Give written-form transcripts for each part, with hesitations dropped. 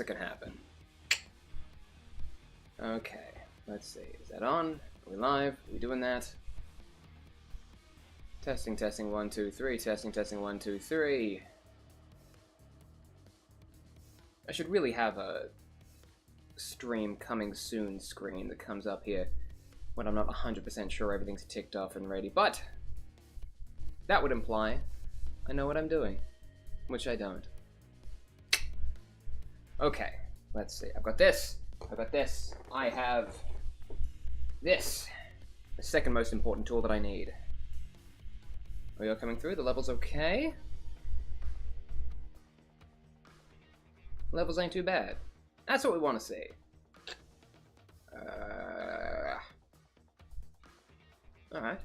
can happen. Okay, let's see. Is that on? Are we live? Are we doing that? Testing, testing, 1, 2, 3. Testing, testing, 1, 2, 3. I should really have a stream coming soon screen that comes up here when I'm not 100% sure everything's ticked off and ready, but that would imply I know what I'm doing, which I don't. Okay, let's see. I've got this. I've got this. I have this. The second most important tool that I need. Are you all coming through? The level's okay. Levels ain't too bad. That's what we want to see. Alright.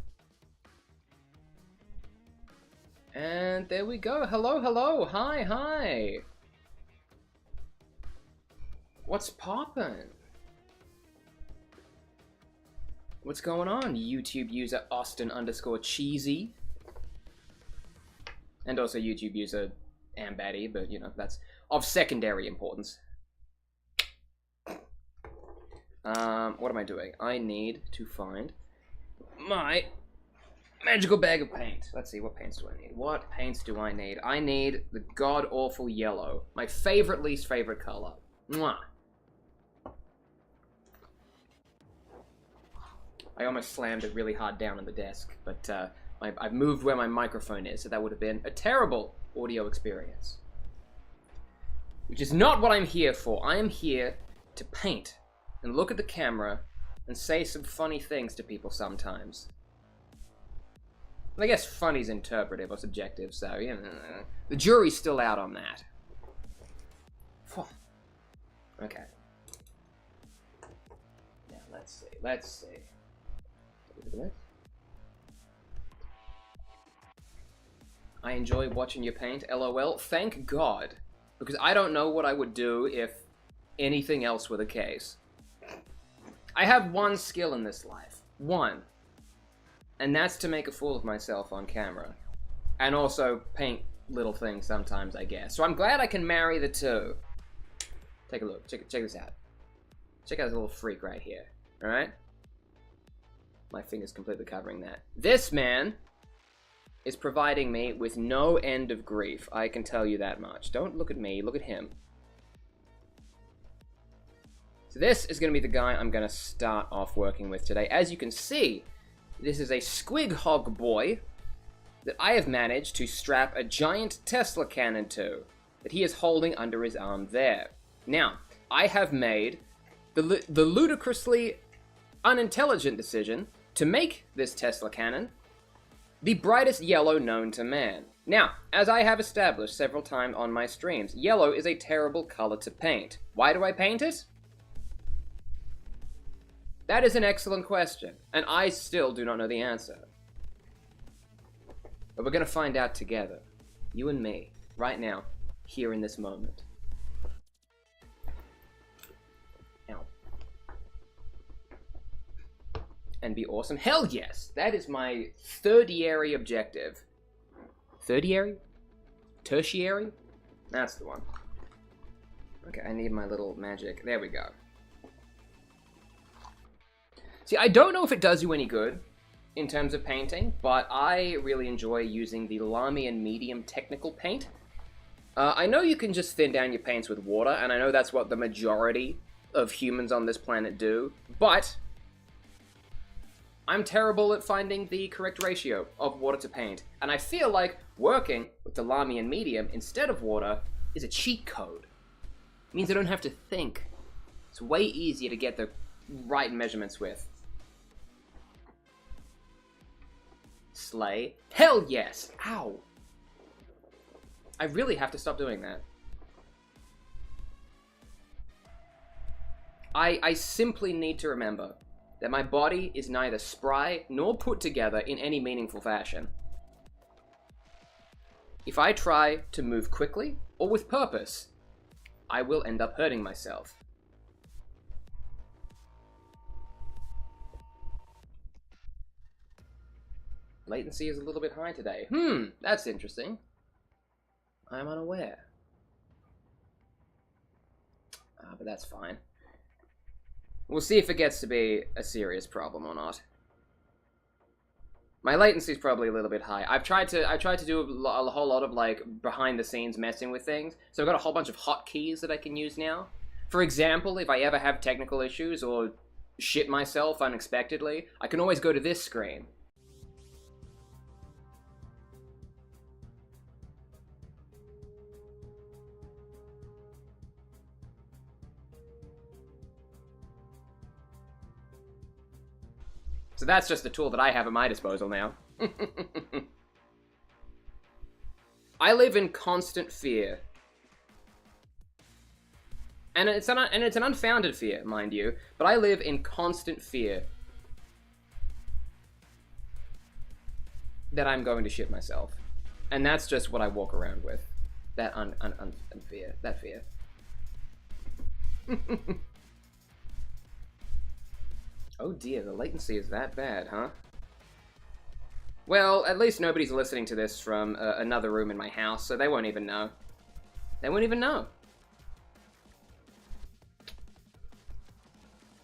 And there we go. Hello, hello. Hi, hi. What's poppin'? What's going on, YouTube user Austin_cheesy? And also YouTube user Ambatty, but you know, that's of secondary importance. What am I doing? I need to find my magical bag of paint. Let's see, what paints do I need? What paints do I need? I need the god-awful yellow. My favorite, least favorite color. Mwah. I almost slammed it really hard down on the desk, but I've moved where my microphone is, so that would have been a terrible audio experience. Which is not what I'm here for. I am here to paint and look at the camera and say some funny things to people sometimes. I guess funny's interpretive or subjective, so you know, the jury's still out on that. Okay. Now let's see. Let's see. I enjoy watching you paint. LOL. Thank God, because I don't know what I would do if anything else were the case. I have one skill in this life. One. And that's to make a fool of myself on camera. And also paint little things sometimes, I guess. So I'm glad I can marry the two. Take a look. Check this out. Check out this little freak right here. Alright? My finger's completely covering that. This man is providing me with no end of grief. I can tell you that much. Don't look at me. Look at him. So this is going to be the guy I'm going to start off working with today. As you can see, this is a Squig Hog boy that I have managed to strap a giant Tesla cannon to, that he is holding under his arm there. Now, I have made the ludicrously unintelligent decision to make this Tesla cannon the brightest yellow known to man. Now, as I have established several times on my streams, yellow is a terrible color to paint. Why do I paint it? That is an excellent question, and I still do not know the answer. But we're going to find out together, you and me, right now, here in this moment. Ow. And be awesome? Hell yes! That is my tertiary objective. Tertiary? Tertiary? That's the one. Okay, I need my little magic. There we go. See, I don't know if it does you any good in terms of painting, but I really enjoy using the Lamian medium technical paint. I know you can just thin down your paints with water, and I know that's what the majority of humans on this planet do, but I'm terrible at finding the correct ratio of water to paint, and I feel like working with the Lamian medium instead of water is a cheat code. It means I don't have to think. It's way easier to get the right measurements with. Slay. Hell yes! Ow! I really have to stop doing that. I simply need to remember that my body is neither spry nor put together in any meaningful fashion. If I try to move quickly or with purpose, I will end up hurting myself. Latency is a little bit high today. That's interesting. I'm unaware. but that's fine. We'll see if it gets to be a serious problem or not. My latency is probably a little bit high. I've tried to do a whole lot of like behind the scenes messing with things. So I've got a whole bunch of hotkeys that I can use now. For example, if I ever have technical issues or shit myself unexpectedly, I can always go to this screen. So that's just a tool that I have at my disposal now. I live in constant fear. And it's an unfounded fear, mind you, but I live in constant fear that I'm going to shit myself. And that's just what I walk around with. That fear. That fear. Oh dear, the latency is that bad, huh? Well, at least nobody's listening to this from another room in my house, so they won't even know. They won't even know.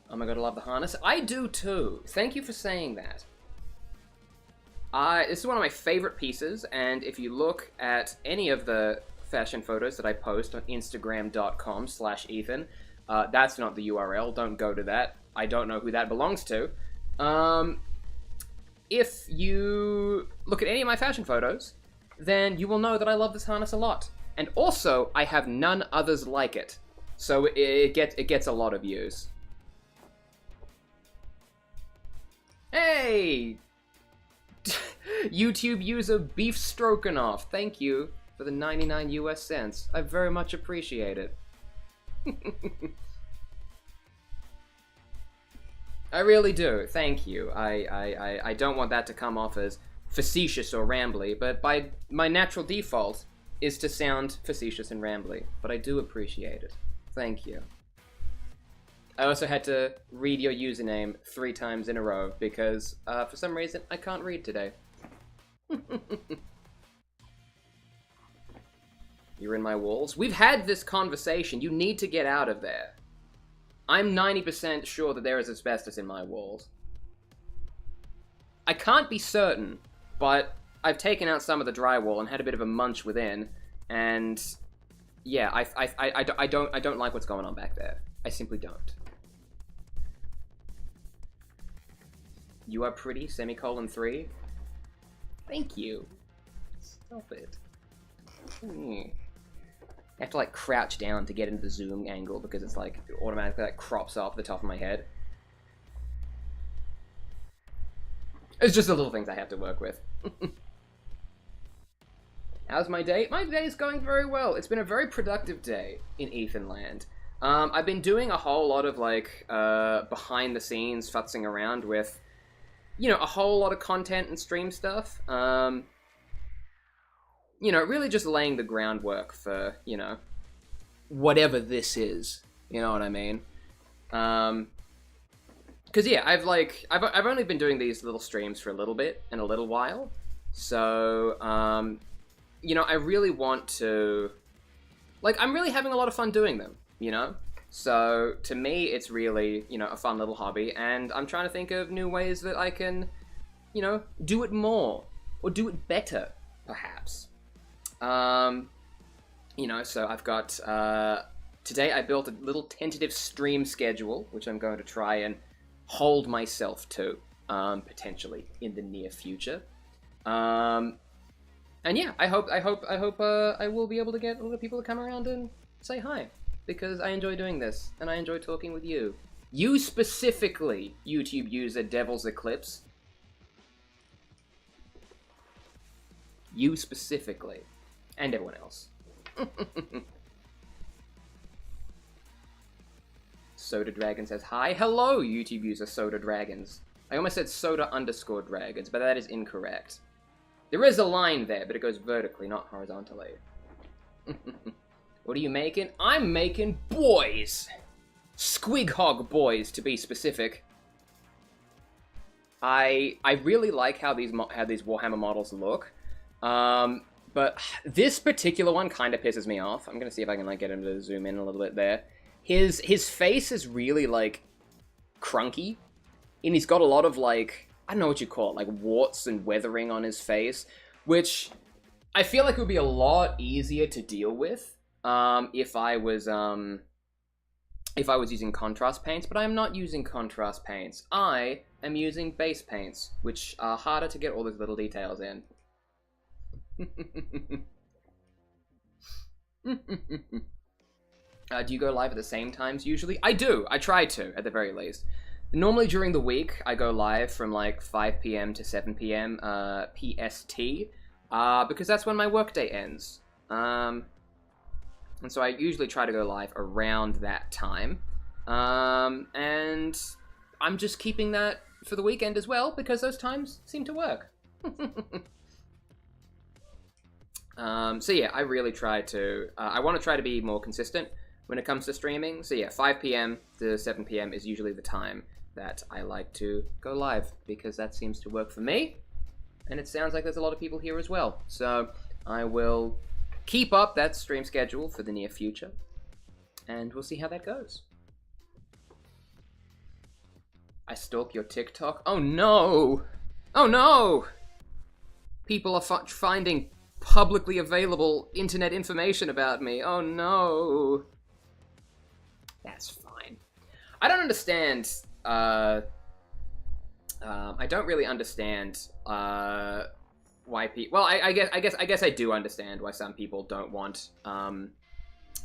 Oh my god, I love the harness. I do too. Thank you for saying that. This is one of my favorite pieces, and if you look at any of the fashion photos that I post on Instagram.com/Ethan, that's not the URL, don't go to that. I don't know who that belongs to. If you look at any of my fashion photos, then you will know that I love this harness a lot. And also, I have none others like it. So it gets a lot of views. Hey! YouTube user Beef Stroganoff, thank you for the 99 US cents. I very much appreciate it. I really do, thank you. I don't want that to come off as facetious or rambly, but by my natural default is to sound facetious and rambly, but I do appreciate it. Thank you. I also had to read your username 3 times in a row, because for some reason I can't read today. You're in my walls? We've had this conversation, you need to get out of there. I'm 90% sure that there is asbestos in my walls. I can't be certain, but I've taken out some of the drywall and had a bit of a munch within, and yeah, I don't like what's going on back there. I simply don't. You are pretty, /3. Thank you. Stop it. I have to like crouch down to get into the zoom angle because it's like it automatically like crops off the top of my head. It's just the little things I have to work with. How's my day? My day is going very well. It's been a very productive day in Ethanland. I've been doing a whole lot of like behind the scenes futzing around with, you know, a whole lot of content and stream stuff. You know, really just laying the groundwork for, you know, whatever this is. You know what I mean? Because yeah, I've only been doing these little streams for a little bit and a little while, so you know, I really want to, like, I'm really having a lot of fun doing them. You know, so to me, it's really, you know, a fun little hobby, and I'm trying to think of new ways that I can, you know, do it more or do it better, perhaps. You know, so I've got, today I built a little tentative stream schedule, which I'm going to try and hold myself to, potentially in the near future. And yeah, I hope I will be able to get a lot of people to come around and say hi, because I enjoy doing this, and I enjoy talking with you. You specifically, YouTube user Devil's Eclipse. You specifically. And everyone else. Soda Dragon says hi. Hello, YouTube user Soda Dragons. I almost said Soda_Dragons, but that is incorrect. There is a line there, but it goes vertically, not horizontally. What are you making? I'm making boys! Squig Hog boys, to be specific. I really like how these Warhammer models look. But this particular one kind of pisses me off. I'm going to see if I can like get him to zoom in a little bit there. his face is really, like, crunky, and he's got a lot of, like, I don't know what you call it, like, warts and weathering on his face, which I feel like it would be a lot easier to deal with, if I was using contrast paints, but I am not using contrast paints. I am using base paints, which are harder to get all those little details in. Do you go live at the same times usually? I do. I try to, at the very least. Normally during the week, I go live from like 5 p.m. to 7 p.m. PST, because that's when my workday ends. And so I usually try to go live around that time. And I'm just keeping that for the weekend as well, because those times seem to work. So yeah, I really try to, I want to try to be more consistent when it comes to streaming. So yeah, 5 p.m. to 7 p.m. is usually the time that I like to go live, because that seems to work for me. And it sounds like there's a lot of people here as well. So I will keep up that stream schedule for the near future, and we'll see how that goes. I stalk your TikTok? Oh no! Oh no! People are finding publicly available internet information about me. Oh no! That's fine. I don't understand, I don't really understand, why people... Well, I guess I do understand why some people don't want,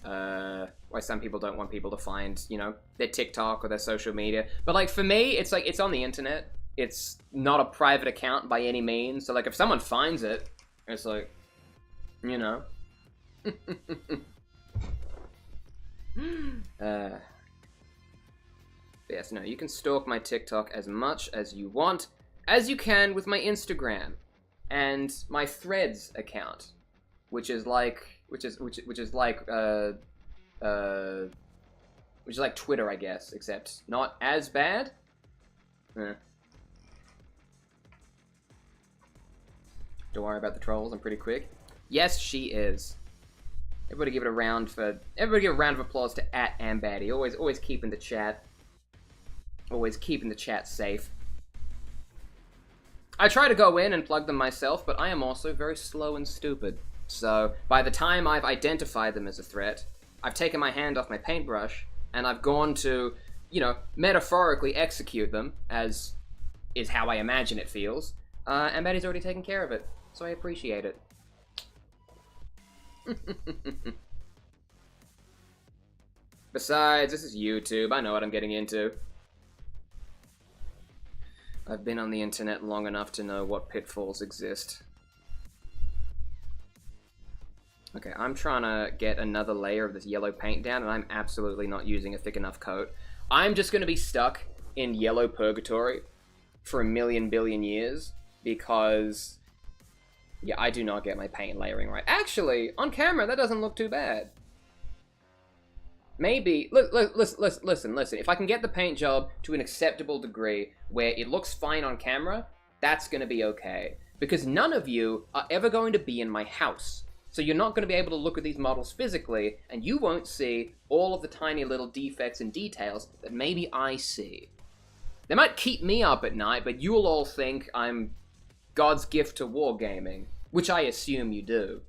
why some people don't want people to find, you know, their TikTok or their social media. But, like, for me, it's like, it's on the internet. It's not a private account by any means. So, like, if someone finds it, it's like, you know. Yes, no, you can stalk my TikTok as much as you want, as you can with my Instagram and my Threads account, which is like Twitter, I guess, except not as bad. Don't worry about the trolls, I'm pretty quick. Yes, she is. Everybody give a round of applause to @Ambaddy. Always keeping the chat. Always keeping the chat safe. I try to go in and plug them myself, but I am also very slow and stupid. So, by the time I've identified them as a threat, I've taken my hand off my paintbrush, and I've gone to, you know, metaphorically execute them, as is how I imagine it feels. And Betty's already taken care of it, so I appreciate it. Besides, this is YouTube. I know what I'm getting into. I've been on the internet long enough to know what pitfalls exist. Okay, I'm trying to get another layer of this yellow paint down, and I'm absolutely not using a thick enough coat. I'm just going to be stuck in yellow purgatory for a million billion years, because, yeah, I do not get my paint layering right. Actually, on camera, that doesn't look too bad. Maybe, listen, if I can get the paint job to an acceptable degree where it looks fine on camera, that's going to be okay. Because none of you are ever going to be in my house. So you're not going to be able to look at these models physically, and you won't see all of the tiny little defects and details that maybe I see. They might keep me up at night, but you'll all think I'm God's gift to wargaming, which I assume you do.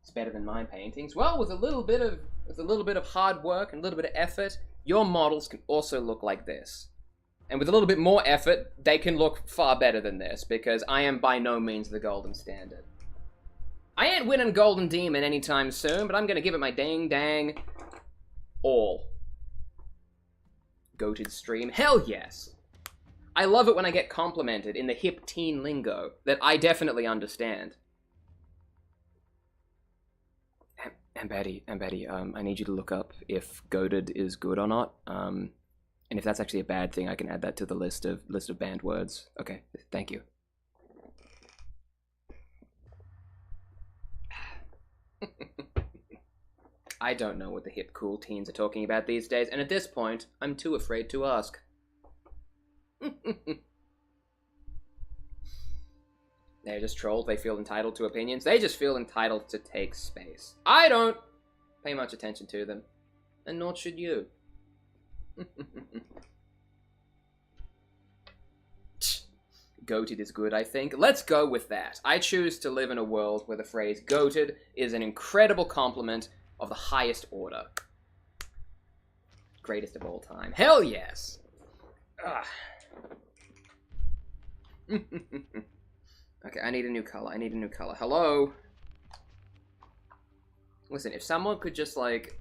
It's better than my paintings. Well, with a little bit of hard work and a little bit of effort, your models can also look like this. And with a little bit more effort, they can look far better than this, because I am by no means the golden standard. I ain't winning Golden Demon anytime soon, but I'm gonna give it my dang all. Goated stream? Hell yes! I love it when I get complimented in the hip teen lingo that I definitely understand. And Betty, I need you to look up if goated is good or not. And if that's actually a bad thing, I can add that to the list of banned words. Okay, thank you. I don't know what the hip cool teens are talking about these days, and at this point, I'm too afraid to ask. They're just trolls. They feel entitled to opinions. They just feel entitled to take space. I don't pay much attention to them. And nor should you. Goated is good, I think. Let's go with that. I choose to live in a world where the phrase goated is an incredible compliment of the highest order. Greatest of all time. Hell yes! Okay, I need a new color. I need a new color. Hello? Listen, if someone could just, like,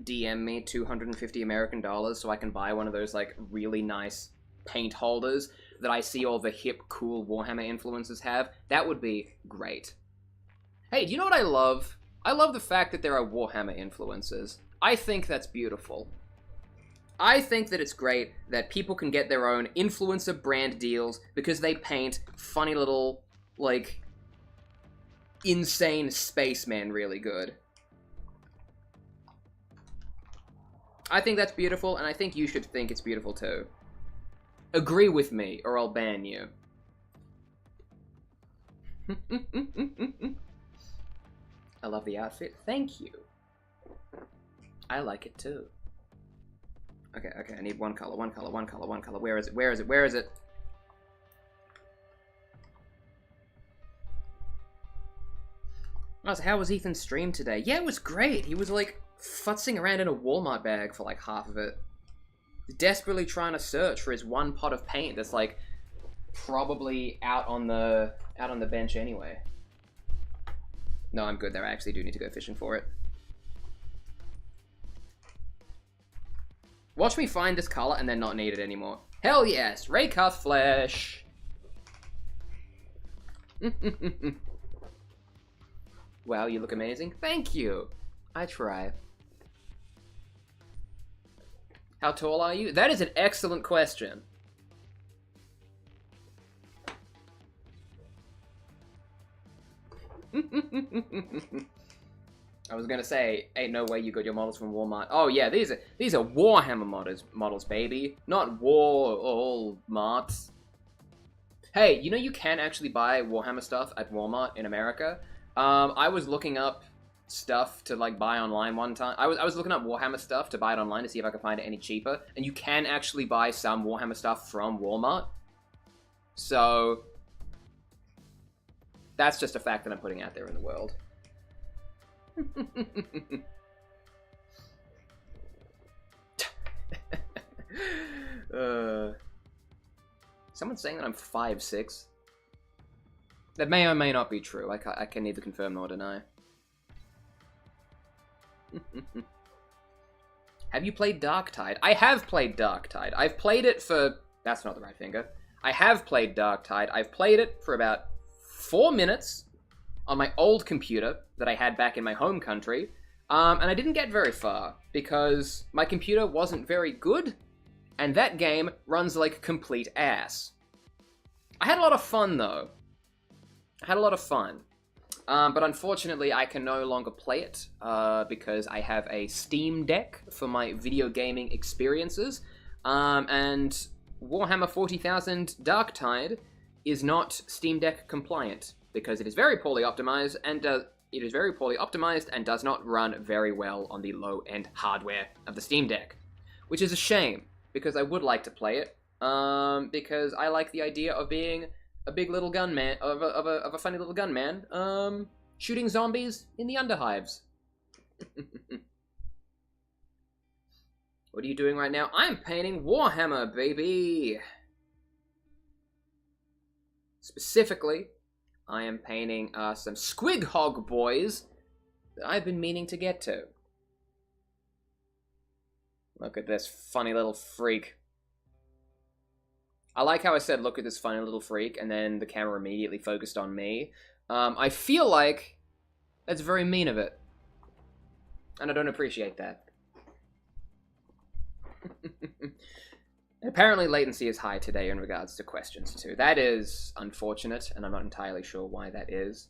DM me $250 American so I can buy one of those, like, really nice paint holders that I see all the hip, cool Warhammer influencers have, that would be great. Hey, do you know what I love? I love the fact that there are Warhammer influencers. I think that's beautiful. I think that it's great that people can get their own influencer brand deals because they paint funny little, like, insane spacemen really good. I think that's beautiful, and I think you should think it's beautiful too. Agree with me, or I'll ban you. I love the outfit. Thank you. I like it too. Okay, I need one color, one color, one color, one color. Where is it? Where is it? Where is it? Oh, so how was Ethan's stream today? Yeah, it was great. He was, like, futzing around in a Walmart bag for, like, half of it. Desperately trying to search for his one pot of paint that's, like, probably out on the bench anyway. No, I'm good there. I actually do need to go fishing for it. Watch me find this color and then not need it anymore. Hell yes! Raycuth flesh! Wow, you look amazing. Thank you! I try. How tall are you? That is an excellent question. I was gonna say, ain't no way you got your models from Walmart. Oh yeah, these are Warhammer models, baby. Not Walmarts. Hey, you know you can actually buy Warhammer stuff at Walmart in America? I was looking up stuff to, like, buy online one time. I was looking up Warhammer stuff to buy it online to see if I could find it any cheaper, and you can actually buy some Warhammer stuff from Walmart. So that's just a fact that I'm putting out there in the world. Someone's saying that I'm 5'6". That may or may not be true. I can neither confirm nor deny. Have you played Darktide? I have played Darktide. I've played it for... That's not the right finger. I have played Darktide. I've played it for about 4 minutes on my old computer that I had back in my home country, and I didn't get very far because my computer wasn't very good, and that game runs like complete ass. I had a lot of fun, though. I had a lot of fun. But unfortunately, I can no longer play it because I have a Steam Deck for my video gaming experiences, and Warhammer 40,000 Darktide is not Steam Deck compliant because it is very poorly optimized and does not run very well on the low-end hardware of the Steam Deck, which is a shame because I would like to play it because I like the idea of being a big little gunman, of a funny little gunman, shooting zombies in the underhives. What are you doing right now? I'm painting Warhammer, baby! Specifically, I am painting some Squig Hog boys that I've been meaning to get to. Look at this funny little freak. I like how I said, look at this funny little freak, and then the camera immediately focused on me. I feel like that's very mean of it. And I don't appreciate that. Apparently latency is high today in regards to questions too. That is unfortunate, and I'm not entirely sure why that is.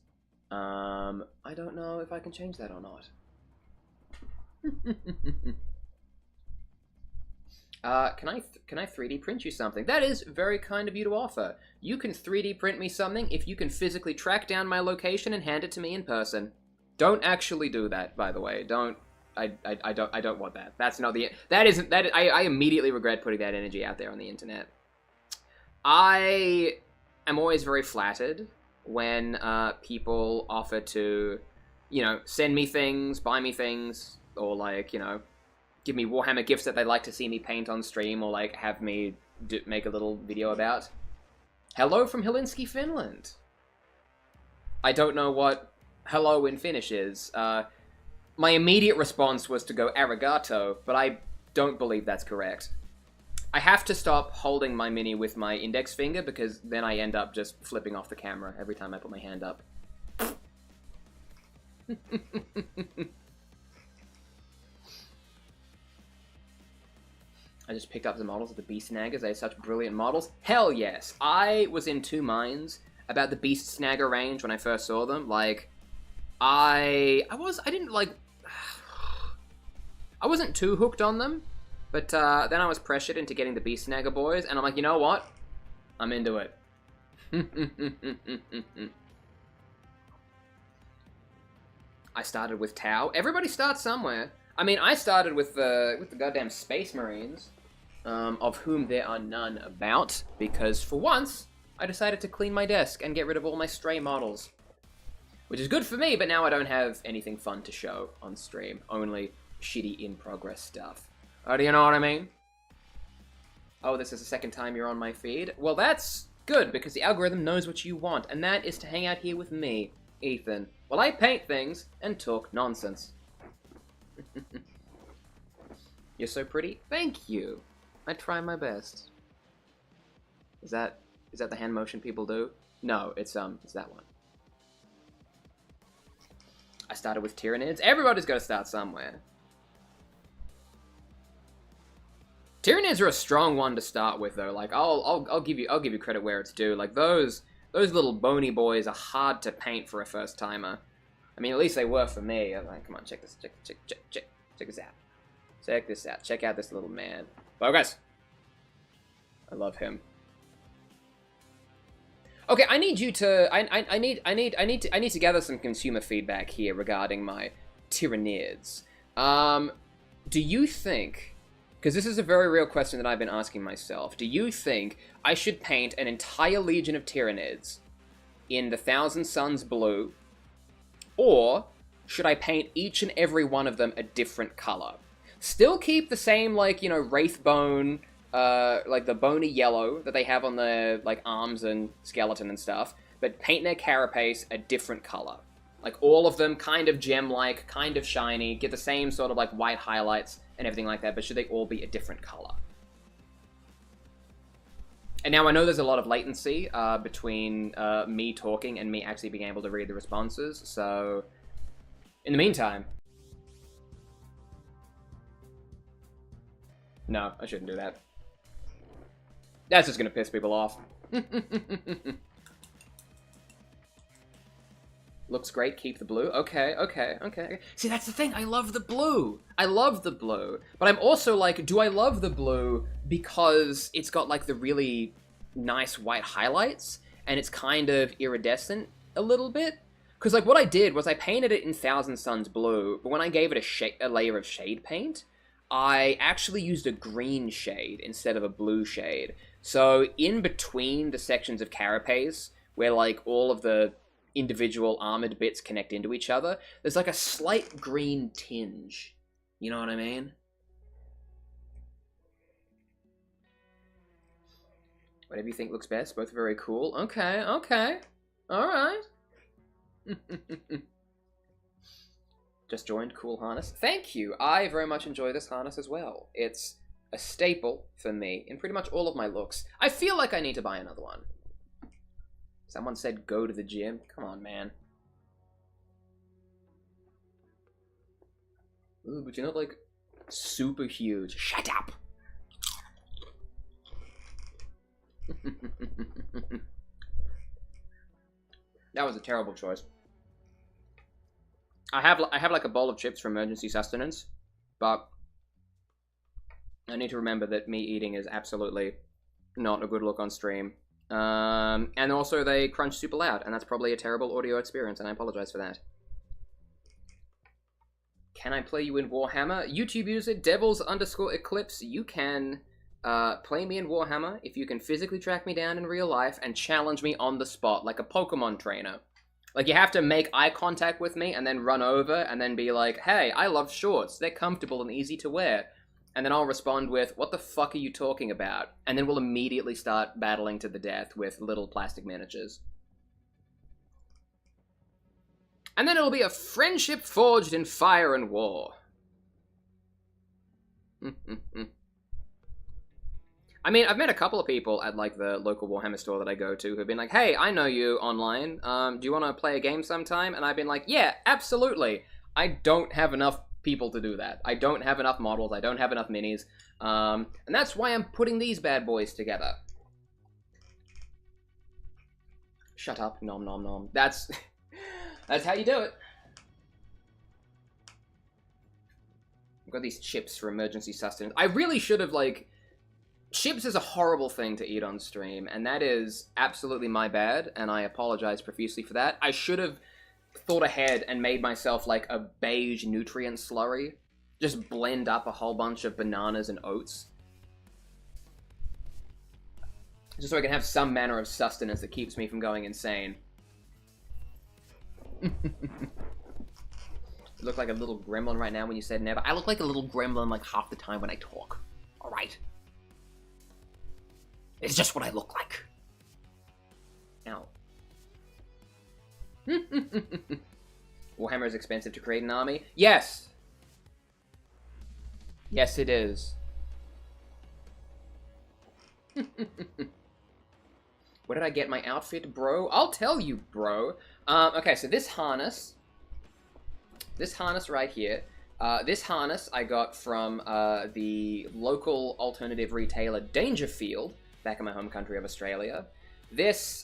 I don't know if I can change that or not. Can I 3D print you something? That is very kind of you to offer. You can 3D print me something if you can physically track down my location and hand it to me in person. Don't actually do that, by the way. Don't. I don't want that. That's not the. That isn't. That I immediately regret putting that energy out there on the internet. I am always very flattered when people offer to, you know, send me things, buy me things, or like, you know, give me Warhammer gifts that they'd like to see me paint on stream, or like have me make a little video about. Hello from Helsinki, Finland. I don't know what hello in Finnish is. My immediate response was to go arigato, but I don't believe that's correct. I have to stop holding my mini with my index finger because then I end up just flipping off the camera every time I put my hand up. I just picked up the models of the Beast Snaggers. They have such brilliant models. Hell yes! I was in two minds about the Beast Snagger range when I first saw them. Like, I wasn't too hooked on them, but then I was pressured into getting the Beast Snagger boys, and I'm like, you know what? I'm into it. I started with Tau. Everybody starts somewhere. I mean, I started with the goddamn Space Marines, of whom there are none about, because for once, I decided to clean my desk and get rid of all my stray models. Which is good for me, but now I don't have anything fun to show on stream. Only shitty in-progress stuff. Oh, do you know what I mean? Oh, this is the second time you're on my feed? Well, that's good, because the algorithm knows what you want, and that is to hang out here with me, Ethan, while I paint things and talk nonsense. You're so pretty. Thank you. I try my best. Is that the hand motion people do? No, it's that one. I started with Tyranids. Everybody's got to start somewhere. Tyranids are a strong one to start with, though. Like, I'll give you credit where it's due. Like, those little bony boys are hard to paint for a first timer. I mean, at least they were for me. I'm like, come on, check this, check this out. Check this out. Check out this little man. Focus. I love him. Okay, I need you to. I need to gather some consumer feedback here regarding my Tyranids. Do you think? Because this is a very real question that I've been asking myself. Do you think I should paint an entire legion of Tyranids in the Thousand Suns blue, or should I paint each and every one of them a different color? Still keep the same, like, you know, Wraithbone, like the bony yellow that they have on their, like, arms and skeleton and stuff, but paint their carapace a different color. Like, all of them kind of gem-like, kind of shiny, get the same sort of, like, white highlights and everything like that, but should they all be a different color? And now I know there's a lot of latency between me talking and me actually being able to read the responses, so in the meantime... No, I shouldn't do that. That's just gonna piss people off. Looks great, keep the blue. Okay. See, that's the thing, I love the blue. I love the blue. But I'm also like, do I love the blue because it's got like the really nice white highlights and it's kind of iridescent a little bit? Because like what I did was I painted it in Thousand Suns blue, but when I gave it a layer of shade paint, I actually used a green shade instead of a blue shade. So in between the sections of carapace, where like all of the individual armored bits connect into each other, there's like a slight green tinge. You know what I mean? Whatever you think looks best, both very cool. Okay. Alright. Just joined, cool harness. Thank you! I very much enjoy this harness as well. It's a staple for me in pretty much all of my looks. I feel like I need to buy another one. Someone said go to the gym. Come on, man. Ooh, but you're not, like, super huge. Shut up! That was a terrible choice. I have like a bowl of chips for emergency sustenance, but I need to remember that me eating is absolutely not a good look on stream. And also they crunch super loud, and that's probably a terrible audio experience, and I apologize for that. Can I play you in Warhammer? YouTube user Devils_Eclipse, you can play me in Warhammer if you can physically track me down in real life and challenge me on the spot, like a Pokemon trainer. Like, you have to make eye contact with me and then run over and then be like, hey, I love shorts. They're comfortable and easy to wear. And then I'll respond with, what the fuck are you talking about? And then we'll immediately start battling to the death with little plastic miniatures. And then it'll be a friendship forged in fire and war. I mean, I've met a couple of people at, like, the local Warhammer store that I go to who've been like, hey, I know you online. Do you want to play a game sometime? And I've been like, yeah, absolutely. I don't have enough people to do that. I don't have enough models. I don't have enough minis. And that's why I'm putting these bad boys together. Shut up. Nom nom nom. That's how you do it. I've got these chips for emergency sustenance. I really should have, like... Chips is a horrible thing to eat on stream, and that is absolutely my bad, and I apologize profusely for that. I should have thought ahead and made myself, like, a beige nutrient slurry. Just blend up a whole bunch of bananas and oats. Just so I can have some manner of sustenance that keeps me from going insane. You look like a little gremlin right now when you said never. I look like a little gremlin, like, half the time when I talk. Alright? It's just what I look like. Ow. Warhammer is expensive to create an army? Yes! Yes, it is. Where did I get my outfit, bro? I'll tell you, bro. Okay, so this harness right here, this harness I got from the local alternative retailer Dangerfield, back in my home country of Australia. This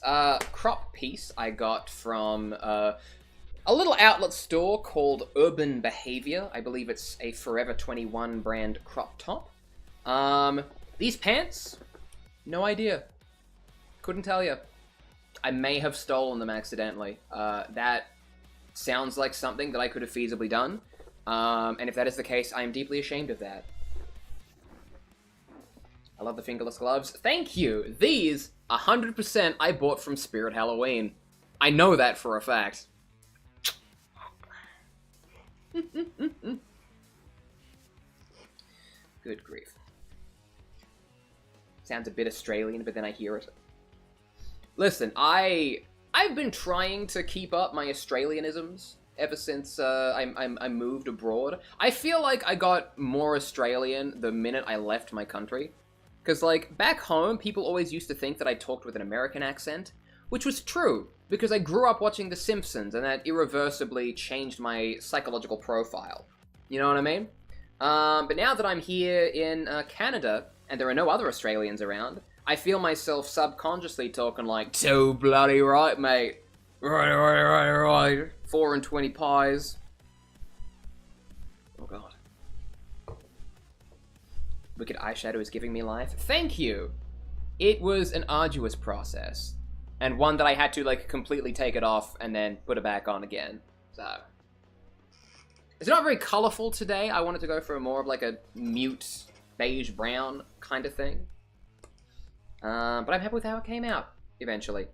crop piece I got from a little outlet store called Urban Behavior. I believe it's a Forever 21 brand crop top. These pants, no idea. Couldn't tell you. I may have stolen them accidentally. That sounds like something that I could have feasibly done. And if that is the case, I am deeply ashamed of that. I love the fingerless gloves. Thank you! These, 100% I bought from Spirit Halloween. I know that for a fact. Good grief. Sounds a bit Australian, but then I hear it. Listen, I've been trying to keep up my Australianisms ever since I moved abroad. I feel like I got more Australian the minute I left my country. Because, like, back home, people always used to think that I talked with an American accent, which was true, because I grew up watching The Simpsons, and that irreversibly changed my psychological profile. You know what I mean? But now that I'm here in Canada, and there are no other Australians around, I feel myself subconsciously talking like, "So bloody right, mate. Right. 4 and 20 pies." Oh, God. Wicked eyeshadow is giving me life. Thank you! It was an arduous process. And one that I had to, like, completely take it off and then put it back on again. So... It's not very colorful today. I wanted to go for more of, like, a mute beige brown kind of thing. But I'm happy with how it came out, eventually.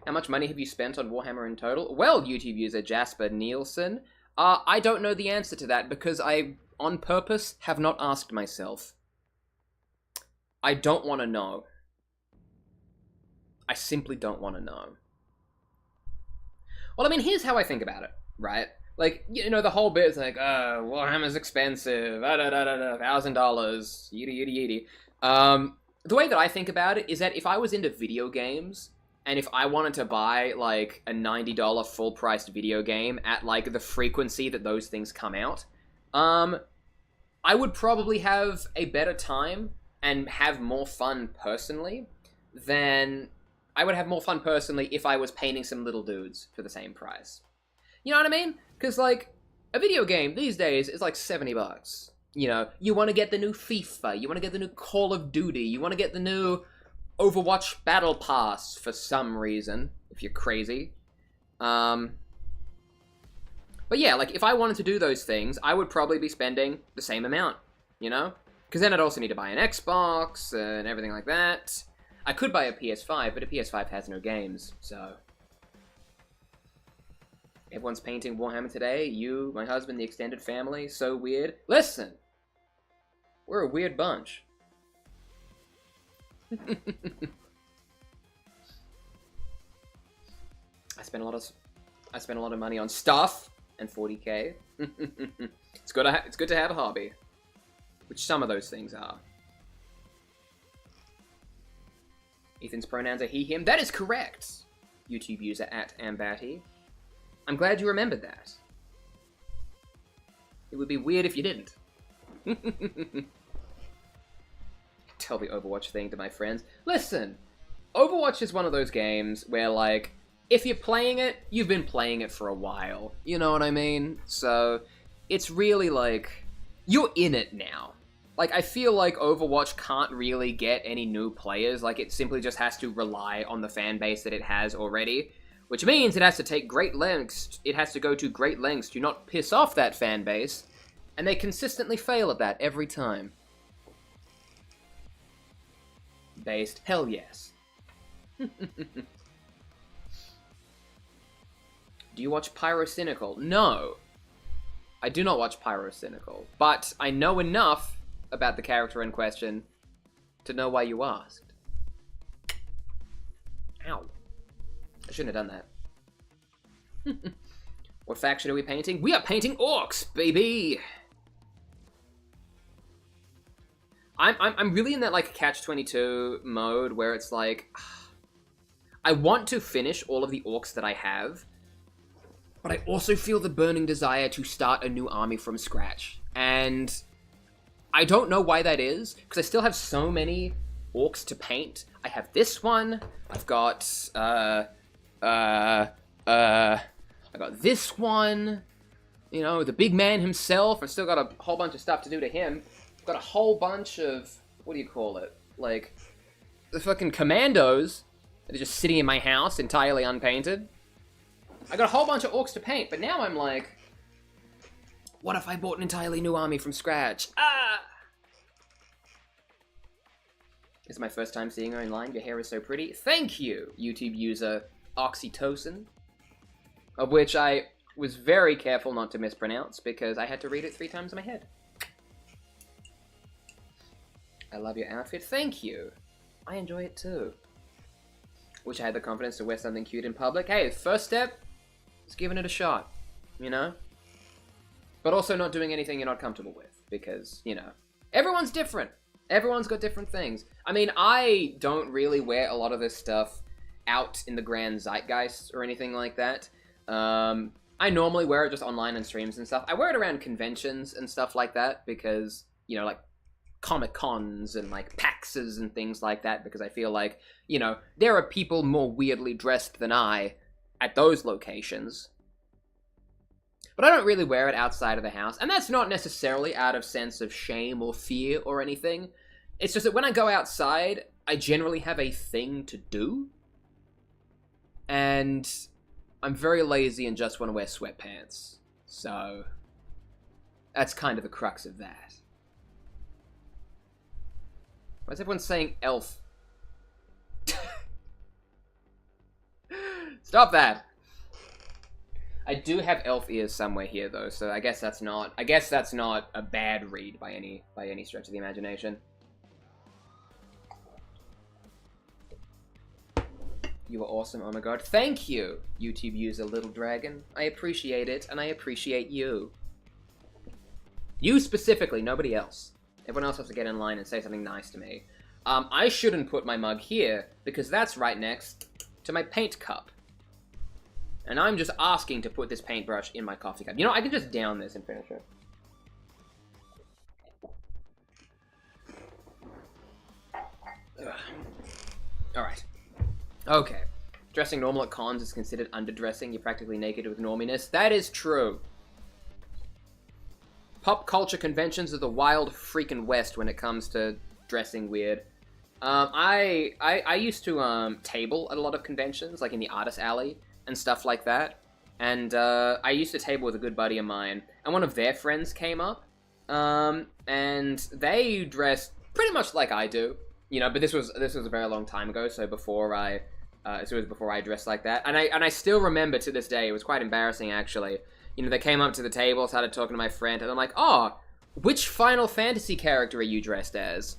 How much money have you spent on Warhammer in total? Well, YouTube user Jasper Nielsen, I don't know the answer to that because I... on purpose, have not asked myself. I don't want to know. I simply don't want to know. Well, I mean, here's how I think about it, right? Like, you know, the whole bit is like, Warhammer's expensive, $1,000, yiddy. The way that I think about it is that if I was into video games, and if I wanted to buy, like, a $90 full-priced video game at, like, the frequency that those things come out, I would probably have a better time and have more fun personally than I would have more fun personally if I was painting some little dudes for the same price. You know what I mean? Because, like, a video game these days is like $70. you know, you want to get the new FIFA, you want to get the new Call of Duty, you want to get the new Overwatch Battle Pass for some reason, if you're crazy. But yeah, like, if I wanted to do those things, I would probably be spending the same amount, you know? Because then I'd also need to buy an Xbox and everything like that. I could buy a PS5, but a PS5 has no games, so... Everyone's painting Warhammer today. You, my husband, the extended family. So weird. Listen! We're a weird bunch. I spent a lot of money on stuff and 40k. It's good to have a hobby, which some of those things are. Ethan's pronouns are he, him. That is correct. YouTube user @Ambati. I'm glad you remembered that. It would be weird if you didn't. Tell the Overwatch thing to my friends. Listen, Overwatch is one of those games where, like, if you're playing it, you've been playing it for a while. You know what I mean? So, it's really, like, you're in it now. Like, I feel like Overwatch can't really get any new players. Like, it simply just has to rely on the fan base that it has already. Which means it has to take great lengths, it has to go to great lengths to not piss off that fan base. And they consistently fail at that every time. Based, hell yes. Do you watch Pyrocynical? No. I do not watch Pyrocynical, but I know enough about the character in question to know why you asked. Ow. I shouldn't have done that. What faction are we painting? We are painting orcs, baby! I'm really in that, like, catch-22 mode where it's like... I want to finish all of the orcs that I have, but I also feel the burning desire to start a new army from scratch. And I don't know why that is, because I still have so many orcs to paint. I have this one, I've got, I got this one, you know, the big man himself. I've still got a whole bunch of stuff to do to him. I've got a whole bunch of, what do you call it? Like, the fucking commandos that are just sitting in my house entirely unpainted. I got a whole bunch of orcs to paint, but now I'm like, what if I bought an entirely new army from scratch? Ah! This is my first time seeing her online. Your hair is so pretty. Thank you, YouTube user Oxytocin. Of which I was very careful not to mispronounce because I had to read it 3 times in my head. I love your outfit. Thank you. I enjoy it too. Wish I had the confidence to wear something cute in public. Hey, first step is giving it a shot, you know? But also not doing anything you're not comfortable with because, you know, everyone's different. Everyone's got different things. I mean, I don't really wear a lot of this stuff out in the grand zeitgeist or anything like that. I normally wear it just online and streams and stuff. I wear it around conventions and stuff like that because, you know, like Comic-Cons and like PAXs and things like that because I feel like, you know, there are people more weirdly dressed than I at those locations. But I don't really wear it outside of the house, and that's not necessarily out of sense of shame or fear or anything. It's just that when I go outside, I generally have a thing to do, and I'm very lazy and just want to wear sweatpants. So, that's kind of the crux of that. Why is everyone saying elf? Stop that! I do have elf ears somewhere here though, so I guess that's not a bad read by any stretch of the imagination. You are awesome, oh my god. Thank you, YouTube user Little Dragon. I appreciate it, and I appreciate you. You specifically, nobody else. Everyone else has to get in line and say something nice to me. I shouldn't put my mug here, because that's right next to my paint cup. And I'm just asking to put this paintbrush in my coffee cup. You know, I can just down this and finish it. Alright. Okay. Dressing normal at cons is considered underdressing. You're practically naked with norminess. That is true. Pop culture conventions are the wild freaking west when it comes to dressing weird. I used to table at a lot of conventions, like in the artist alley and stuff like that. And I used to table with a good buddy of mine, and one of their friends came up, and they dressed pretty much like I do, you know. But this was a very long time ago, so before I dressed like that, and I still remember to this day. It was quite embarrassing, actually. You know, they came up to the table, started talking to my friend, and I'm like, "Oh, which Final Fantasy character are you dressed as?"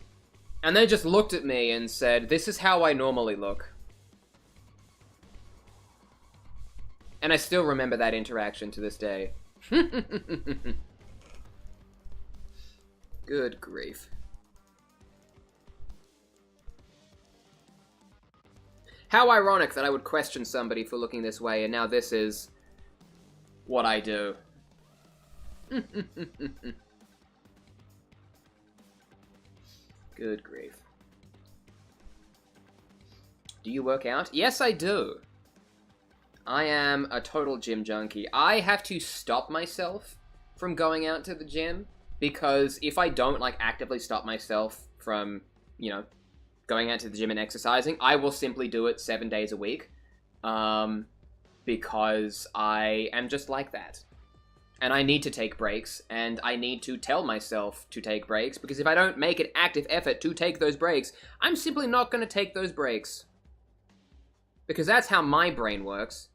And they just looked at me and said, "This is how I normally look." And I still remember that interaction to this day. Good grief. How ironic that I would question somebody for looking this way, and now this is what I do. Good grief. Do you work out? Yes, I do. I am a total gym junkie. I have to stop myself from going out to the gym, because if I don't, like, actively stop myself from, you know, going out to the gym and exercising, I will simply do it 7 days a week, because I am just like that. And I need to take breaks, and I need to tell myself to take breaks, because if I don't make an active effort to take those breaks, I'm simply not going to take those breaks. Because that's how my brain works.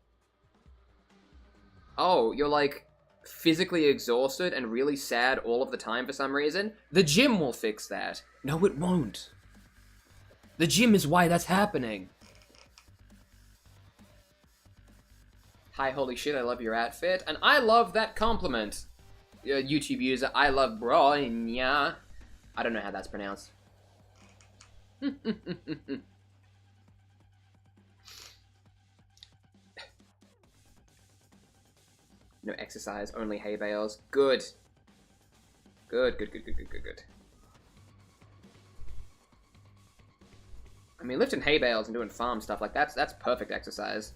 Oh, you're like physically exhausted and really sad all of the time for some reason? The gym will fix that. No, it won't. The gym is why that's happening. Hi, holy shit, I love your outfit. And I love that compliment. YouTube user, I love Bronya. I don't know how that's pronounced. No exercise, only hay bales. Good. Good. I mean, lifting hay bales and doing farm stuff, like, that's perfect exercise.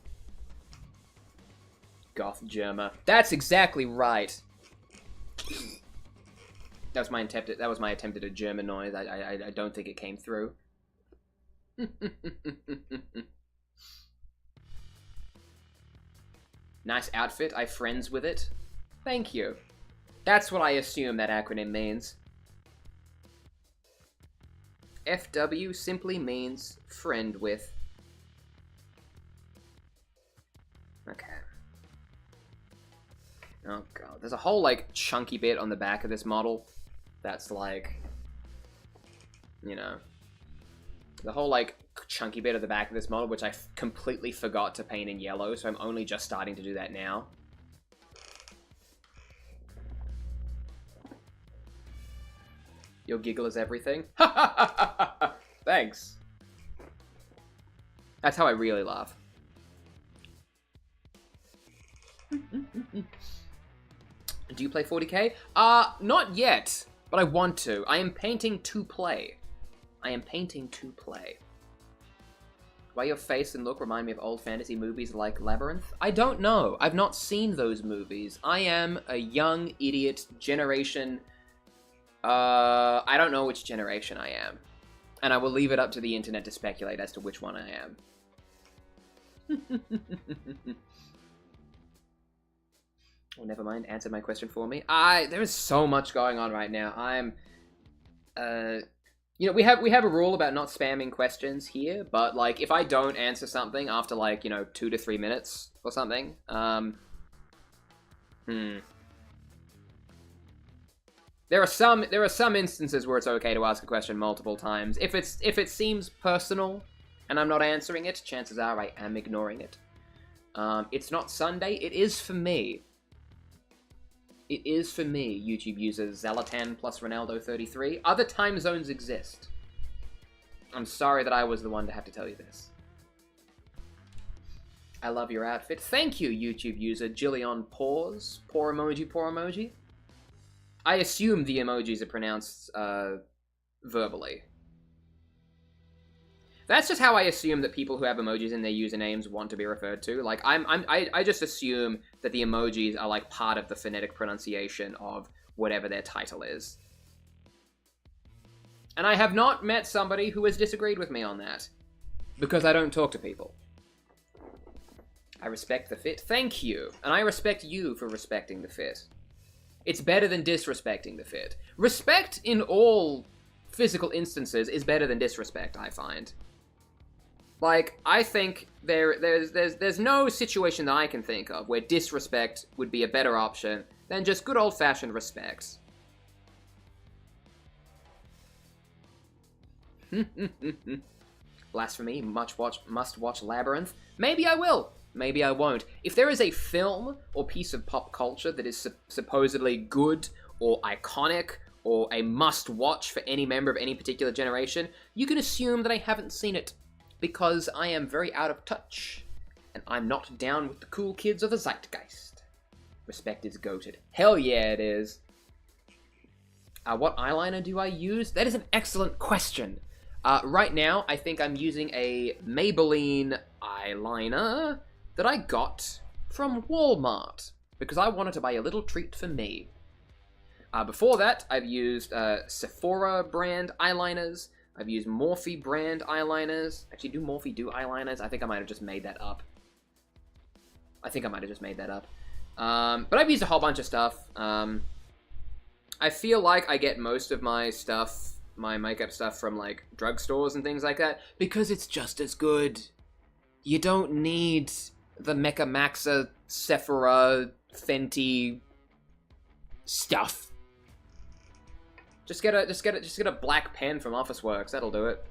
Goth Germa. That's exactly right. That was my attempt at a German noise. I don't think it came through. Nice outfit. I friends with it. Thank you. That's what I assume that acronym means. FW simply means friend with. Okay. Oh god. There's a whole, like, chunky bit on the back of this model that's, like, you know, the whole, like, chunky bit of the back of this model, which I completely forgot to paint in yellow, so I'm only just starting to do that now. Your giggle is everything. Thanks. That's how I really laugh. Do you play 40k? Not yet, but I want to. I am painting to play. Why your face and look remind me of old fantasy movies like Labyrinth? I don't know. I've not seen those movies. I am a young idiot generation. I don't know which generation I am. And I will leave it up to the internet to speculate as to which one I am. Oh, never mind. Answer my question for me. There is so much going on right now. I'm, you know, we have a rule about not spamming questions here, but, like, if I don't answer something after, like, you know, 2 to 3 minutes or something, There are some instances where it's okay to ask a question multiple times. If it seems personal and I'm not answering it, chances are I am ignoring it. It's not Sunday. It is for me. It is for me, YouTube users Zalatan plus Ronaldo 33. Other time zones exist. I'm sorry that I was the one to have to tell you this. I love your outfit. Thank you, YouTube user Jillion Pause. Poor emoji, poor emoji. I assume the emojis are pronounced verbally. That's just how I assume that people who have emojis in their usernames want to be referred to. Like, I just assume that the emojis are, like, part of the phonetic pronunciation of whatever their title is. And I have not met somebody who has disagreed with me on that, because I don't talk to people. I respect the fit. Thank you. And I respect you for respecting the fit. It's better than disrespecting the fit. Respect in all physical instances is better than disrespect, I find. Like, I think there's no situation that I can think of where disrespect would be a better option than just good old-fashioned respect. Blasphemy, must watch Labyrinth. Maybe I will. Maybe I won't. If there is a film or piece of pop culture that is supposedly good or iconic or a must-watch for any member of any particular generation, you can assume that I haven't seen it, because I am very out of touch, and I'm not down with the cool kids of the zeitgeist. Respect is goated. Hell yeah, it is. What eyeliner do I use? That is an excellent question. Right now, I think I'm using a Maybelline eyeliner that I got from Walmart, because I wanted to buy a little treat for me. Before that, I've used Sephora brand eyeliners. I've used Morphe brand eyeliners. Actually, do Morphe do eyeliners? I think I might have just made that up. But I've used a whole bunch of stuff. I feel like I get most of my stuff, my makeup stuff, from, like, drugstores and things like that, because it's just as good. You don't need the Mecha Maxa, Sephora, Fenty stuff. Just get a black pen from Officeworks. That'll do it.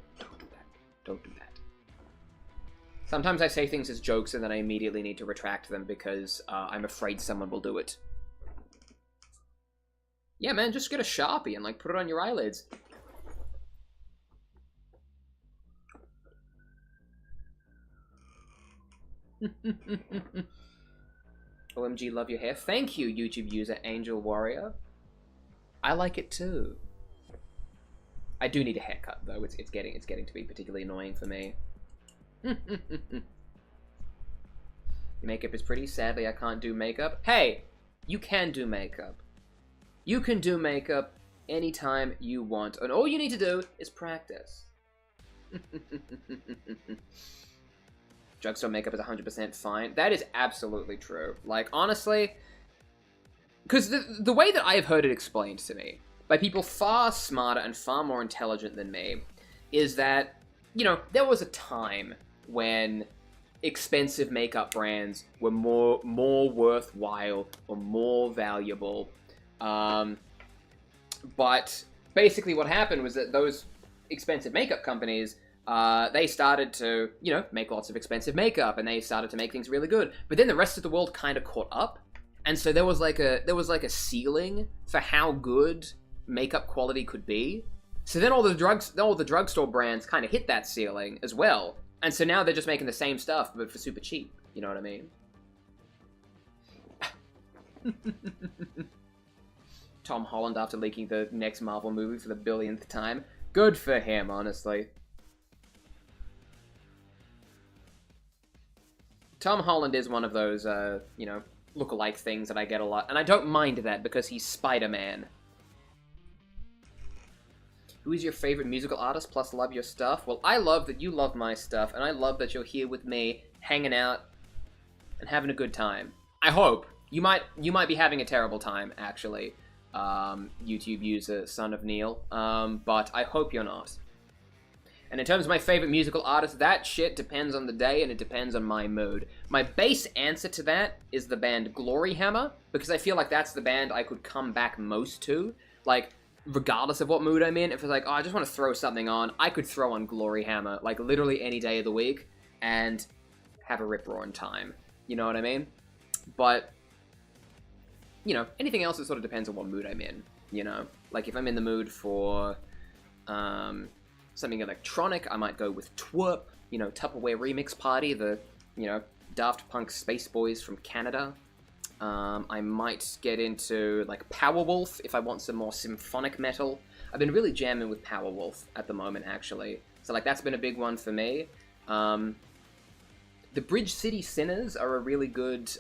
Don't do that. Sometimes I say things as jokes and then I immediately need to retract them because I'm afraid someone will do it. Yeah, man, just get a Sharpie and, like, put it on your eyelids. OMG, love your hair. Thank you, YouTube user Angel Warrior. I like it too. I do need a haircut though. It's getting to be particularly annoying for me. Your makeup is pretty. Sadly, I can't do makeup. Hey, you can do makeup. You can do makeup anytime you want, and all you need to do is practice. Drugstore makeup is 100% fine. That is absolutely true. Like, honestly, because the way that I have heard it explained to me, by people far smarter and far more intelligent than me, is that, you know, there was a time when expensive makeup brands were more worthwhile or more valuable. But basically what happened was that those expensive makeup companies, they started to, you know, make lots of expensive makeup, and they started to make things really good. But then the rest of the world kind of caught up, and so there was like a ceiling for how good makeup quality could be. So then all the drugstore brands kind of hit that ceiling as well, and so now they're just making the same stuff but for super cheap. You know what I mean? Tom Holland after leaking the next Marvel movie for the billionth time. Good for him, honestly. Tom Holland is one of those, you know, look-alike things that I get a lot, and I don't mind that because he's Spider-Man. Who is your favorite musical artist, plus love your stuff? Well, I love that you love my stuff, and I love that you're here with me, hanging out, and having a good time. I hope. You might be having a terrible time, actually, YouTube user Son of Neil, but I hope you're not. And in terms of my favorite musical artist, that shit depends on the day and it depends on my mood. My base answer to that is the band Gloryhammer, because I feel like that's the band I could come back most to. Like, regardless of what mood I'm in, if it's like, oh, I just want to throw something on, I could throw on Gloryhammer, like, literally any day of the week, and have a rip-roaring time. You know what I mean? But, you know, anything else, it sort of depends on what mood I'm in, you know? Like, if I'm in the mood for, something electronic, I might go with Twerp, you know, Tupperware Remix Party, the, you know, Daft Punk Space Boys from Canada. I might get into, like, Powerwolf if I want some more symphonic metal. I've been really jamming with Powerwolf at the moment, actually. So, like, that's been a big one for me. The Bridge City Sinners are a really good,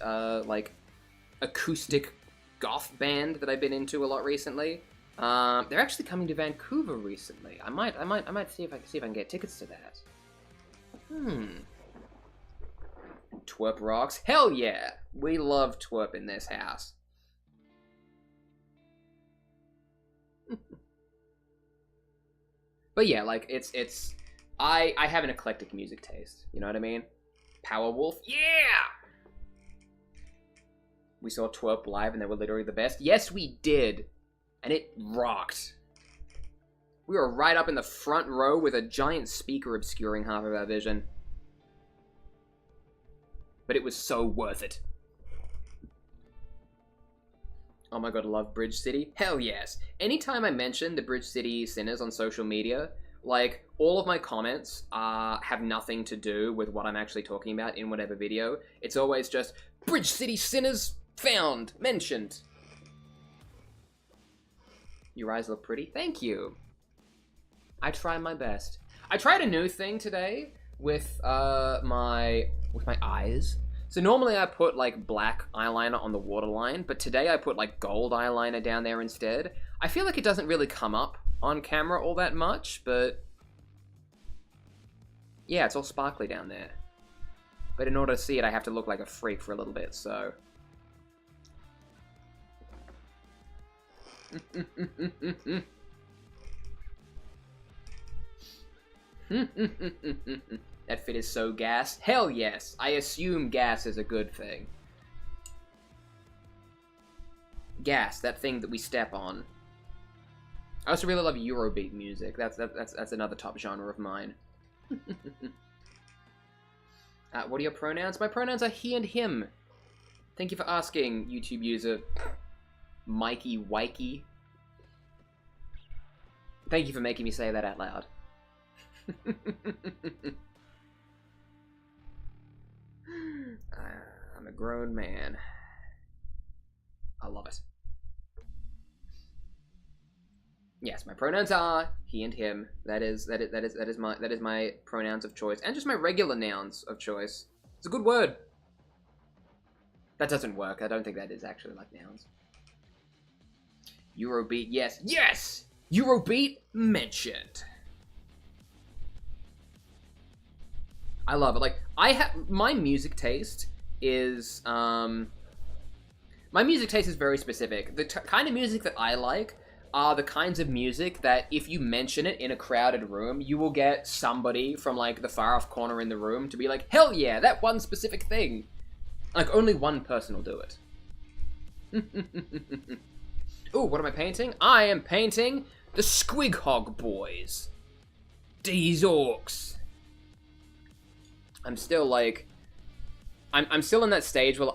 like, acoustic goth band that I've been into a lot recently. They're actually coming to Vancouver recently. I might see if I can get tickets to that. Twerp rocks. Hell yeah! We love twerp in this house. But yeah, like, I have an eclectic music taste, you know what I mean? Powerwolf, yeah! We saw twerp live and they were literally the best. Yes, we did. And it rocked. We were right up in the front row with a giant speaker obscuring half of our vision. But it was so worth it. Oh my god, I love Bridge City. Hell yes. Anytime I mention the Bridge City Sinners on social media, like, all of my comments have nothing to do with what I'm actually talking about in whatever video. It's always just, Bridge City Sinners found, mentioned. Your eyes look pretty. Thank you. I try my best. I tried a new thing today with my eyes. So normally I put like black eyeliner on the waterline, but today I put like gold eyeliner down there instead. I feel like it doesn't really come up on camera all that much, but yeah, it's all sparkly down there. But in order to see it, I have to look like a freak for a little bit, so. That fit is so gas. Hell yes. I assume gas is a good thing. Gas, that thing that we step on. I also really love Eurobeat music. That's another top genre of mine. What are your pronouns? My pronouns are he and him. Thank you for asking, YouTube user Mikey Wikey. Thank you for making me say that out loud. I'm a grown man. I love it. Yes, my pronouns are he and him. That is my pronouns of choice, and just my regular nouns of choice. It's a good word. That doesn't work. I don't think that is actually like nouns. Eurobeat, yes, yes. Eurobeat mentioned. I love it. Like, my music taste is very specific. The kind of music that I like are the kinds of music that if you mention it in a crowded room, you will get somebody from like the far off corner in the room to be like, hell yeah, that one specific thing. Like, only one person will do it. Ooh, what am I painting? I am painting the Squig Hog boys. These orcs. I'm still like, I'm still in that stage where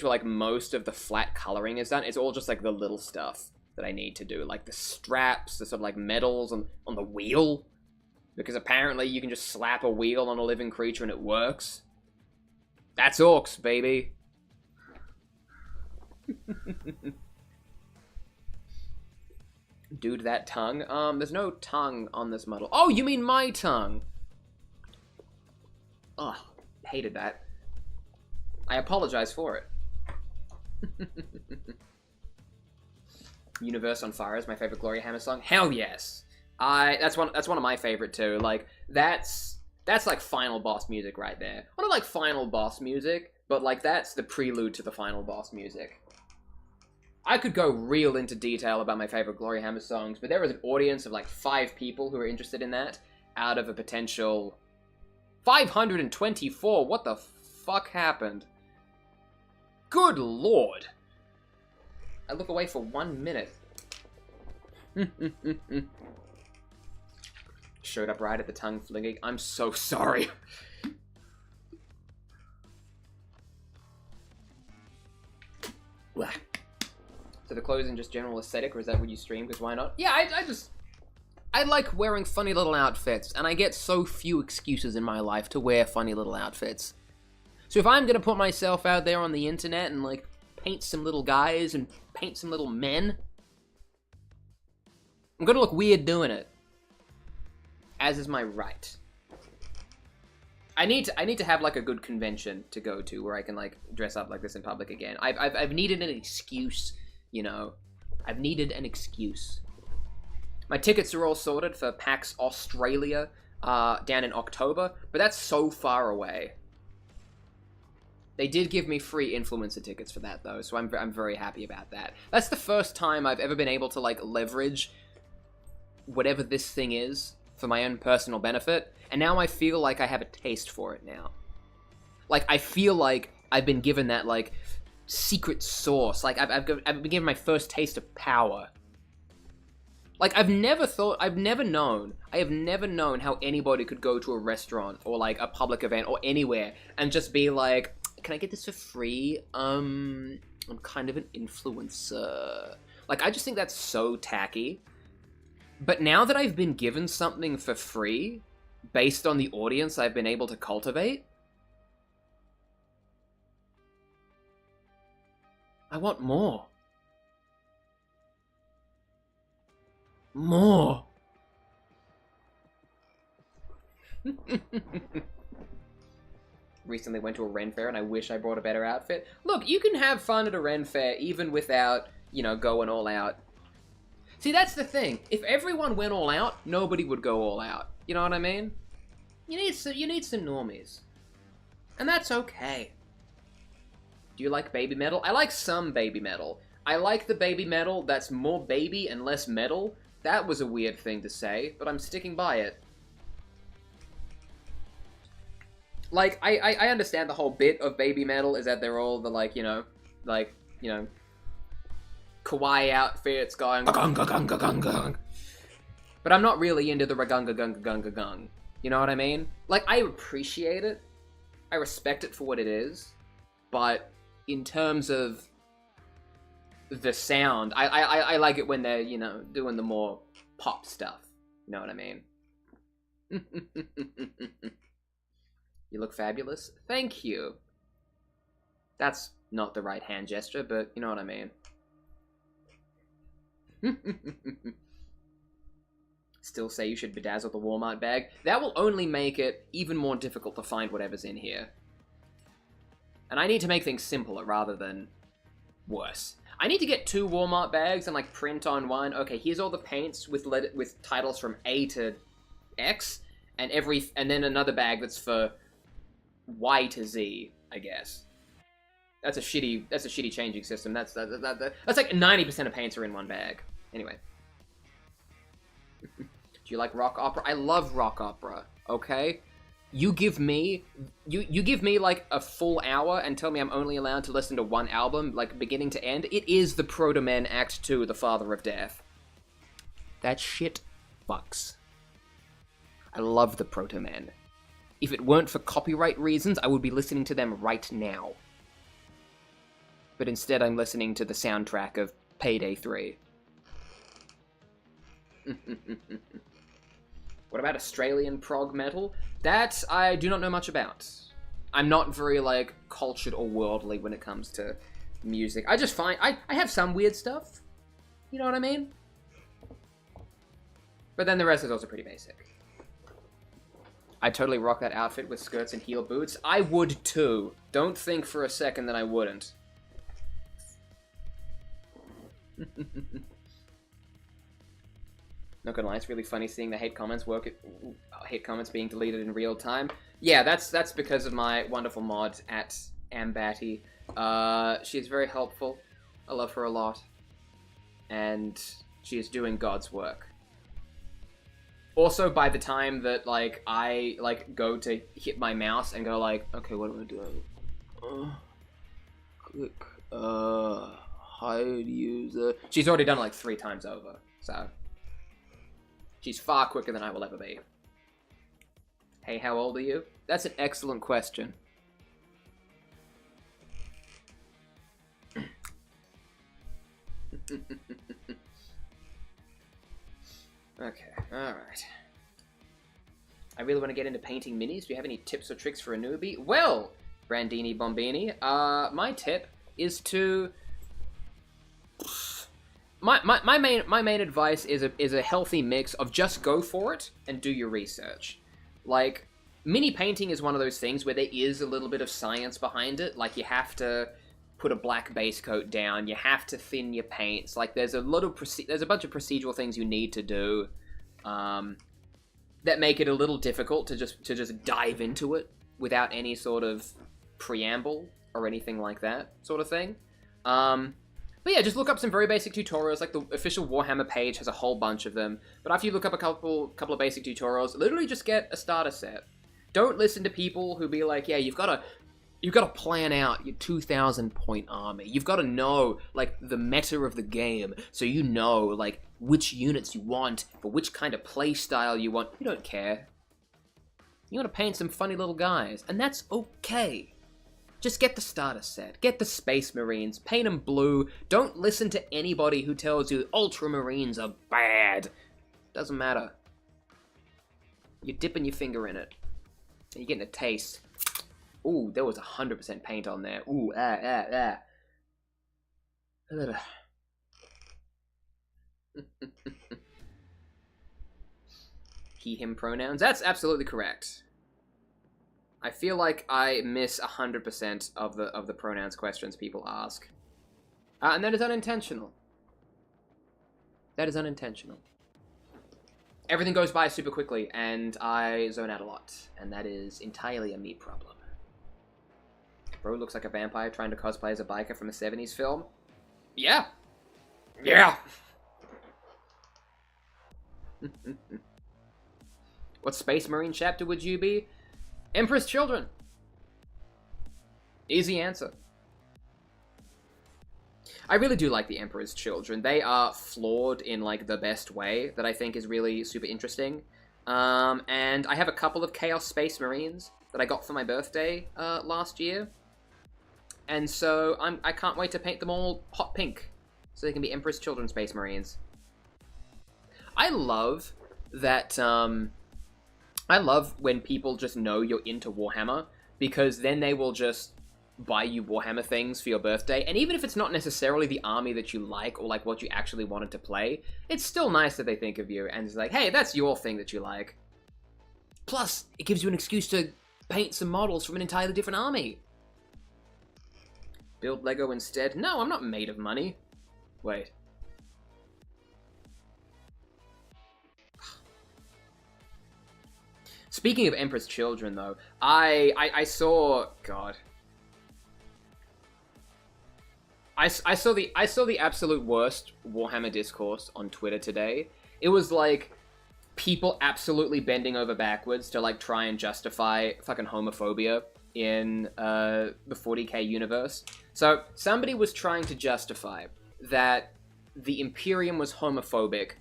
like most of the flat coloring is done. It's all just like the little stuff that I need to do, like the straps, the sort of like medals on the wheel, because apparently you can just slap a wheel on a living creature and it works. That's orcs, baby. Dude, that tongue. There's no tongue on this model. Oh, you mean my tongue? Ugh, hated that. I apologize for it. Universe on Fire is my favorite Warhammer song. Hell yes. That's one of my favorite too. Like, that's like final boss music right there. Well, not like final boss music, but like that's the prelude to the final boss music. I could go real into detail about my favorite Warhammer songs, but there is an audience of like 5 people who are interested in that out of a potential 524. What the fuck happened? Good lord. I look away for 1 minute. Showed up right at the tongue flinging. I'm so sorry. So the clothes and just general aesthetic, or is that what you stream? Because why not? Yeah, I like wearing funny little outfits, and I get so few excuses in my life to wear funny little outfits. So if I'm gonna put myself out there on the internet and like paint some little guys and paint some little men, I'm gonna look weird doing it. As is my right. I need to have like a good convention to go to where I can like dress up like this in public again. I've needed an excuse, you know. I've needed an excuse. My tickets are all sorted for PAX Australia down in October, but that's so far away. They did give me free influencer tickets for that though, so I'm very happy about that. That's the first time I've ever been able to like leverage whatever this thing is for my own personal benefit, and now I feel like I have a taste for it now. Like, I feel like I've been given that, like, secret sauce. Like, I've been given my first taste of power. Like, I have never known how anybody could go to a restaurant or, like, a public event or anywhere and just be like, can I get this for free? I'm kind of an influencer. Like, I just think that's so tacky. But now that I've been given something for free, based on the audience I've been able to cultivate, I want more. More. Recently went to a Ren fair and I wish I brought a better outfit. Look, you can have fun at a Ren fair even without, you know, going all out. See, that's the thing. If everyone went all out, nobody would go all out. You know what I mean? You need some normies. And that's okay. Do you like baby metal? I like some baby metal. I like the baby metal that's more baby and less metal. That was a weird thing to say, but I'm sticking by it. Like, I understand the whole bit of baby metal is that they're all the, like, you know, kawaii outfits going gung. But I'm not really into the ragunga gunga gunga gung. You know what I mean? Like, I appreciate it. I respect it for what it is. But in terms of the sound, I like it when they're, you know, doing the more pop stuff. You know what I mean? You look fabulous. Thank you. That's not the right hand gesture, but you know what I mean. Still say you should bedazzle the Walmart bag. That will only make it even more difficult to find whatever's in here. And I need to make things simpler rather than worse. I need to get 2 Walmart bags and like print on one. Okay, here's all the paints with titles from A to X, and then another bag that's for Y to Z, I guess. That's a shitty changing system. That's like 90% of paints are in one bag. Anyway. Do you like rock opera? I love rock opera, okay? You give me like a full hour and tell me I'm only allowed to listen to one album, like beginning to end. It is the Proto-Men Act 2, The Father of Death. That shit fucks. I love the Proto-Men. If it weren't for copyright reasons, I would be listening to them right now. But instead I'm listening to the soundtrack of Payday 3. What about Australian prog metal? That I do not know much about. I'm not very, like, cultured or worldly when it comes to music. I just find... I have some weird stuff. You know what I mean? But then the rest is also pretty basic. I'd totally rock that outfit with skirts and heel boots. I would too. Don't think for a second that I wouldn't. Not gonna lie, it's really funny seeing the hate comments being deleted in real time. Yeah, that's because of my wonderful mod at Ambatty. She's very helpful. I love her a lot. And she is doing God's work. Also, by the time that, like, I, like, go to hit my mouse and go, like, okay, what do I do? Click, hide user. She's already done it, like, 3 times over, so. She's far quicker than I will ever be. Hey, how old are you? That's an excellent question. Okay, alright. I really want to get into painting minis. Do you have any tips or tricks for a newbie? Well, Brandini Bombini, my tip is to... My main advice is a healthy mix of just go for it and do your research. Like, mini painting is one of those things where there is a little bit of science behind it. Like, you have to put a black base coat down, you have to thin your paints. Like, there's a bunch of procedural things you need to do that make it a little difficult to just dive into it without any sort of preamble or anything like that sort of thing. But yeah, just look up some very basic tutorials. Like, the official Warhammer page has a whole bunch of them. But after you look up a couple of basic tutorials, literally just get a starter set. Don't listen to people who be like, yeah, you've got to plan out your 2,000 point army. You've got to know, like, the meta of the game, so you know, like, which units you want, for which kind of play style you want. You don't care. You want to paint some funny little guys, and that's okay. Just get the starter set. Get the Space Marines. Paint them blue. Don't listen to anybody who tells you Ultramarines are bad. Doesn't matter. You're dipping your finger in it. And you're getting a taste. Ooh, there was 100% paint on there. Ooh, He, him pronouns. That's absolutely correct. I feel like I miss 100% of the pronouns questions people ask. And that is unintentional. That is unintentional. Everything goes by super quickly, and I zone out a lot. And that is entirely a me problem. Bro looks like a vampire trying to cosplay as a biker from a 70s film. Yeah. Yeah. What Space Marine chapter would you be? Emperor's Children. Easy answer. I really do like the Emperor's Children. They are flawed in, like, the best way that I think is really super interesting. And I have a couple of Chaos Space Marines that I got for my birthday last year. And so I can't wait to paint them all hot pink, so they can be Emperor's Children Space Marines. I love that, I love when people just know you're into Warhammer, because then they will just buy you Warhammer things for your birthday, and even if it's not necessarily the army that you like, or like what you actually wanted to play, it's still nice that they think of you, and it's like, hey, that's your thing that you like. Plus, it gives you an excuse to paint some models from an entirely different army. Build Lego instead? No, I'm not made of money. Wait. Speaking of Emperor's Children, though, I saw... God. I saw the absolute worst Warhammer discourse on Twitter today. It was like people absolutely bending over backwards to like try and justify fucking homophobia in the 40k universe. So somebody was trying to justify that the Imperium was homophobic.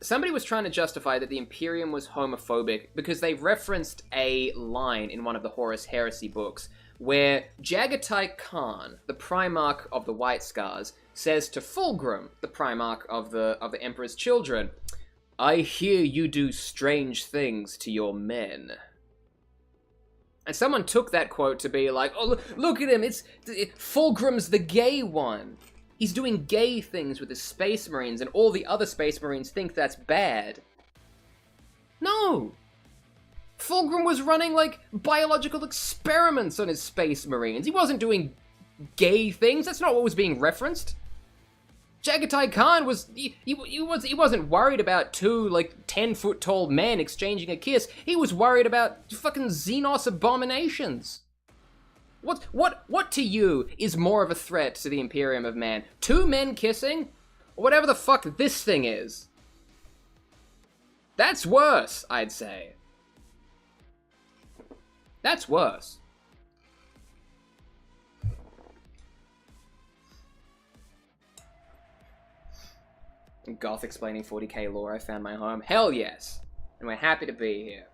Somebody was trying to justify that the Imperium was homophobic because they referenced a line in one of the Horus Heresy books where Jagatai Khan, the Primarch of the White Scars, says to Fulgrim, the Primarch of the Emperor's Children, "I hear you do strange things to your men." And someone took that quote to be like, oh, look at him, Fulgrim's the gay one. He's doing gay things with his Space Marines, and all the other Space Marines think that's bad. No! Fulgrim was running, like, biological experiments on his Space Marines. He wasn't doing gay things. That's not what was being referenced. Jagatai Khan was... He wasn't worried about two, like, 10-foot-tall men exchanging a kiss. He was worried about fucking Xenos abominations. What to you is more of a threat to the Imperium of Man? Two men kissing? Or whatever the fuck this thing is? That's worse, I'd say. That's worse. Goth explaining 40k lore, I found my home. Hell yes! And we're happy to be here.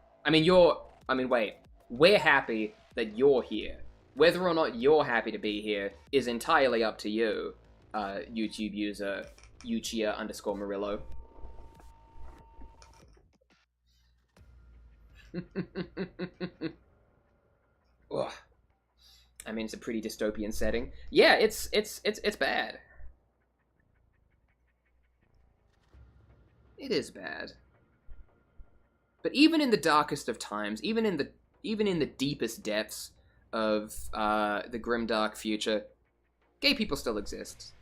We're happy that you're here. Whether or not you're happy to be here is entirely up to you, YouTube user Uchia_Murillo. Ugh. I mean, it's a pretty dystopian setting. Yeah, it's bad. It is bad. But even in the darkest of times, even in the deepest depths of the grimdark future, gay people still exist.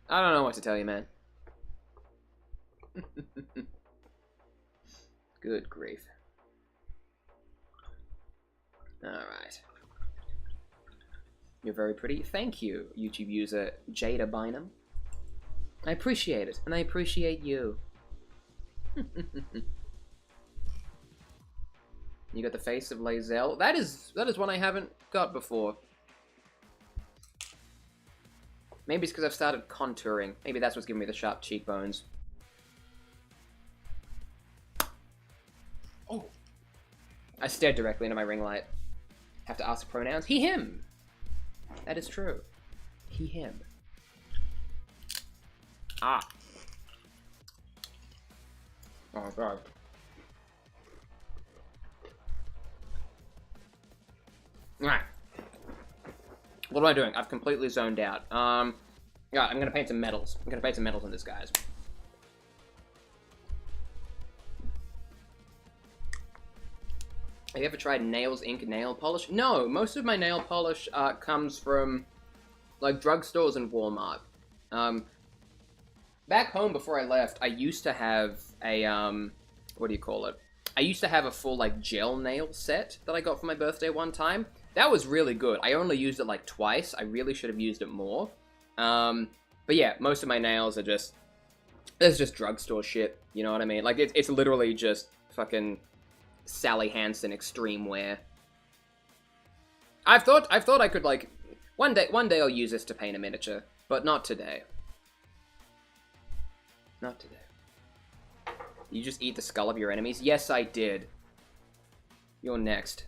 I don't know what to tell you, man. Good grief. Alright. You're very pretty. Thank you, YouTube user Jada Bynum. I appreciate it, and I appreciate you. You got the face of Lae'zel. That is one I haven't got before. Maybe it's because I've started contouring. Maybe that's what's giving me the sharp cheekbones. Oh. I stared directly into my ring light. Have to ask the pronouns. He, him. That is true. He, him. Ah. Oh, God. Alright. What am I doing? I've completely zoned out. Yeah, I'm gonna paint some metals. I'm gonna paint some metals on this, guys. Have you ever tried Nails Ink nail polish? No, most of my nail polish comes from, like, drugstores and Walmart. Back home before I left, I used to have a, what do you call it? I used to have a full, like, gel nail set that I got for my birthday one time. That was really good. I only used it, like, twice. I really should have used it more. But yeah, most of my nails are just, it's just drugstore shit, you know what I mean? Like, it's literally just fucking Sally Hansen extreme wear. I've thought I could, like, one day I'll use this to paint a miniature, but not today. Not today. You just eat the skull of your enemies? Yes, I did. You're next.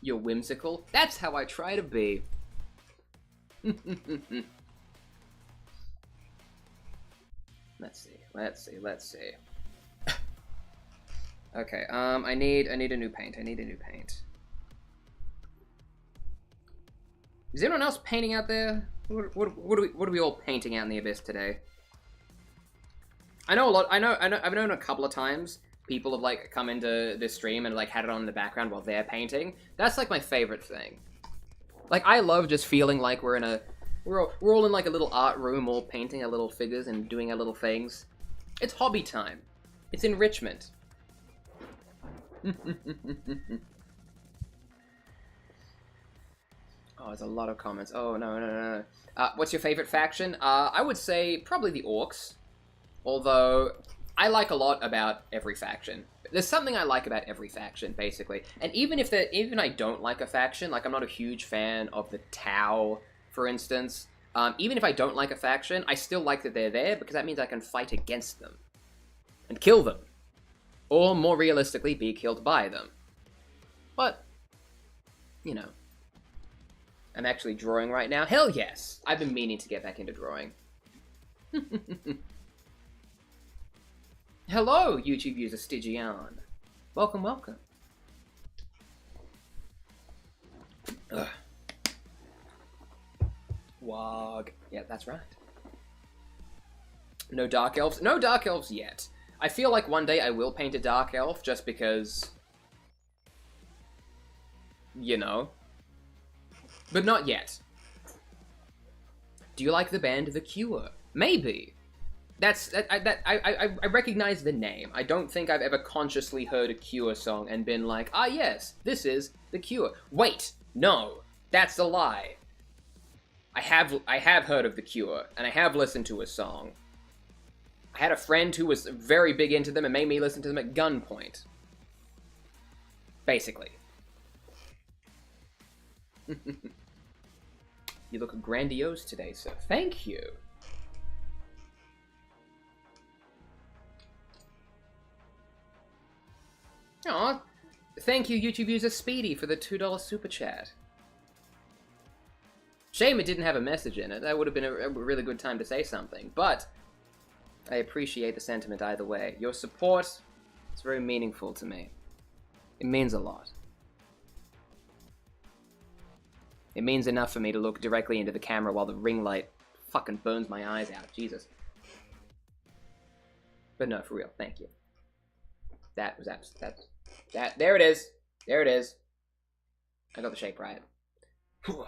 You're whimsical? That's how I try to be. Let's see. Okay, I need a new paint. Is anyone else painting out there? What are we all painting out in the abyss today? I know a lot. I've known a couple of times people have, like, come into this stream and, like, had it on in the background while they're painting. That's, like, my favorite thing. Like, I love just feeling like we're in a, we're all in, like, a little art room, all painting our little figures and doing our little things. It's hobby time. It's enrichment. Oh, there's a lot of comments. Oh, no. What's your favorite faction? I would say probably the Orcs. Although, I like a lot about every faction. There's something I like about every faction, basically. And even I don't like a faction, like, I'm not a huge fan of the Tau, for instance. Even if I don't like a faction, I still like that they're there, because that means I can fight against them. And kill them. Or, more realistically, be killed by them. But, you know. I'm actually drawing right now. Hell yes! I've been meaning to get back into drawing. Hello, YouTube user Stygian. Welcome. Ugh. WARGH. Yeah, that's right. No Dark Elves? No Dark Elves yet. I feel like one day I will paint a Dark Elf, just because, you know. But not yet. Do you like the band The Cure? Maybe. I recognize the name. I don't think I've ever consciously heard a Cure song and been like, ah yes, this is The Cure. Wait, no, that's a lie. I have heard of The Cure, and I have listened to a song. I had a friend who was very big into them and made me listen to them at gunpoint. Basically. You look grandiose today, sir. Thank you. Aw, thank you, YouTube user Speedy, for the $2 super chat. Shame it didn't have a message in it. That would have been a really good time to say something, but I appreciate the sentiment either way. Your support is very meaningful to me. It means a lot. It means enough for me to look directly into the camera while the ring light fucking burns my eyes out. Jesus. But no, for real, thank you. That was that. There it is. There it is. I got the shape right. Whew.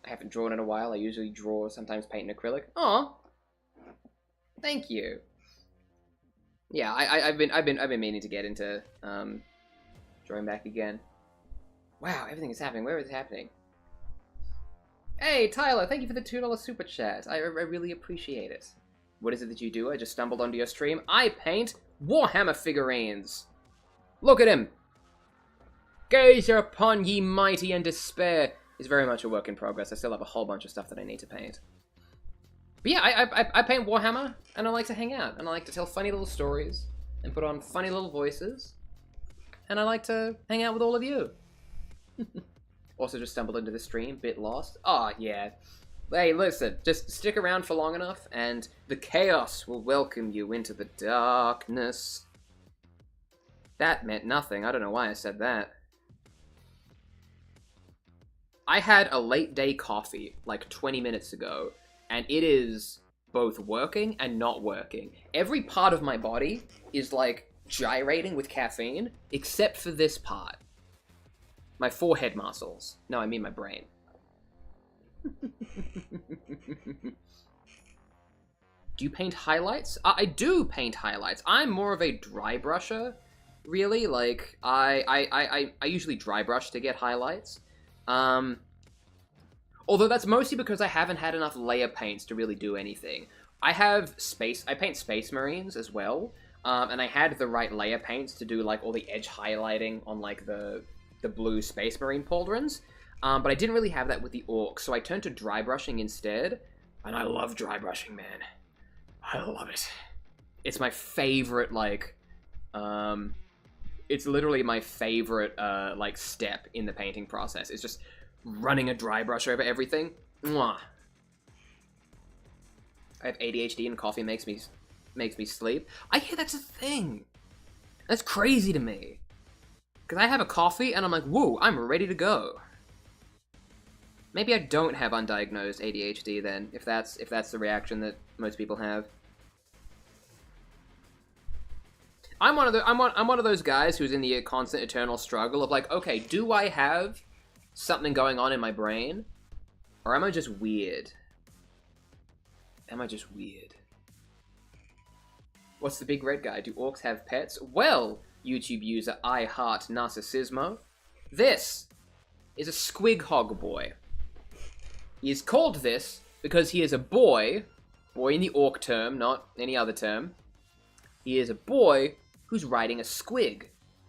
I haven't drawn in a while. I usually draw, sometimes paint in acrylic. Aw. Thank you. Yeah, I've been meaning to get into drawing back again. Wow, everything is happening. Where is it happening? Hey, Tyler, thank you for the $2 super chat. I really appreciate it. What is it that you do? I just stumbled onto your stream. I paint Warhammer figurines. Look at him. Gaze upon ye mighty and despair. It's very much a work in progress. I still have a whole bunch of stuff that I need to paint. But yeah, I paint Warhammer, and I like to hang out, and I like to tell funny little stories, and put on funny little voices, and I like to hang out with all of you. Also just stumbled into the stream, bit lost. Oh, yeah. Hey, listen, just stick around for long enough, and the chaos will welcome you into the darkness. That meant nothing. I don't know why I said that. I had a late day coffee, like 20 minutes ago, and it is both working and not working. Every part of my body is, like, gyrating with caffeine, except for this part. My forehead muscles. No, I mean my brain. Do you paint highlights? I do paint highlights. I'm more of a dry brusher, really. Like, I usually dry brush to get highlights. Although that's mostly because I haven't had enough layer paints to really do anything. I paint Space Marines as well, and I had the right layer paints to do, like, all the edge highlighting on, like, the blue Space Marine pauldrons. But I didn't really have that with the orcs, so I turned to dry brushing instead. And I love dry brushing, man. I love it. It's my favorite, like, it's literally my favorite, like, step in the painting process. It's just running a dry brush over everything. Mwah. I have ADHD and coffee makes me sleep. I hear that's a thing. That's crazy to me. Because I have a coffee and I'm like, woo, I'm ready to go. Maybe I don't have undiagnosed ADHD then, if that's the reaction that most people have. I'm one of those guys who's in the constant eternal struggle of like, okay, do I have something going on in my brain, or am I just weird? Am I just weird? What's the big red guy? Do orcs have pets? Well, YouTube user I Heart Narcissismo, this is a Squig Hog boy. He is called this because he is a boy in the orc term, not any other term. He is a boy who's riding a squig.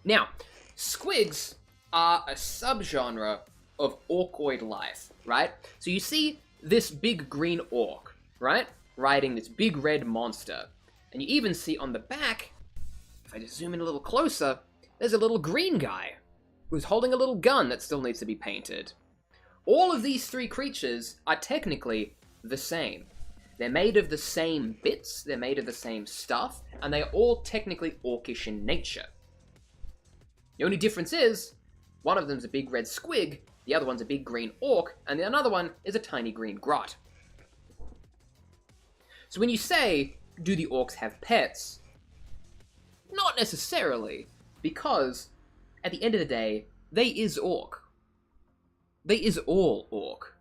Now, squigs are a subgenre of orcoid life, right? So you see this big green orc, right? Riding this big red monster. And you even see on the back, if I just zoom in a little closer, there's a little green guy who's holding a little gun that still needs to be painted. All of these three creatures are technically the same. They're made of the same bits, they're made of the same stuff, and they are all technically orcish in nature. The only difference is, one of them's a big red squig, the other one's a big green orc, and the another one is a tiny green grot. So when you say, do the orcs have pets? Not necessarily, because at the end of the day, they is orc. They is all orc.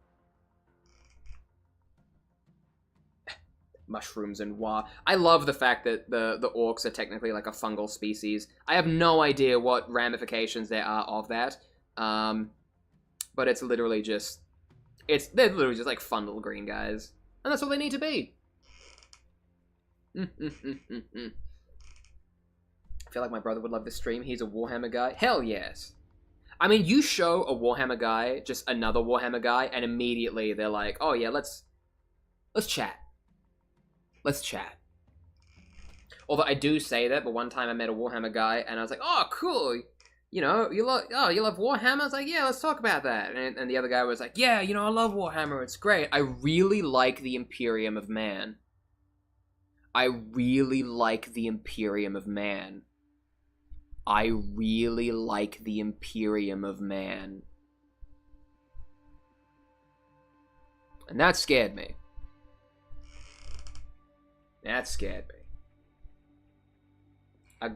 Mushrooms and WARGH. I love the fact that the orcs are technically like a fungal species. I have no idea what ramifications there are of that. But it's literally just... they're literally just like fun little green guys. And that's all they need to be. I feel like my brother would love this stream. He's a Warhammer guy. Hell yes. I mean, you show a Warhammer guy just another Warhammer guy, and immediately they're like, oh yeah, let's chat. Let's chat. Although I do say that, but one time I met a Warhammer guy, and I was like, oh, cool. You know, you love Warhammer? I was like, yeah, let's talk about that. And the other guy was like, yeah, you know, I love Warhammer. It's great. I really like the Imperium of Man. I really like the Imperium of Man. I really like the Imperium of Man. And that scared me. That scared me.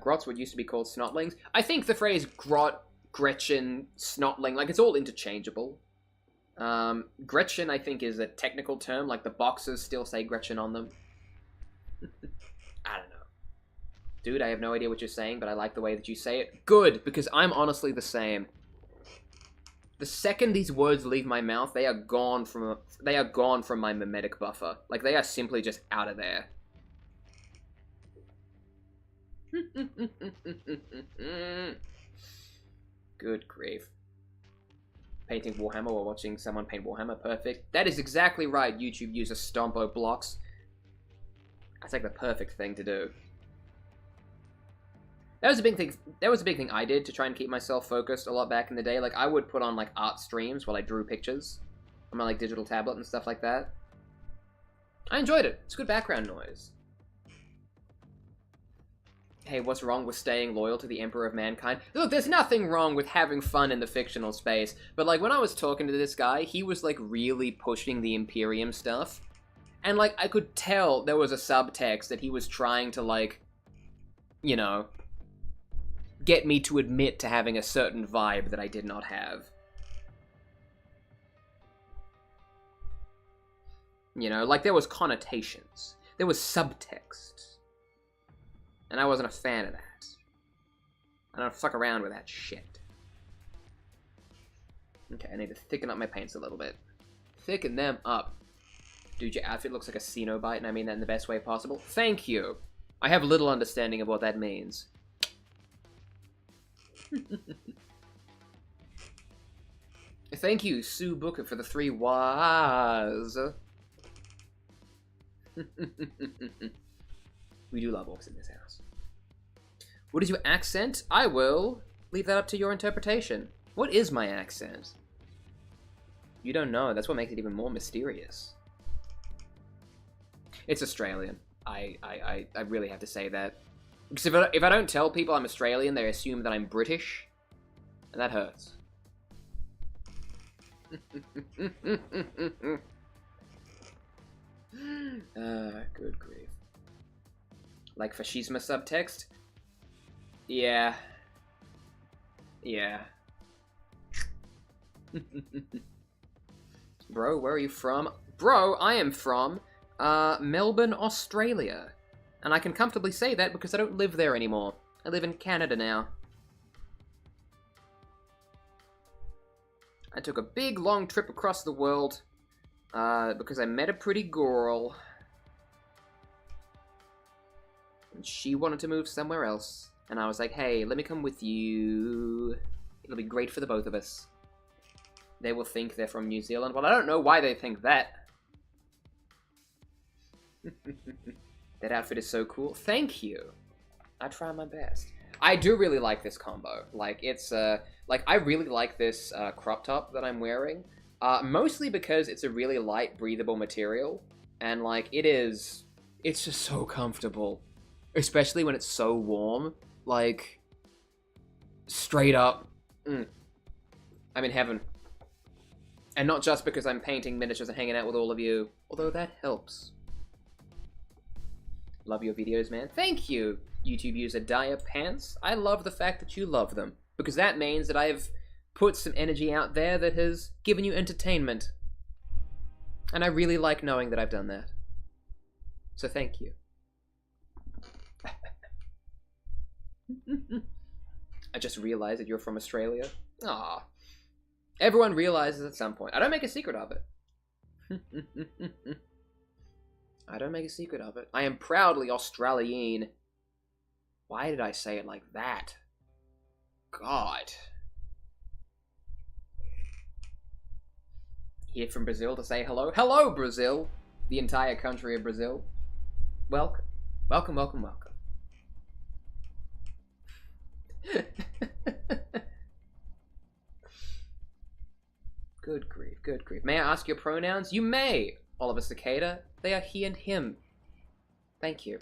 Grots would used to be called snotlings. I think the phrase grot, Gretchen, snotling, like, it's all interchangeable. Gretchen, I think, is a technical term. Like, the boxers still say Gretchen on them. I don't know. Dude, I have no idea what you're saying, but I like the way that you say it. Good, because I'm honestly the same. The second these words leave my mouth, they are gone from my mimetic buffer. Like, they are simply just out of there. Good grief. Painting Warhammer or watching someone paint Warhammer, perfect. That is exactly right, YouTube user Stompo blocks. That's like the perfect thing to do. That was a big thing I did to try and keep myself focused a lot back in the day. Like, I would put on, like, art streams while I drew pictures on my, like, digital tablet and stuff like that. I enjoyed it. It's good background noise. Hey, what's wrong with staying loyal to the Emperor of Mankind? Look, there's nothing wrong with having fun in the fictional space, but, like, when I was talking to this guy, he was, like, really pushing the Imperium stuff. And, like, I could tell there was a subtext that he was trying to, like, you know, get me to admit to having a certain vibe that I did not have. You know, like, there was connotations. There was subtext. And I wasn't a fan of that. I don't fuck around with that shit. Okay, I need to thicken up my paints a little bit. Thicken them up. Dude, your outfit looks like a Cenobite, and I mean that in the best way possible. Thank you. I have little understanding of what that means. Thank you, Sue Booker, for the 3 was. We do love orcs in this house. What is your accent? I will leave that up to your interpretation. What is my accent? You don't know. That's what makes it even more mysterious. It's Australian. I really have to say that. Because if I don't tell people I'm Australian, they assume that I'm British. And that hurts. Good grief. Like fascism subtext? Yeah. Yeah. Bro, where are you from? Bro, I am from, Melbourne, Australia. And I can comfortably say that because I don't live there anymore. I live in Canada now. I took a big, long trip across the world, because I met a pretty girl. And she wanted to move somewhere else. And I was like, hey, let me come with you. It'll be great for the both of us. They will think they're from New Zealand. Well, I don't know why they think that. That outfit is so cool. Thank you. I try my best. I do really like this combo. Like, it's, like, I really like this crop top that I'm wearing. Mostly because it's a really light, breathable material. And, like, it's just so comfortable. Especially when it's so warm. Like, straight up. I'm in heaven. And not just because I'm painting miniatures and hanging out with all of you. Although that helps. Love your videos, man. Thank you, YouTube user Dire Pants. I love the fact that you love them. Because that means that I've put some energy out there that has given you entertainment. And I really like knowing that I've done that. So thank you. I just realized that you're from Australia. Aw. Everyone realizes at some point. I don't make a secret of it. I don't make a secret of it. I am proudly Australian. Why did I say it like that? God. Here from Brazil to say hello. Hello, Brazil! The entire country of Brazil. Welcome. Welcome, welcome, welcome. Good grief, good grief. May I ask your pronouns? You may, Oliver Cicada. They are he and him. Thank you.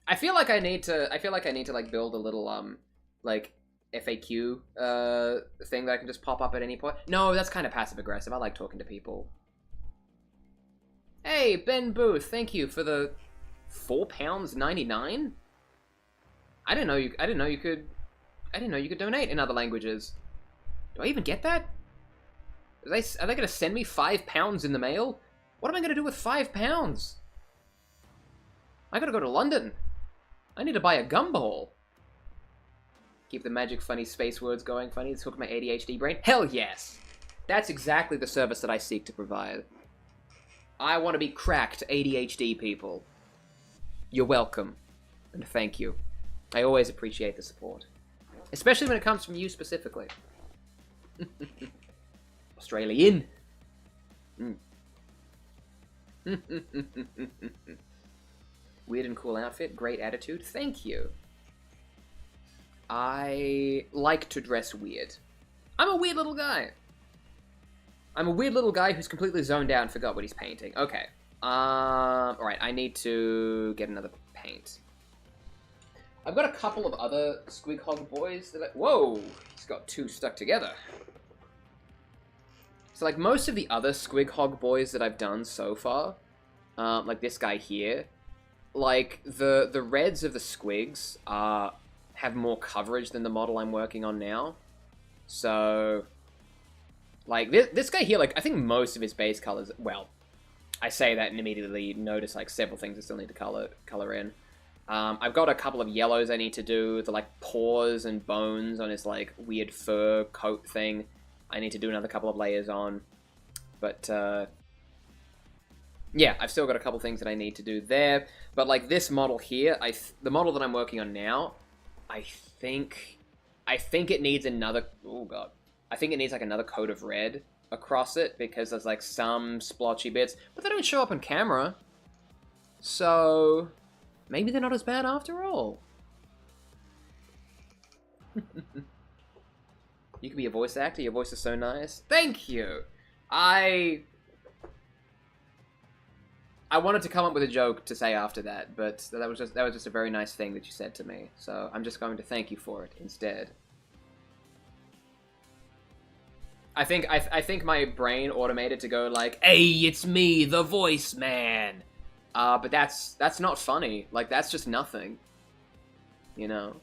I feel like I need to like build a little like FAQ thing that I can just pop up at any point. No, that's kind of passive aggressive. I like talking to people. Hey, Ben Booth, thank you for the £4.99. I didn't know you could donate in other languages. Do I even get that? Are they gonna send me £5 in the mail? What am I gonna do with £5? I gotta go to London. I need to buy a gumball. Keep the magic funny space words going funny. Let's hook my ADHD brain. Hell yes! That's exactly the service that I seek to provide. I want to be cracked ADHD people. You're welcome. And thank you. I always appreciate the support. Especially when it comes from you specifically. Australian. Weird and cool outfit. Great attitude. Thank you. I like to dress weird. I'm a weird little guy. I'm a weird little guy who's completely zoned out and forgot what he's painting. Okay. Alright, I need to get another paint. I've got a couple of other Squig Hog boys that whoa! He's got two stuck together. So, like, most of the other Squig Hog boys that I've done so far, like this guy here, like, the reds of the squigs have more coverage than the model I'm working on now. So, like, this guy here, like, I think most of his base colors, well, I say that and immediately notice, like, several things I still need to color in. I've got a couple of yellows I need to do, the, like, paws and bones on his, like, weird fur coat thing. I need to do another couple of layers on. But, yeah, I've still got a couple things that I need to do there. But, like, this model here, the model that I'm working on now, I think it needs another, oh god. I think it needs, like, another coat of red across it, because there's, like, some splotchy bits, but they don't show up on camera. So, maybe they're not as bad after all. You could be a voice actor, your voice is so nice. Thank you! I wanted to come up with a joke to say after that, but that was just a very nice thing that you said to me. So I'm just going to thank you for it instead. I think my brain automated to go like, "Hey, it's me, the voice man." But that's not funny. Like, that's just nothing. You know.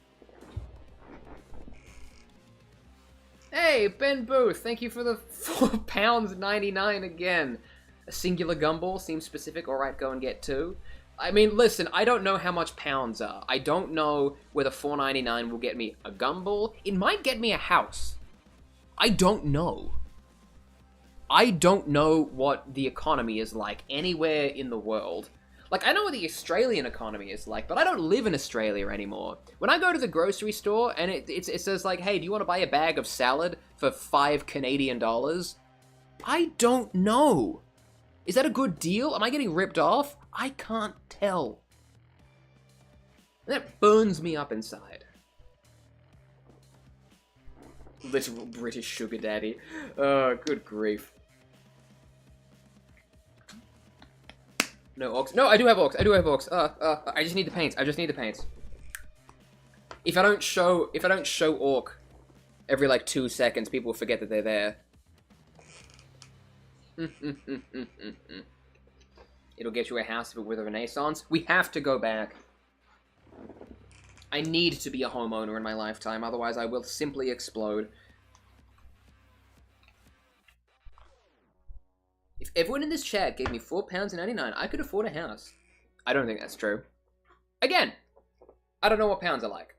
Hey, Ben Booth, thank you for the £4.99 again. A singular gumball seems specific. Alright, go and get two. I mean, listen, I don't know how much pounds are. I don't know whether $4.99 will get me a gumball. It might get me a house. I don't know. I don't know what the economy is like anywhere in the world. Like, I know what the Australian economy is like, but I don't live in Australia anymore. When I go to the grocery store and it says like, hey, do you want to buy a bag of salad for $5 Canadian? I don't know. Is that a good deal? Am I getting ripped off? I can't tell. That burns me up inside. Literal British sugar daddy. Oh, good grief. No orcs. No, I do have orcs. I do have orcs. I just need the paints. I just need the paints. If I don't show orc every like 2 seconds, people will forget that they're there. It'll get you a house with a renaissance. We have to go back. I need to be a homeowner in my lifetime, otherwise I will simply explode. If everyone in this chat gave me £4.99, I could afford a house. I don't think that's true. Again, I don't know what pounds are like.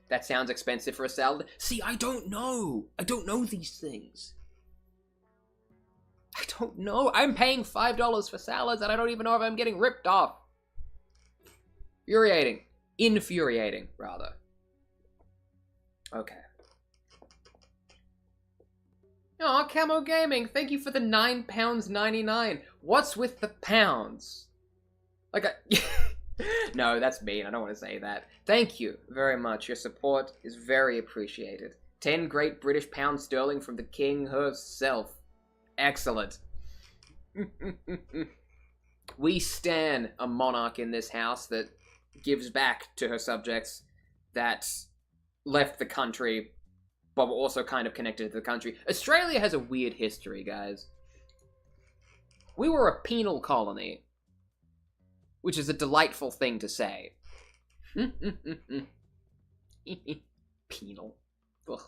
That sounds expensive for a salad. See, I don't know. I don't know these things. I don't know. I'm paying $5 for salads and I don't even know if I'm getting ripped off. Infuriating. Infuriating, rather. Okay. Aw, Camo Gaming, thank you for the £9.99. What's with the pounds? Like, no, that's mean. I don't want to say that. Thank you very much. Your support is very appreciated. 10 great British pounds sterling from the king herself. Excellent. We stan a monarch in this house that gives back to her subjects that left the country, but were also kind of connected to the country. Australia has a weird history, guys. We were a penal colony. Which is a delightful thing to say. Penal. Ugh.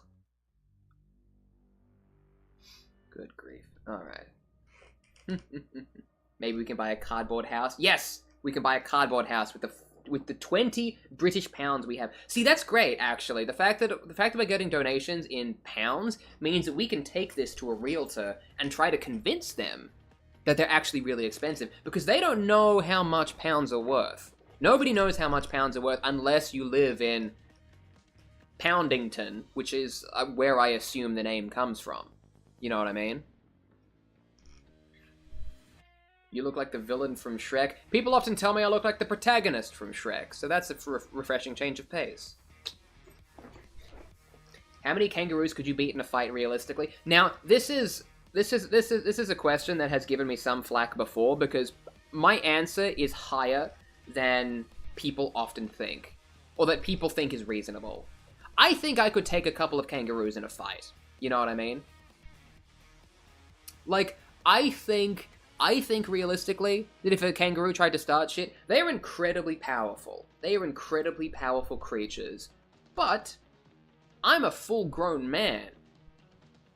Good grief. Alright. Maybe we can buy a cardboard house. Yes! We can buy a cardboard house with the 20 British pounds we have. See, that's great, actually. The fact that we're getting donations in pounds means that we can take this to a realtor and try to convince them that they're actually really expensive, because they don't know how much pounds are worth. Nobody knows how much pounds are worth unless you live in Poundington, which is where I assume the name comes from. You know what I mean? You look like the villain from Shrek. People often tell me I look like the protagonist from Shrek, so that's a refreshing change of pace. How many kangaroos could you beat in a fight realistically? Now, this is a question that has given me some flack before, because my answer is higher than people often think, or that people think is reasonable. I think I could take a couple of kangaroos in a fight. You know what I mean? Like, I think realistically that if a kangaroo tried to start shit, they are incredibly powerful. They are incredibly powerful creatures. But I'm a full-grown man.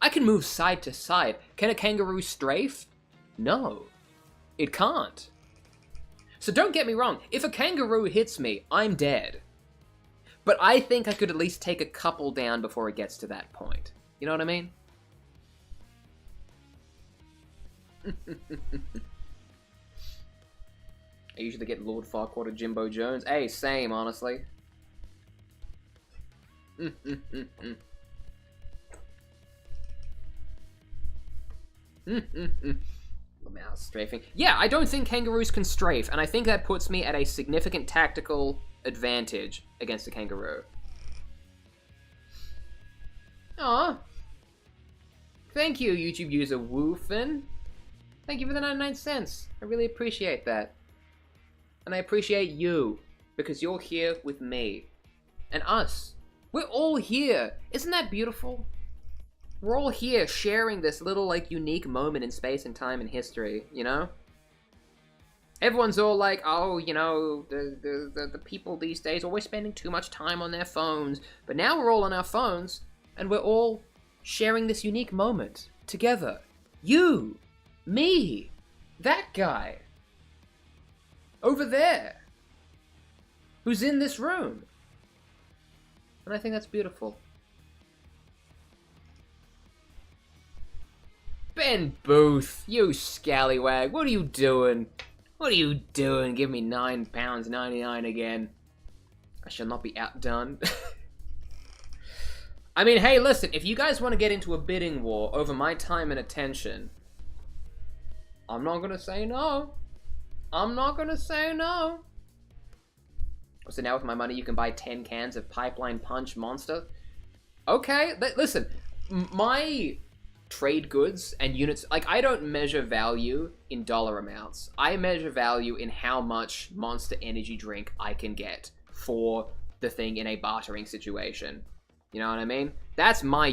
I can move side to side. Can a kangaroo strafe? No, it can't. So don't get me wrong, if a kangaroo hits me, I'm dead. But I think I could at least take a couple down before it gets to that point. You know what I mean? I usually get Lord Farquaad or Jimbo Jones. Hey, same, honestly. Mouse strafing. Yeah, I don't think kangaroos can strafe, and I think that puts me at a significant tactical advantage against a kangaroo. Aw. Thank you, YouTube user Woofin. Thank you for the 99 cents. I really appreciate that. And I appreciate you, because you're here with me. And us. We're all here. Isn't that beautiful? We're all here sharing this little, like, unique moment in space and time and history, you know? Everyone's all like, oh, you know, the people these days are always spending too much time on their phones. But now we're all on our phones, and we're all sharing this unique moment together. You, me, that guy, over there, who's in this room. And I think that's beautiful. Ben Booth, you scallywag, what are you doing? What are you doing? Give me £9.99 again. I shall not be outdone. I mean, hey, listen, if you guys want to get into a bidding war over my time and attention, I'm not gonna say no. I'm not gonna say no. So now with my money, you can buy 10 cans of Pipeline Punch Monster? Okay, listen, my trade goods and units, like, I don't measure value in dollar amounts. I measure value in how much Monster Energy drink I can get for the thing in a bartering situation. You know what I mean? That's my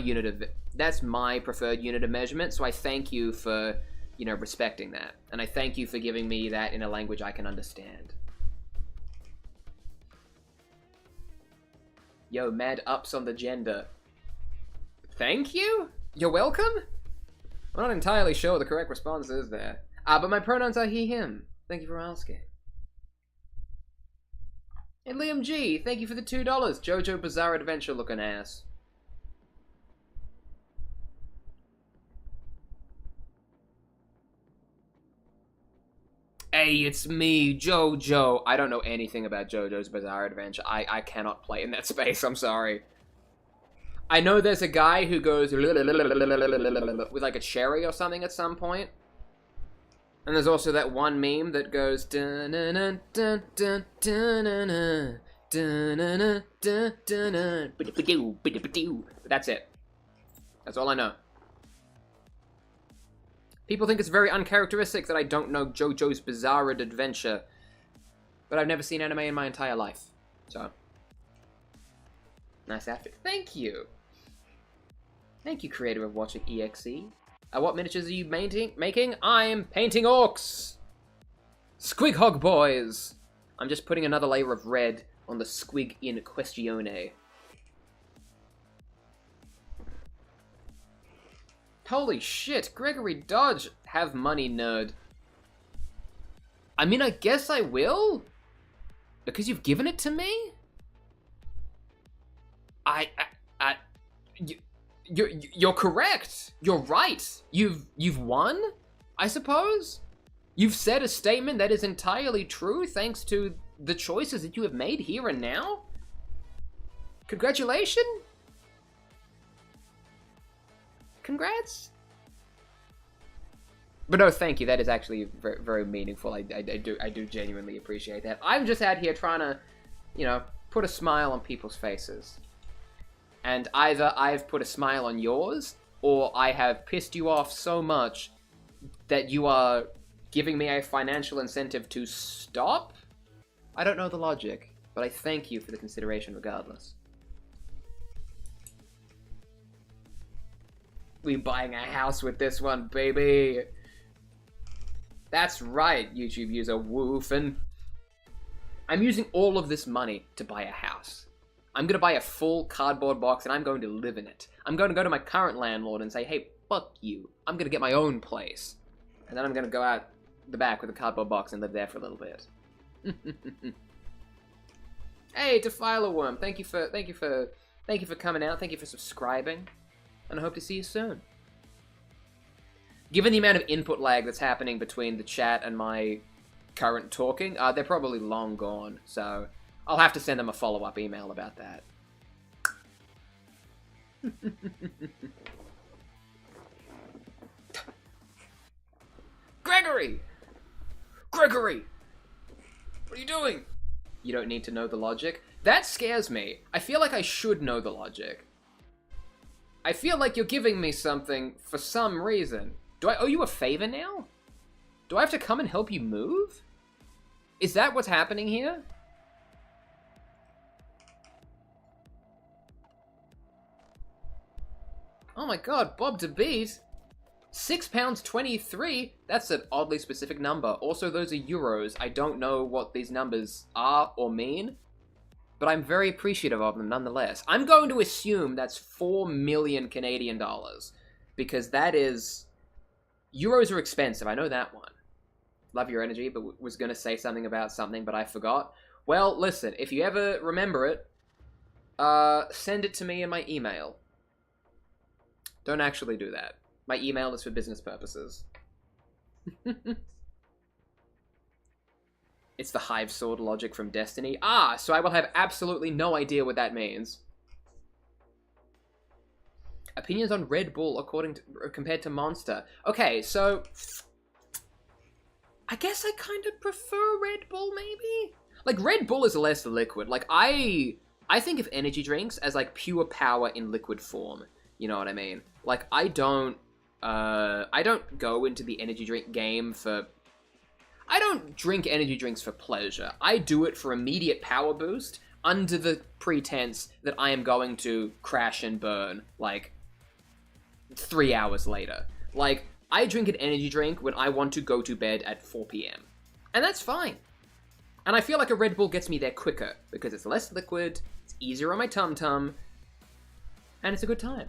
preferred unit of measurement, so I thank you for, you know, respecting that. And I thank you for giving me that in a language I can understand. Yo, mad ups on the gender. Thank you? You're welcome? I'm not entirely sure what the correct response is there. But my pronouns are he, him. Thank you for asking. And Liam G, thank you for the $2. JoJo Bizarre Adventure looking ass. Hey, it's me, JoJo. I don't know anything about JoJo's Bizarre Adventure. I cannot play in that space, I'm sorry. I know there's a guy who goes with like a cherry or something at some point. And there's also that one meme that goes but that's it. That's all I know. People think it's very uncharacteristic that I don't know JoJo's Bizarre Adventure, but I've never seen anime in my entire life, so. Nice outfit. Thank you! Thank you, creator of Watching EXE. What miniatures are you making? I'm painting orcs! Squig Hog boys! I'm just putting another layer of red on the squig in questione. Holy shit, Gregory Dodge, have money, nerd. I mean, I guess I will? Because you've given it to me? You're correct. You're right. You've won, I suppose? You've said a statement that is entirely true thanks to the choices that you have made here and now? Congratulations? Congrats? But no, thank you. That is actually very, very meaningful. I do genuinely appreciate that. I'm just out here trying to, you know, put a smile on people's faces. And either I've put a smile on yours, or I have pissed you off so much that you are giving me a financial incentive to stop? I don't know the logic, but I thank you for the consideration regardless. We buying a house with this one, baby. That's right, YouTube user Woofin. I'm using all of this money to buy a house. I'm gonna buy a full cardboard box and I'm going to live in it. I'm going to go to my current landlord and say, hey, fuck you. I'm gonna get my own place. And then I'm gonna go out the back with a cardboard box and live there for a little bit. Hey, Defiler Worm, thank you for coming out. Thank you for subscribing. And I hope to see you soon. Given the amount of input lag that's happening between the chat and my current talking, they're probably long gone, so I'll have to send them a follow-up email about that. Gregory! Gregory! What are you doing? You don't need to know the logic? That scares me. I feel like I should know the logic. I feel like you're giving me something for some reason. Do I owe you a favor now? Do I have to come and help you move? Is that what's happening here? Oh my god, Bob DeBeat. £6.23? That's an oddly specific number. Also, those are euros. I don't know what these numbers are or mean, but I'm very appreciative of them nonetheless. I'm going to assume that's 4 million Canadian dollars, because that is... Euros are expensive, I know that one. Love your energy, but was going to say something about something, but I forgot. Well, listen, if you ever remember it, send it to me in my email. Don't actually do that. My email is for business purposes. It's the Hive Sword logic from Destiny. Ah, so I will have absolutely no idea what that means. Opinions on Red Bull compared to Monster. Okay, so I guess I kind of prefer Red Bull, maybe? Like, Red Bull is less liquid. Like, I think of energy drinks as, like, pure power in liquid form. You know what I mean? Like, I don't go into the energy drink game for... I don't drink energy drinks for pleasure. I do it for immediate power boost under the pretense that I am going to crash and burn, like, 3 hours later. Like, I drink an energy drink when I want to go to bed at 4 p.m. And that's fine. And I feel like a Red Bull gets me there quicker, because it's less liquid, it's easier on my tum-tum, and it's a good time.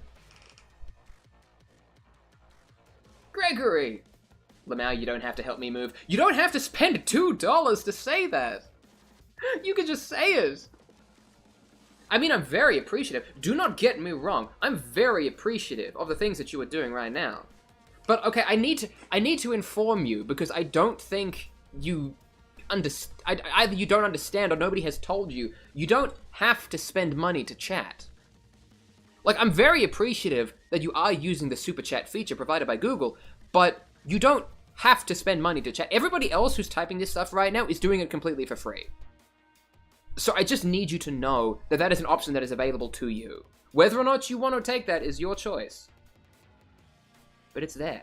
Gregory! Lamau, you don't have to help me move. You don't have to spend $2 to say that! You can just say it! I mean, I'm very appreciative. Do not get me wrong. I'm very appreciative of the things that you are doing right now. But, okay, I need to inform you, because I don't think you either you don't understand or nobody has told you. You don't have to spend money to chat. Like, I'm very appreciative that you are using the super chat feature provided by Google, but you don't have to spend money to chat. Everybody else who's typing this stuff right now is doing it completely for free. So I just need you to know that that is an option that is available to you. Whether or not you want to take that is your choice. But it's there.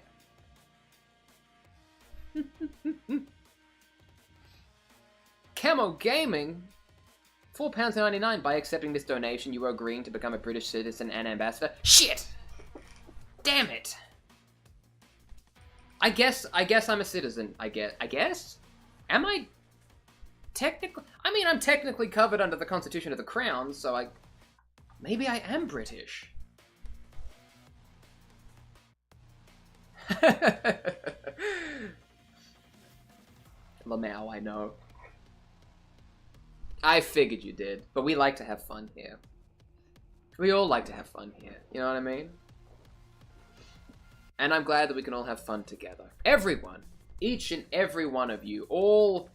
Camo Gaming? £4.99. By accepting this donation, you are agreeing to become a British citizen and ambassador. Shit! Damn it! I guess I'm a citizen. I guess? Am I technically? I mean, I'm technically covered under the Constitution of the Crown, so maybe I am British. Lamau, I know. I figured you did, but we like to have fun here. We all like to have fun here, you know what I mean? And I'm glad that we can all have fun together. Everyone, each and every one of you, all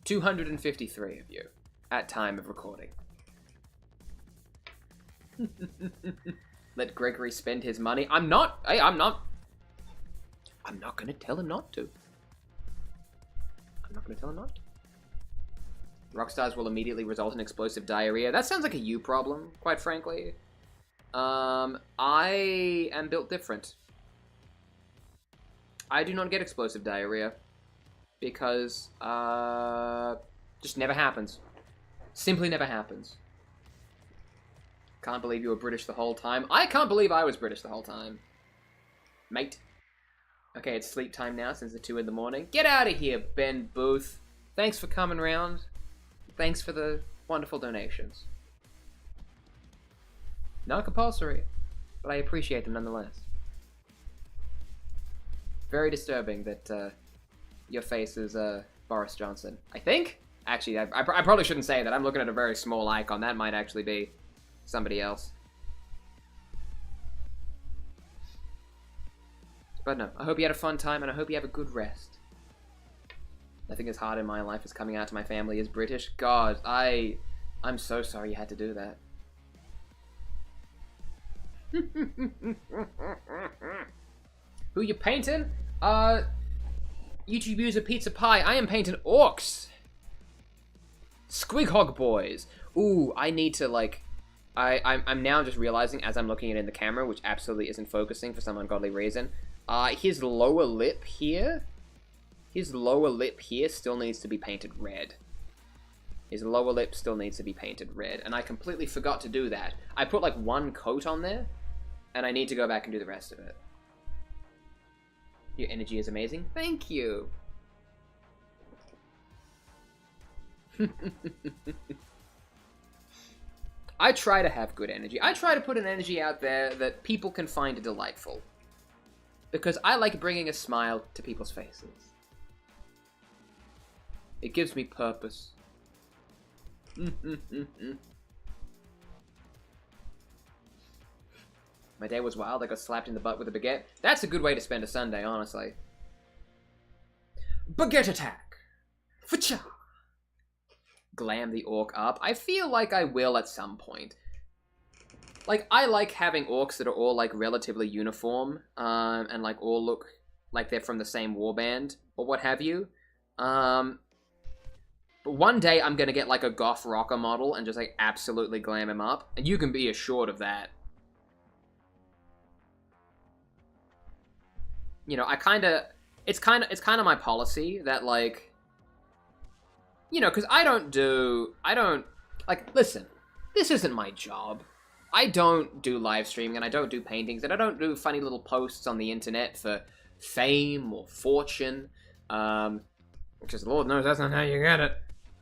253 of you, at time of recording. Let Gregory spend his money. I'm not gonna tell him not to. I'm not gonna tell him not to. Rockstars will immediately result in explosive diarrhea. That sounds like a you problem, quite frankly. I am built different. I do not get explosive diarrhea. Because, just never happens. Simply never happens. Can't believe you were British the whole time. I can't believe I was British the whole time. Mate. Okay, it's sleep time now since it's 2 in the morning. Get out of here, Ben Booth. Thanks for coming round. Thanks for the wonderful donations. Not compulsory, but I appreciate them nonetheless. Very disturbing that your face is Boris Johnson. I think? Actually, I probably shouldn't say that. I'm looking at a very small icon. That might actually be somebody else. But no, I hope you had a fun time, and I hope you have a good rest. Nothing as hard in my life as coming out to my family as British. God, I'm so sorry you had to do that. Who you painting? YouTube user Pizza Pie. I am painting orcs. Squig Hog boys. Ooh, I need to I'm now just realizing as I'm looking at it in the camera, which absolutely isn't focusing for some ungodly reason. His lower lip here. His lower lip here still needs to be painted red. His lower lip still needs to be painted red, and I completely forgot to do that. I put like one coat on there, and I need to go back and do the rest of it. Your energy is amazing. Thank you. I try to have good energy. I try to put an energy out there that people can find delightful. Because I like bringing a smile to people's faces. It gives me purpose. My day was wild. I got slapped in the butt with a baguette. That's a good way to spend a Sunday, honestly. Baguette attack! Facha! Glam the orc up. I feel like I will at some point. Like, I like having orcs that are all, like, relatively uniform, and, like, all look like they're from the same warband, or what have you. But one day I'm gonna get, like, a goth rocker model and just, like, absolutely glam him up, and you can be assured of that. You know, it's kind of my policy that, like, you know, because I don't, like, listen, this isn't my job. I don't do live streaming, and I don't do paintings, and I don't do funny little posts on the internet for fame or fortune, because Lord knows that's not how you get it.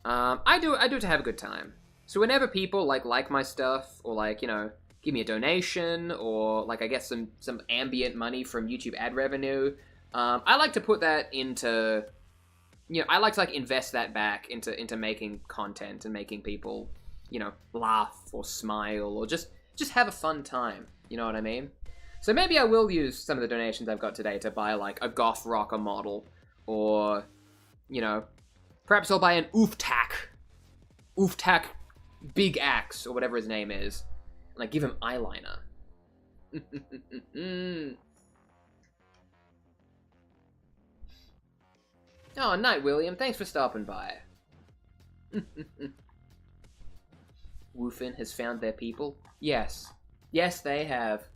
I do it to have a good time. So whenever people, like my stuff, or, like, you know, give me a donation, or, like, I get some ambient money from YouTube ad revenue, I like to put that into, you know, I like to, like, invest that back into making content and making people, you know, laugh or smile or just have a fun time, you know what I mean? So maybe I will use some of the donations I've got today to buy, like, a goth rocker model, or, you know, perhaps I'll buy an Ooftak Big Axe, or whatever his name is, and, like, give him eyeliner. Oh, night, William. Thanks for stopping by. Woofin has found their people. Yes. Yes, they have.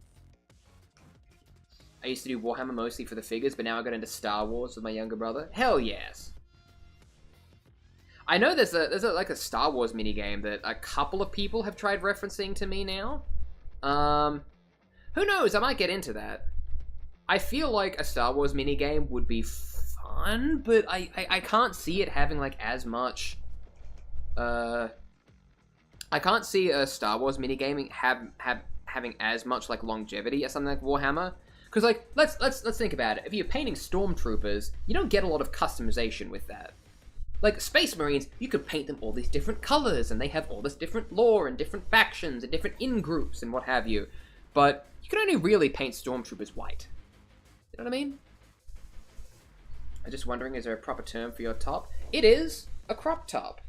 I used to do Warhammer mostly for the figures, but now I got into Star Wars with my younger brother. Hell yes. I know there's like a Star Wars minigame that a couple of people have tried referencing to me now. Who knows? I might get into that. I feel like a Star Wars minigame would be fun, but I can't see it having, like, as much... I can't see a Star Wars minigaming having as much, like, longevity as something like Warhammer. Because, like, let's think about it. If you're painting stormtroopers, you don't get a lot of customization with that. Like, Space Marines, you could paint them all these different colors, and they have all this different lore, and different factions, and different in-groups, and what have you. But you can only really paint stormtroopers white. You know what I mean? I'm just wondering, is there a proper term for your top? It is a crop top.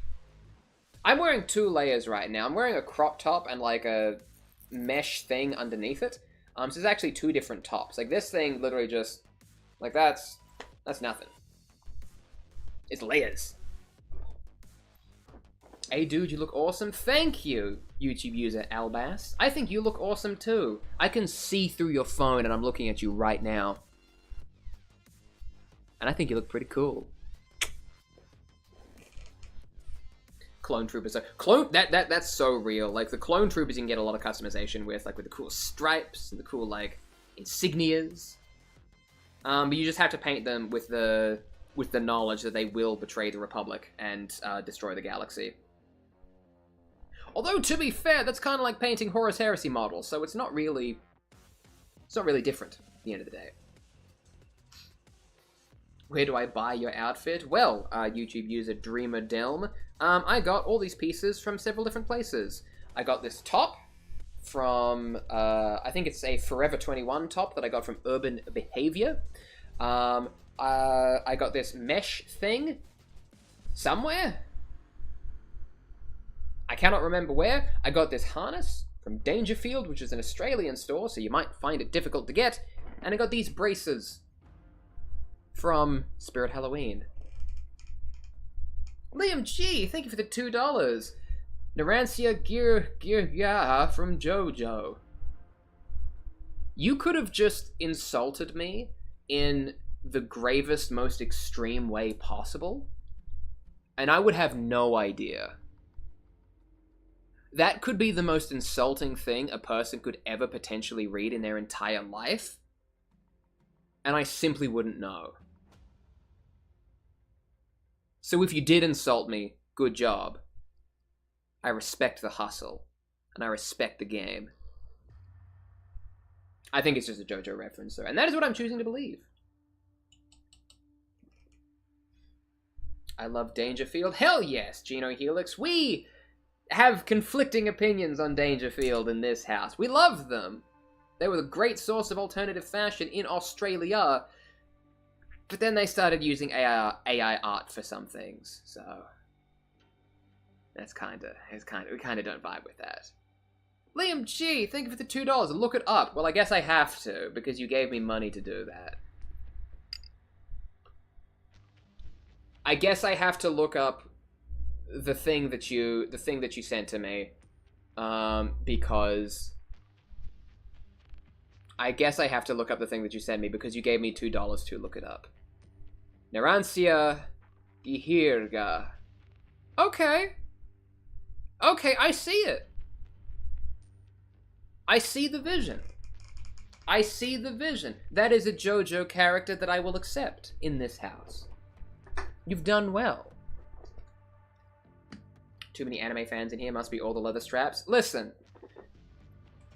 I'm wearing 2 layers right now. I'm wearing a crop top and, like, a mesh thing underneath it. So there's actually 2 different tops. Like, this thing literally just... Like, that's nothing. It's layers. Hey dude, you look awesome. Thank you, YouTube user Albas. I think you look awesome too. I can see through your phone and I'm looking at you right now. And I think you look pretty cool. Clone troopers. So that's so real. Like, the clone troopers you can get a lot of customization with, like with the cool stripes and the cool, like, insignias. But you just have to paint them with the knowledge that they will betray the Republic and destroy the galaxy. Although, to be fair, that's kind of like painting Horus Heresy models, so it's not really different at the end of the day. Where do I buy your outfit? Well, YouTube user Dreamer Delm, I got all these pieces from several different places. I got this top from, I think it's a Forever 21 top that I got from Urban Behavior. I got this mesh thing somewhere. I cannot remember where. I got this harness from Dangerfield, which is an Australian store, so you might find it difficult to get. And I got these braces from Spirit Halloween. Liam G, thank you for the $2. Narancia Gear from Jojo. You could have just insulted me in the gravest, most extreme way possible, and I would have no idea. That could be the most insulting thing a person could ever potentially read in their entire life, and I simply wouldn't know. So if you did insult me, good job. I respect the hustle, and I respect the game. I think it's just a JoJo reference, though, and that is what I'm choosing to believe. I love Dangerfield. Hell yes, Geno Helix. We have conflicting opinions on Dangerfield in this house. We love them. They were a great source of alternative fashion in Australia, but then they started using AI art for some things, so that's we kind of don't vibe with that. Liam G, thank you for the $2. Look it up. Well, I guess I have to, because you gave me money to do that. I guess I have to look up the thing that you sent to me, because I guess I have to look up the thing that you sent me because you gave me $2 to look it up. Narancia Gihirga. Okay. Okay, I see it. I see the vision. I see the vision. That is a JoJo character that I will accept in this house. You've done well. Too many anime fans in here, must be all the leather straps. Listen,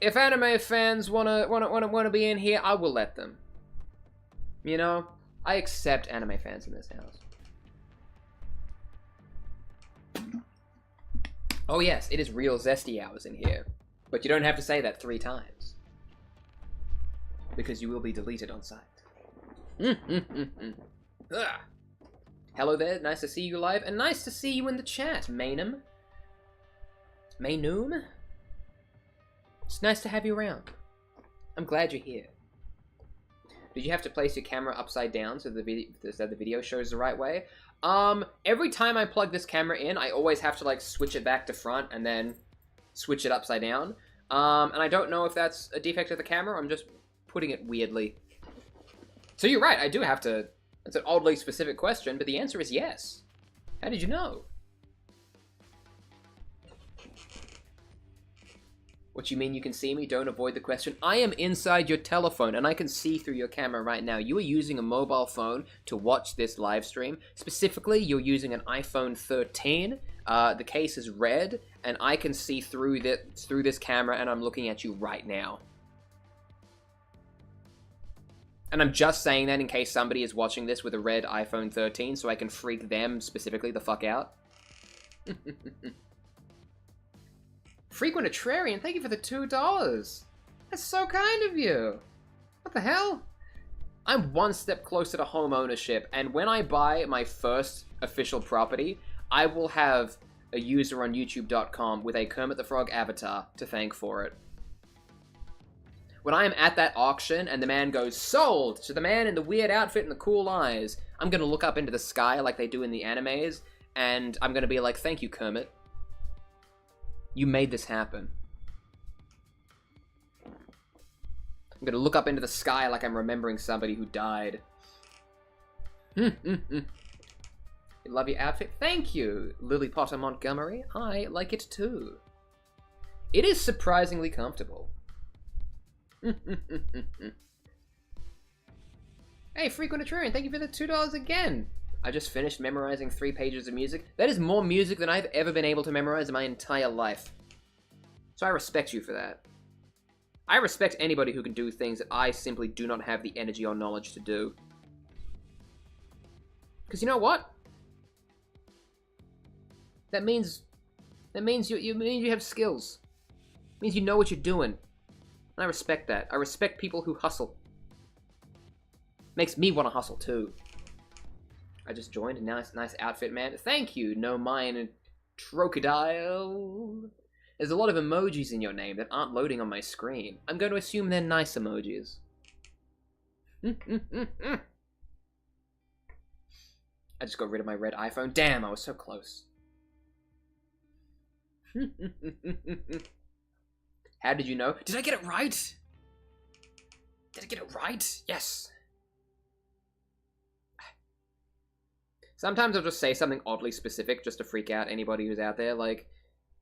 if anime fans wanna be in here, I will let them. You know, I accept anime fans in this house. Oh yes, it is real zesty hours in here, but you don't have to say that 3 times, because you will be deleted on sight. Hello there, nice to see you live, and nice to see you in the chat, Maynum. Maynoom? It's nice to have you around. I'm glad you're here. Did you have to place your camera upside down so the video shows the right way? Every time I plug this camera in, I always have to, like, switch it back to front and then switch it upside down. And I don't know if that's a defect of the camera, or I'm just putting it weirdly. So you're right, I do have to... That's an oddly specific question, but the answer is yes. How did you know? What you mean you can see me? Don't avoid the question. I am inside your telephone, and I can see through your camera right now. You are using a mobile phone to watch this live stream. Specifically, you're using an iPhone 13. The case is red, and I can see through this camera, and I'm looking at you right now. And I'm just saying that in case somebody is watching this with a red iPhone 13, so I can freak them specifically the fuck out. Frequent Atrarian, thank you for the $2. That's so kind of you. What the hell? I'm one step closer to home ownership, and when I buy my first official property, I will have a user on YouTube.com with a Kermit the Frog avatar to thank for it. When I am at that auction and the man goes, sold, to the man in the weird outfit and the cool eyes, I'm gonna look up into the sky like they do in the animes, and I'm gonna be like, thank you, Kermit. You made this happen. I'm gonna look up into the sky like I'm remembering somebody who died. Love your outfit. Thank you, Lily Potter Montgomery. I like it too. It is surprisingly comfortable. Hey, Frequent Atrarian, thank you for the $2 again. I just finished memorizing 3 pages of music. That is more music than I've ever been able to memorize in my entire life. So I respect you for that. I respect anybody who can do things that I simply do not have the energy or knowledge to do. Because you know what? That means you have skills. It means you know what you're doing. And I respect that. I respect people who hustle. Makes me want to hustle too. I just joined a nice outfit, man. Thank you, No Mine Trocadile. There's a lot of emojis in your name that aren't loading on my screen. I'm going to assume they're nice emojis. I just got rid of my red iPhone. Damn, I was so close. How did you know? Did I get it right? Did I get it right? Yes. Sometimes I'll just say something oddly specific just to freak out anybody who's out there, like,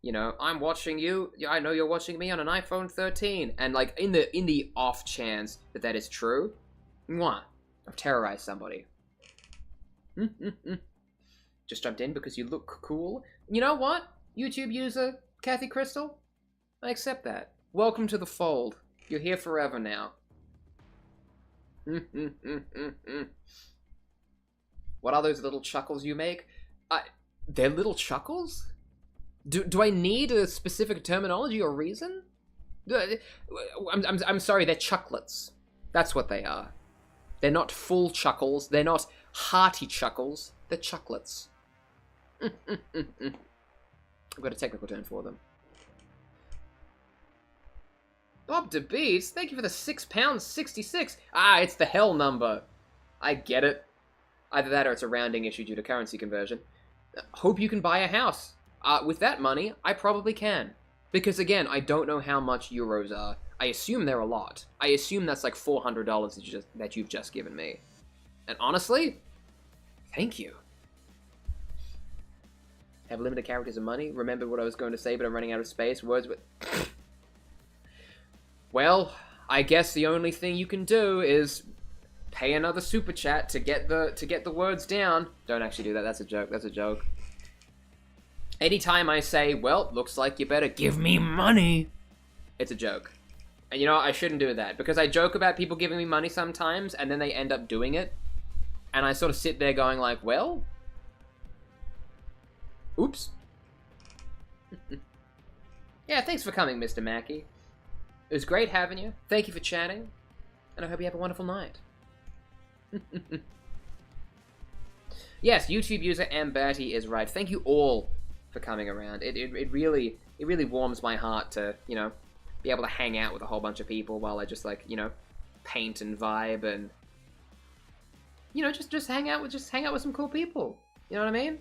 you know, I'm watching you, I know you're watching me on an iPhone 13, and like, in the off chance that that is true, mwah, I've terrorized somebody. Just jumped in because you look cool. You know what, YouTube user Kathy Crystal? I accept that. Welcome to the fold. You're here forever now. What are those little chuckles you make? They're little chuckles? Do I need a specific terminology or reason? I'm sorry, they're chucklets. That's what they are. They're not full chuckles. They're not hearty chuckles. They're chucklets. I've got a technical term for them. Bob DeBeats, thank you for the £6.66. Ah, it's the hell number. I get it. Either that or it's a rounding issue due to currency conversion. Hope you can buy a house. With that money, I probably can. Because again, I don't know how much euros are. I assume they're a lot. I assume that's like $400 that you've just given me. And honestly, thank you. Have limited characters and money. Remember what I was going to say, but I'm running out of space. Words with... Well, I guess the only thing you can do is pay another super chat to get the words down. Don't actually do that. That's a joke. That's a joke. Anytime I say, well, looks like you better give me money, it's a joke. And you know, I shouldn't do that, because I joke about people giving me money sometimes, and then they end up doing it. And I sort of sit there going like, well, oops. Yeah, thanks for coming, Mr. Mackey. It was great having you. Thank you for chatting. And I hope you have a wonderful night. Yes, YouTube user M. Bertie is right. Thank you all for coming around. It really warms my heart to, you know, be able to hang out with a whole bunch of people while I just, like, you know, paint and vibe and, you know, just hang out with some cool people. You know what I mean?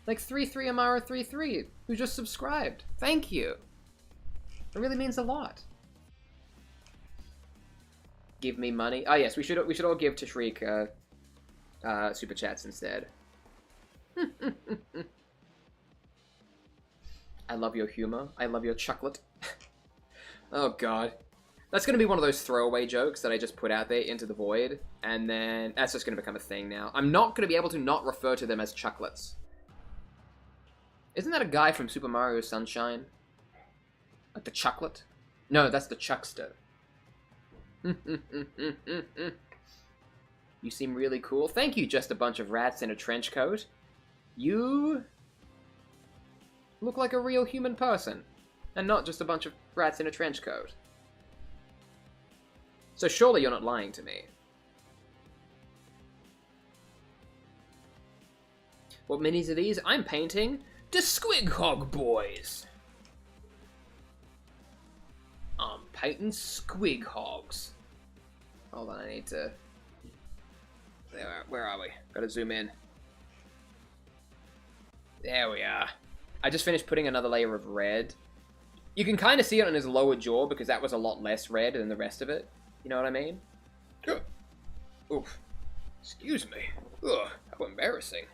Like 33 Amara 33 who just subscribed. Thank you. It really means a lot. Give me money. Oh yes, we should all give Tashreek super chats instead. I love your humor. I love your chocolate. Oh god. That's gonna be one of those throwaway jokes that I just put out there into the void, and then that's just gonna become a thing now. I'm not gonna be able to not refer to them as chucklets. Isn't that a guy from Super Mario Sunshine? Like the chucklet? No, that's the chuckster. You seem really cool. Thank you, just a bunch of rats in a trench coat. You look like a real human person, and not just a bunch of rats in a trench coat. So surely you're not lying to me. What minis are these? I'm painting the Squig Hog boys. I'm painting Squig Hogs. Hold on, I need to... Where are we? Gotta zoom in. There we are. I just finished putting another layer of red. You can kind of see it on his lower jaw because that was a lot less red than the rest of it. You know what I mean? Oof. Excuse me. Ugh, how embarrassing.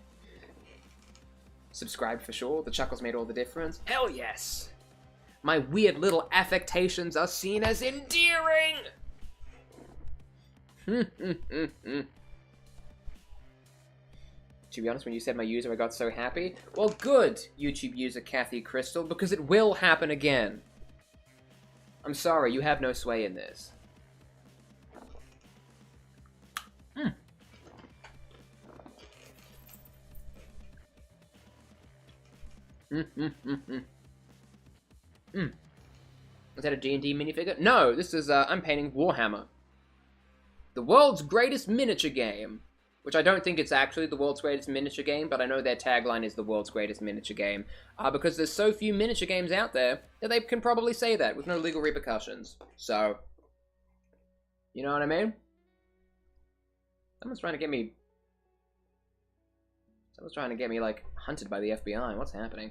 Subscribe for sure. The chuckles made all the difference. Hell yes! My weird little affectations are seen as endearing! To be honest, when you said my user, I got so happy. Well, good, YouTube user Kathy Crystal, because it will happen again. I'm sorry, you have no sway in this. Is that a D&D minifigure? No, this is, I'm painting Warhammer. The world's greatest miniature game. Which I don't think it's actually the world's greatest miniature game, but I know their tagline is the world's greatest miniature game. Because there's so few miniature games out there that they can probably say that with no legal repercussions. So, you know what I mean? Someone's trying to get me, like, hunted by the FBI. What's happening?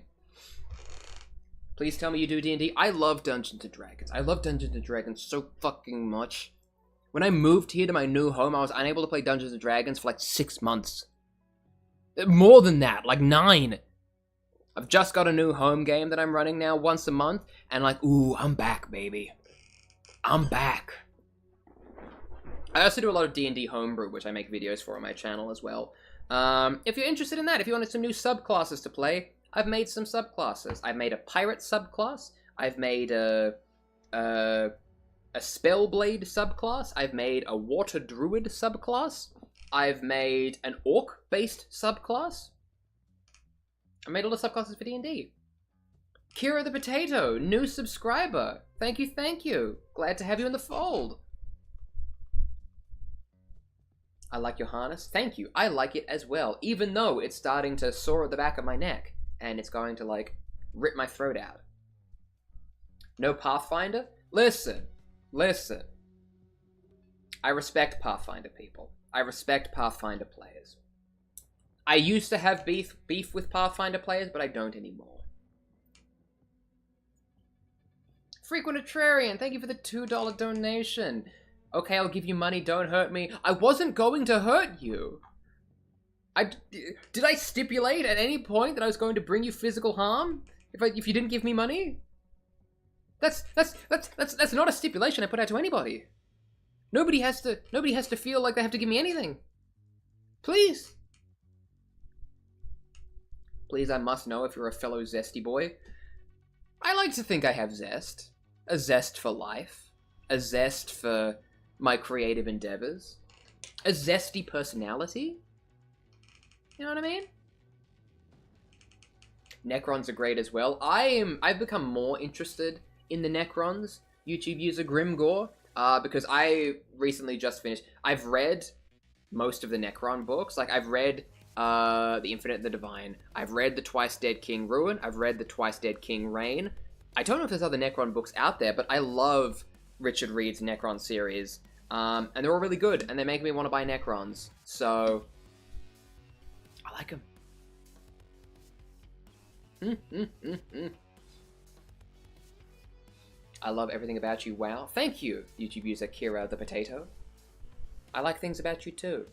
Please tell me you do D&D. I love Dungeons & Dragons. I love Dungeons & Dragons so fucking much. When I moved here to my new home, I was unable to play Dungeons & Dragons for like 6 months. More than that, like 9. I've just got a new home game that I'm running now once a month, and like, ooh, I'm back, baby. I'm back. I also do a lot of D&D homebrew, which I make videos for on my channel as well. If you're interested in that, if you wanted some new subclasses to play, I've made some subclasses. I've made a pirate subclass. I've made a Spellblade subclass. I've made a Water Druid subclass. I've made an Orc-based subclass. I made all the subclasses for D&D. Kira the Potato, new subscriber. Thank you, thank you. Glad to have you in the fold. I like your harness. Thank you. I like it as well, even though it's starting to sore at the back of my neck, and it's going to, like, rip my throat out. No Pathfinder? Listen. Listen, I respect Pathfinder people. I respect Pathfinder players. I used to have beef with Pathfinder players, but I don't anymore. Frequentrarian, thank you for the $2 donation. Okay, I'll give you money, don't hurt me. I wasn't going to hurt you. Did I stipulate at any point that I was going to bring you physical harm? If you didn't give me money? That's not a stipulation I put out to anybody. Nobody has to feel like they have to give me anything. Please. Please, I must know if you're a fellow zesty boy. I like to think I have zest. A zest for life. A zest for my creative endeavors. A zesty personality. You know what I mean? Necrons are great as well. I've become more interested in the Necrons, YouTube user Grimgore, because I recently just finished. I've read most of the Necron books. Like, I've read The Infinite and the Divine. I've read The Twice Dead King Ruin. I've read The Twice Dead King Reign. I don't know if there's other Necron books out there, but I love Richard Reed's Necron series. And they're all really good, and they make me want to buy Necrons. So, I like them. I love everything about you, wow. Thank you, YouTube user Kira the Potato. I like things about you too.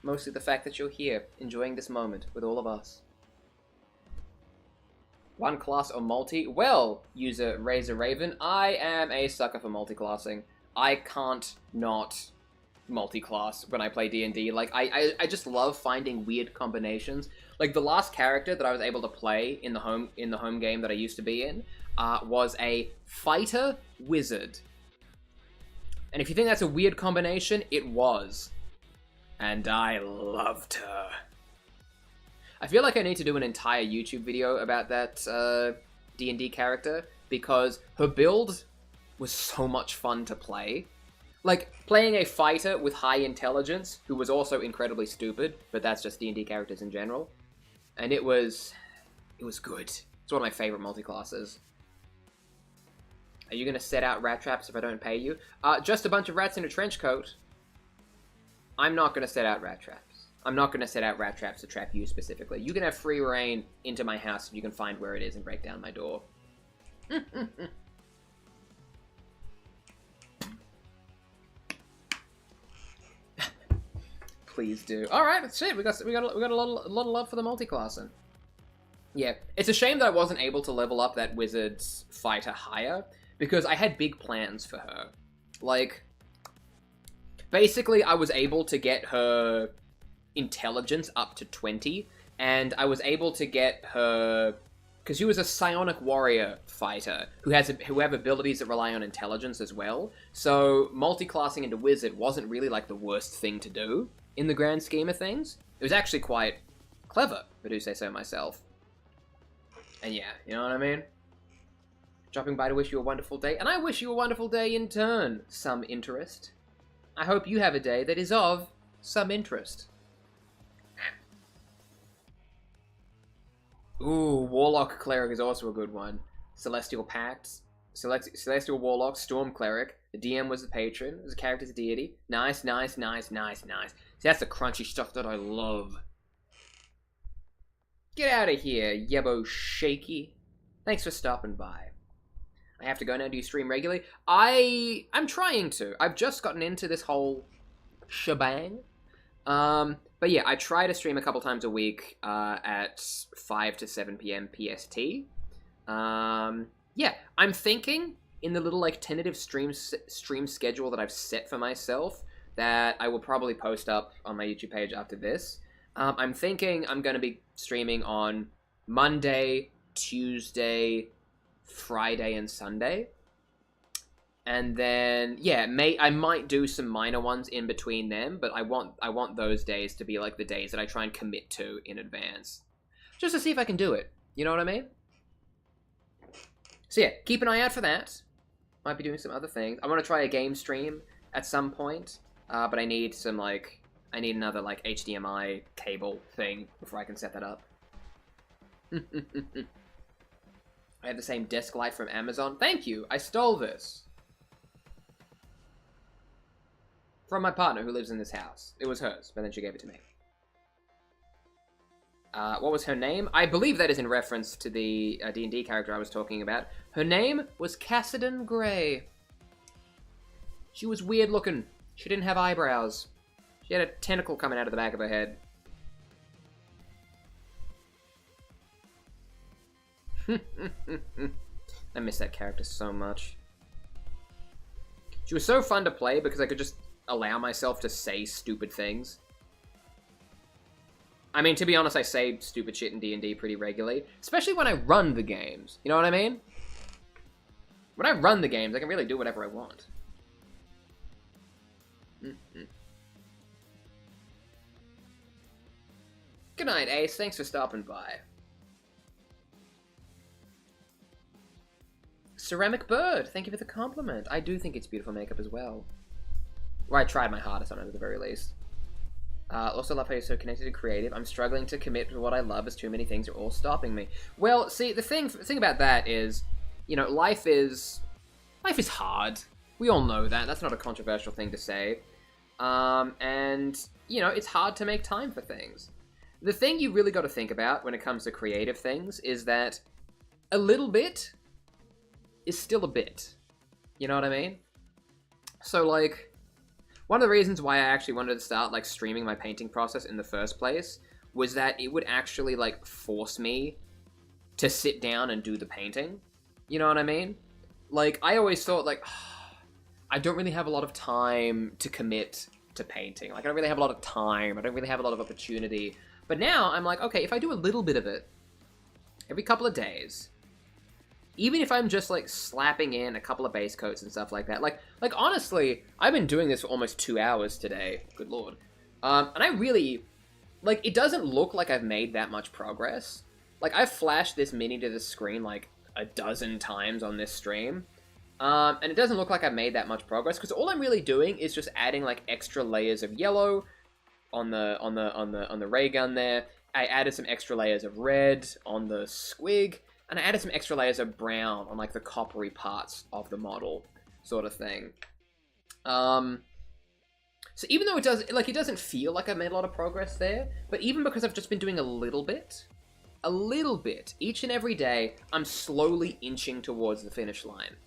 Mostly the fact that you're here, enjoying this moment with all of us. One class or multi? Well, user Razor Raven, I am a sucker for multi-classing. I can't not multi-class when I play D&D. Like, I just love finding weird combinations. Like, the last character that I was able to play in the home game that I used to be in was a fighter wizard. And if you think that's a weird combination, it was. And I loved her. I feel like I need to do an entire YouTube video about that D&D character, because her build was so much fun to play. Like, playing a fighter with high intelligence, who was also incredibly stupid, but that's just D&D characters in general. And it was good. It's one of my favorite multi-classes. Are you gonna set out rat traps if I don't pay you? Just a bunch of rats in a trench coat. I'm not gonna set out rat traps. I'm not gonna set out rat traps to trap you specifically. You can have free reign into my house if you can find where it is and break down my door. Please do. All right, shit. We got a lot of love for the multi-classing. Yeah, it's a shame that I wasn't able to level up that wizard's fighter higher, because I had big plans for her. Like, basically, I was able to get her intelligence up to 20, and I was able to get her, because she was a psionic warrior fighter who have abilities that rely on intelligence as well. So multi-classing into wizard wasn't really like the worst thing to do in the grand scheme of things. It was actually quite clever, if I do say so myself. And yeah, you know what I mean? Dropping by to wish you a wonderful day, and I wish you a wonderful day in turn, some interest. I hope you have a day that is of some interest. Ooh, Warlock Cleric is also a good one. Celestial Pact, Celestial Warlock, Storm Cleric. The DM was the patron. The character's a deity. Nice, nice, nice, nice, nice. See, that's the crunchy stuff that I love. Get out of here, Yebo Shaky. Thanks for stopping by. I have to go now. Do you stream regularly? I'm trying to. I've just gotten into this whole shebang. But yeah, I try to stream a couple times a week at 5 to 7 p.m. PST. Yeah, I'm thinking in the little like tentative stream schedule that I've set for myself that I will probably post up on my YouTube page after this. I'm thinking I'm going to be streaming on Monday, Tuesday, Friday, and Sunday. And then, yeah, I might do some minor ones in between them, but I want those days to be like the days that I try and commit to in advance. Just to see if I can do it. You know what I mean? So yeah, keep an eye out for that. Might be doing some other things. I want to try a game stream at some point, but I need some, like, I need another, like, HDMI cable thing before I can set that up. I have the same desk light from Amazon. Thank you! I stole this. From my partner who lives in this house. It was hers, but then she gave it to me. What was her name? I believe that is in reference to the D&D character I was talking about. Her name was Cassidon Grey. She was weird looking. She didn't have eyebrows. She had a tentacle coming out of the back of her head. I miss that character so much. She was so fun to play because I could just allow myself to say stupid things. I mean, to be honest, I say stupid shit in D&D pretty regularly, especially when I run the games. You know what I mean? When I run the games, I can really do whatever I want. Good night, Ace. Thanks for stopping by. Ceramic Bird, thank you for the compliment. I do think it's beautiful makeup as well. Or I tried my hardest on it at the very least. Also love how you're so connected and creative. I'm struggling to commit to what I love as too many things are all stopping me. Well, see, the thing about that is, you know, life is hard. We all know that. That's not a controversial thing to say. And, you know, it's hard to make time for things. The thing you really got to think about when it comes to creative things is that a little bit is still a bit. You know what I mean? So, like, one of the reasons why I actually wanted to start, like, streaming my painting process in the first place was that it would actually, like, force me to sit down and do the painting. You know what I mean? Like, I always thought, like, I don't really have a lot of time to commit to painting. Like, I don't really have a lot of time. I don't really have a lot of opportunity. But now, I'm like, okay, if I do a little bit of it every couple of days, even if I'm just, like, slapping in a couple of base coats and stuff like that. Like honestly, I've been doing this for almost 2 hours today. Good lord. And I really... Like, it doesn't look like I've made that much progress. Like, I've flashed this mini to the screen, like, a dozen times on this stream. And it doesn't look like I've made that much progress, because all I'm really doing is just adding, like, extra layers of yellow on the ray gun there. I added some extra layers of red on the squig, and I added some extra layers of brown on, like, the coppery parts of the model, sort of thing. So even though it doesn't feel like I've made a lot of progress there, but even because I've just been doing a little bit, each and every day, I'm slowly inching towards the finish line.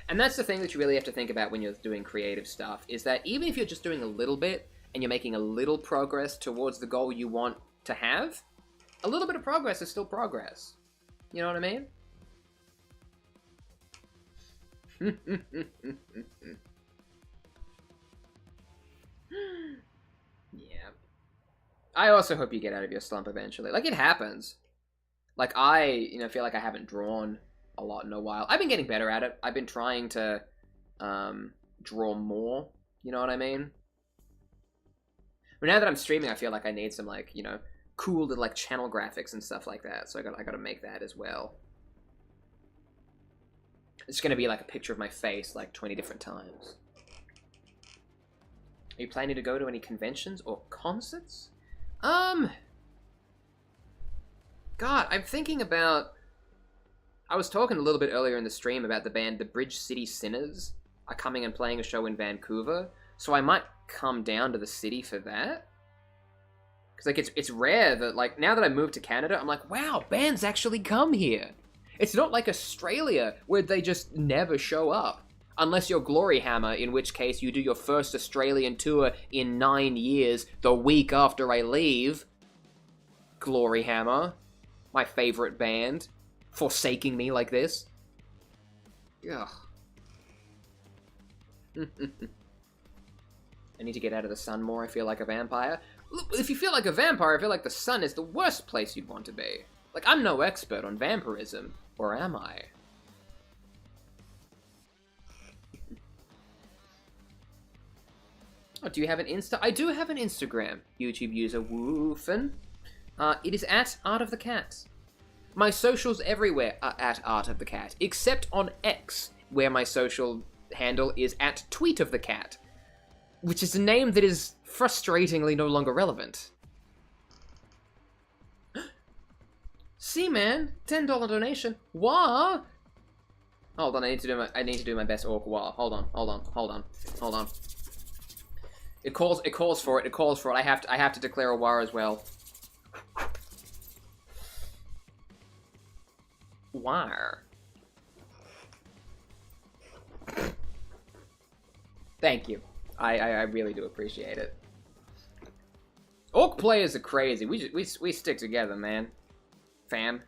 And that's the thing that you really have to think about when you're doing creative stuff, is that even if you're just doing a little bit, and you're making a little progress towards the goal you want to have, a little bit of progress is still progress. You know what I mean? Yeah. I also hope you get out of your slump eventually. Like, it happens. Like, I, feel like I haven't drawn a lot in a while. I've been getting better at it. I've been trying to draw more. You know what I mean? But now that I'm streaming, I feel like I need some, like, cool little, like, channel graphics and stuff like that. So I gotta make that as well. It's gonna be like a picture of my face, like, 20 different times. Are you planning to go to any conventions or concerts? God, I'm thinking about... I was talking a little bit earlier in the stream about the band The Bridge City Sinners are coming and playing a show in Vancouver, so I might come down to the city for that. Because, like, it's rare that, like, now that I moved to Canada, I'm like, wow, bands actually come here. It's not like Australia, where they just never show up. Unless you're Gloryhammer, in which case you do your first Australian tour in 9 years the week after I leave. Gloryhammer, my favorite band, forsaking me like this. Ugh. I need to get out of the sun more. I feel like a vampire. Look, if you feel like a vampire, I feel like the sun is the worst place you'd want to be. Like, I'm no expert on vampirism, or am I? Oh, do you have an Insta? I do have an Instagram. YouTube user Woofin. It is at Art of the Cat. My socials everywhere are at Art of the Cat, except on X, where my social handle is at Tweet of the Cat, which is a name that is frustratingly no longer relevant. See, man, $10 donation. Wah! Hold on, I need to do my best orc wah. Hold on. It calls for it. I have to declare a war as well. War. Thank you. I really do appreciate it. Orc players are crazy. We stick together, man. Fam.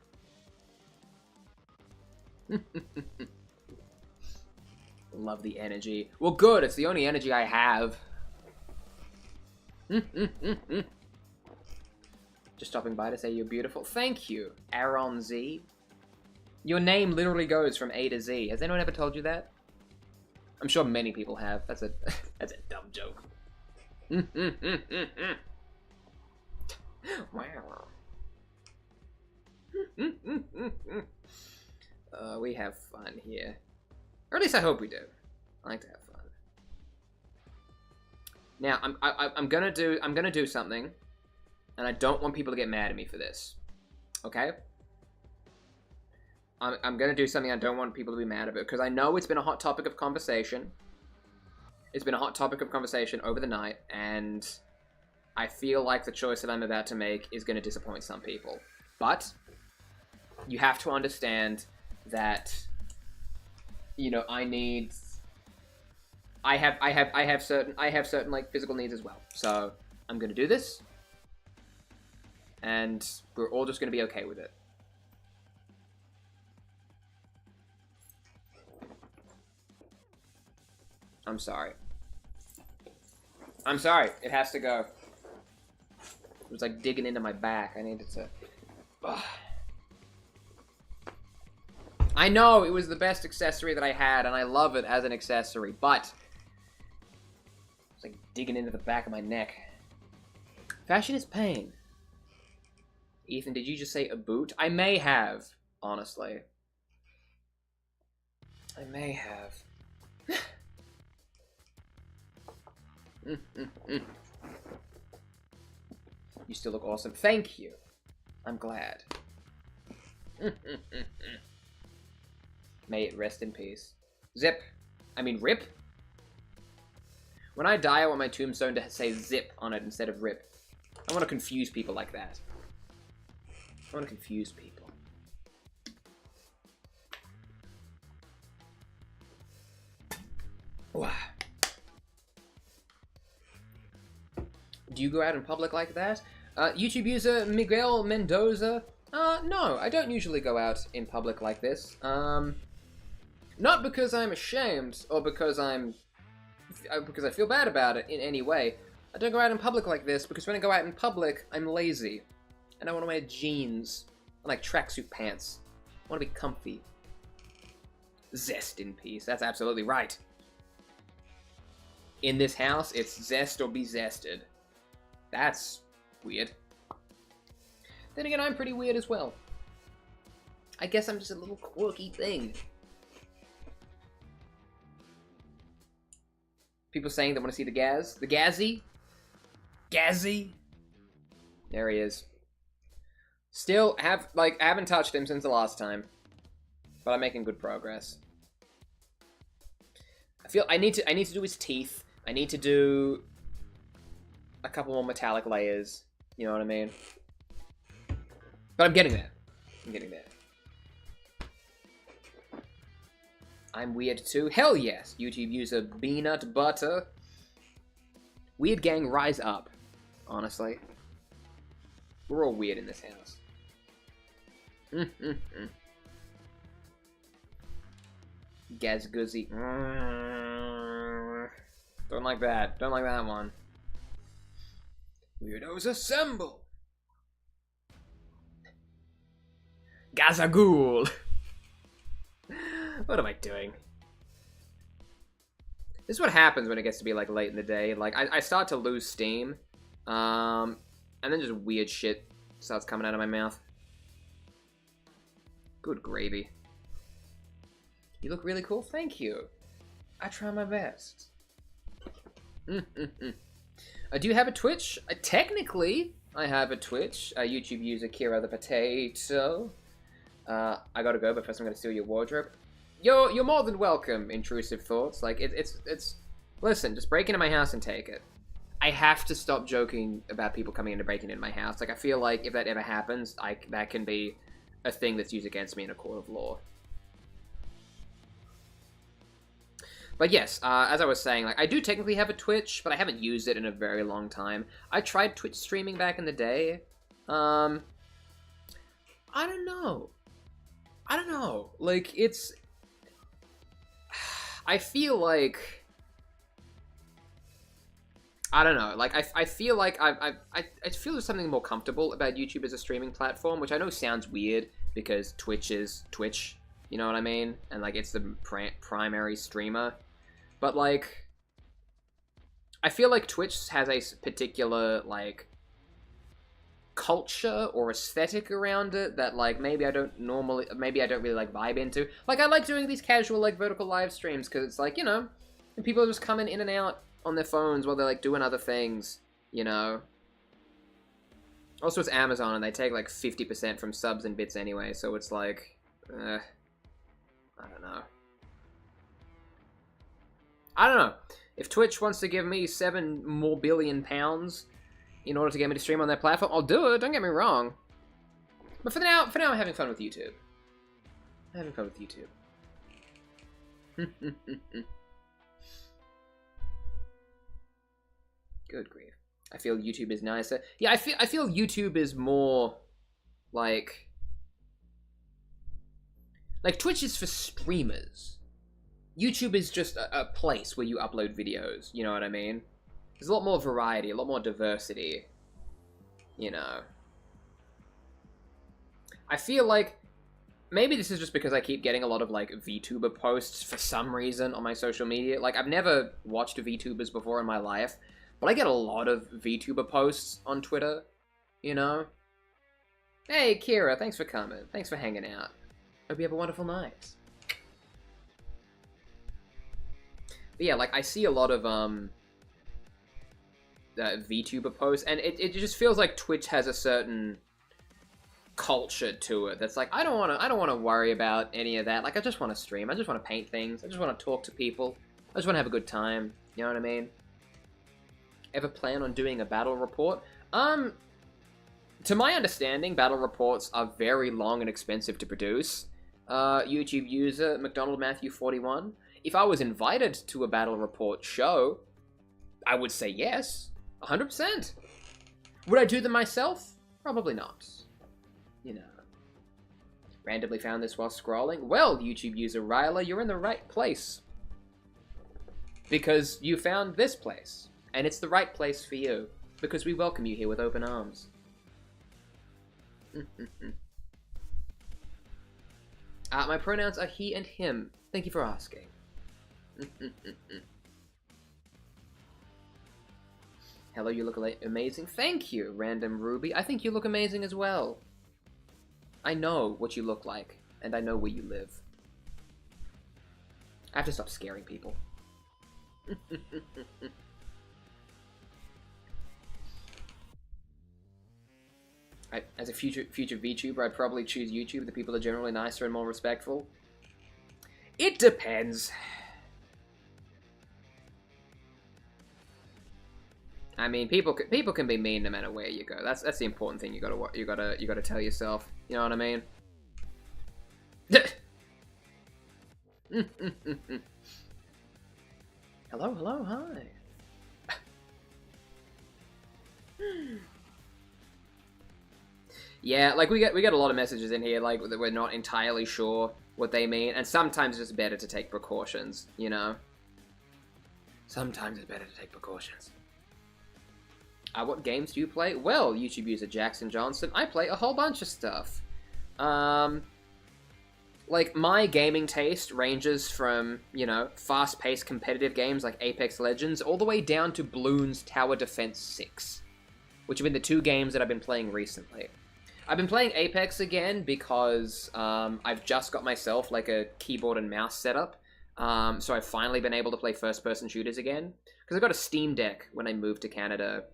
Love the energy. Well, good. It's the only energy I have. Just stopping by to say you're beautiful. Thank you, Aaron Z. Your name literally goes from A to Z. Has anyone ever told you that? I'm sure many people have. That's a dumb joke. Wow. We have fun here, or at least I hope we do. I like to have fun. Now I'm gonna do something, and I don't want people to get mad at me for this. Okay? I'm gonna do something I don't want people to be mad about, because I know it's been a hot topic of conversation. It's been a hot topic of conversation over the night, and I feel like the choice that I'm about to make is gonna disappoint some people. But you have to understand that, I have certain like physical needs as well. So I'm gonna do this, and we're all just gonna be okay with it. I'm sorry. I'm sorry. It has to go. It was like digging into my back. I needed to... Ugh. I know it was the best accessory that I had, and I love it as an accessory, but... It's like digging into the back of my neck. Fashion is pain. Ethan, did you just say a boot? I may have, honestly. I may have. You still look awesome. Thank you. I'm glad. May it rest in peace. Zip. I mean, rip? When I die, I want my tombstone to say zip on it instead of rip. I want to confuse people like that. I want to confuse people. Wow. Do you go out in public like that? YouTube user Miguel Mendoza. No, I don't usually go out in public like this. Not because I'm ashamed or because I feel bad about it in any way. I don't go out in public like this because when I go out in public, I'm lazy. And I want to wear jeans and like tracksuit pants. I want to be comfy. Zest in peace. That's absolutely right. In this house, it's zest or be zested. That's weird. Then again, I'm pretty weird as well. I guess I'm just a little quirky thing. People saying they want to see the Gaz. The Gazzy? Gazzy? There he is. Still, I haven't touched him since the last time. But I'm making good progress. I feel I need to do his teeth. I need to do a couple more metallic layers. You know what I mean? But I'm getting there. I'm getting there. I'm weird too. Hell yes! YouTube user Peanut Butter. Weird gang, rise up. Honestly. We're all weird in this house. Gazguzzy. Don't like that. Don't like that one. Weirdos assemble! Gazagool! What am I doing? This is what happens when it gets to be like late in the day. Like I start to lose steam. And then just weird shit starts coming out of my mouth. Good gravy. You look really cool. Thank you. I try my best. Do you have a Twitch? Technically, I have a Twitch. YouTube user Kira the Potato. I gotta go, but first I'm gonna steal your wardrobe. You're more than welcome, intrusive thoughts. Like, it's... Listen, just break into my house and take it. I have to stop joking about people coming in and breaking into my house. Like, I feel like if that ever happens, that can be a thing that's used against me in a court of law. But yes, as I was saying, like, I do technically have a Twitch, but I haven't used it in a very long time. I tried Twitch streaming back in the day. I don't know. Like, it's... I feel like... I don't know. Like, I feel like I feel there's something more comfortable about YouTube as a streaming platform, which I know sounds weird because Twitch is Twitch. You know what I mean? And, like, it's the primary streamer. But, like, I feel like Twitch has a particular, like, culture or aesthetic around it that, like, maybe I don't really, like, vibe into. Like, I like doing these casual, like, vertical live streams because it's, like, you know, and people are just coming in and out on their phones while they're, like, doing other things, you know? Also, it's Amazon, and they take, like, 50% from subs and bits anyway, so it's, like, I don't know. I don't know. If Twitch wants to give me 7 more billion pounds in order to get me to stream on their platform, I'll do it, don't get me wrong. But for now I'm having fun with YouTube. I'm having fun with YouTube. Good grief. I feel YouTube is nicer. Yeah, I feel YouTube is more like Twitch is for streamers. YouTube is just a place where you upload videos, you know what I mean? There's a lot more variety, a lot more diversity, you know. I feel like, maybe this is just because I keep getting a lot of, like, VTuber posts for some reason on my social media. Like, I've never watched VTubers before in my life, but I get a lot of VTuber posts on Twitter, you know? Hey, Kira, thanks for coming. Thanks for hanging out. Hope you have a wonderful night. But yeah, like, I see a lot of, VTuber posts, and it just feels like Twitch has a certain culture to it that's like, I don't want to worry about any of that. Like, I just want to stream. I just want to paint things. I just want to talk to people. I just want to have a good time. You know what I mean? Ever plan on doing a battle report? To my understanding, battle reports are very long and expensive to produce. YouTube user McDonald Matthew 41. If I was invited to a battle report show, I would say yes, 100%. Would I do them myself? Probably not. You know. Randomly found this while scrolling. Well, YouTube user Ryla, you're in the right place. Because you found this place. And it's the right place for you. Because we welcome you here with open arms. My pronouns are he and him. Thank you for asking. Hello, you look amazing. Thank you, Random Ruby. I think you look amazing as well. I know what you look like, and I know where you live. I have to stop scaring people. As a future VTuber, I'd probably choose YouTube. The people are generally nicer and more respectful. It depends. I mean, people can be mean no matter where you go. That's the important thing. You gotta tell yourself. You know what I mean? Hello, hi. Yeah, like we get a lot of messages in here like that we're not entirely sure what they mean, and sometimes it's better to take precautions. You know. Sometimes it's better to take precautions. What games do you play? Well, YouTube user Jackson Johnson, I play a whole bunch of stuff. Like, my gaming taste ranges from, you know, fast-paced competitive games like Apex Legends, all the way down to Bloons Tower Defense 6, which have been the two games that I've been playing recently. I've been playing Apex again because I've just got myself, like, a keyboard and mouse setup, so I've finally been able to play first-person shooters again, because I got a Steam Deck when I moved to Canada.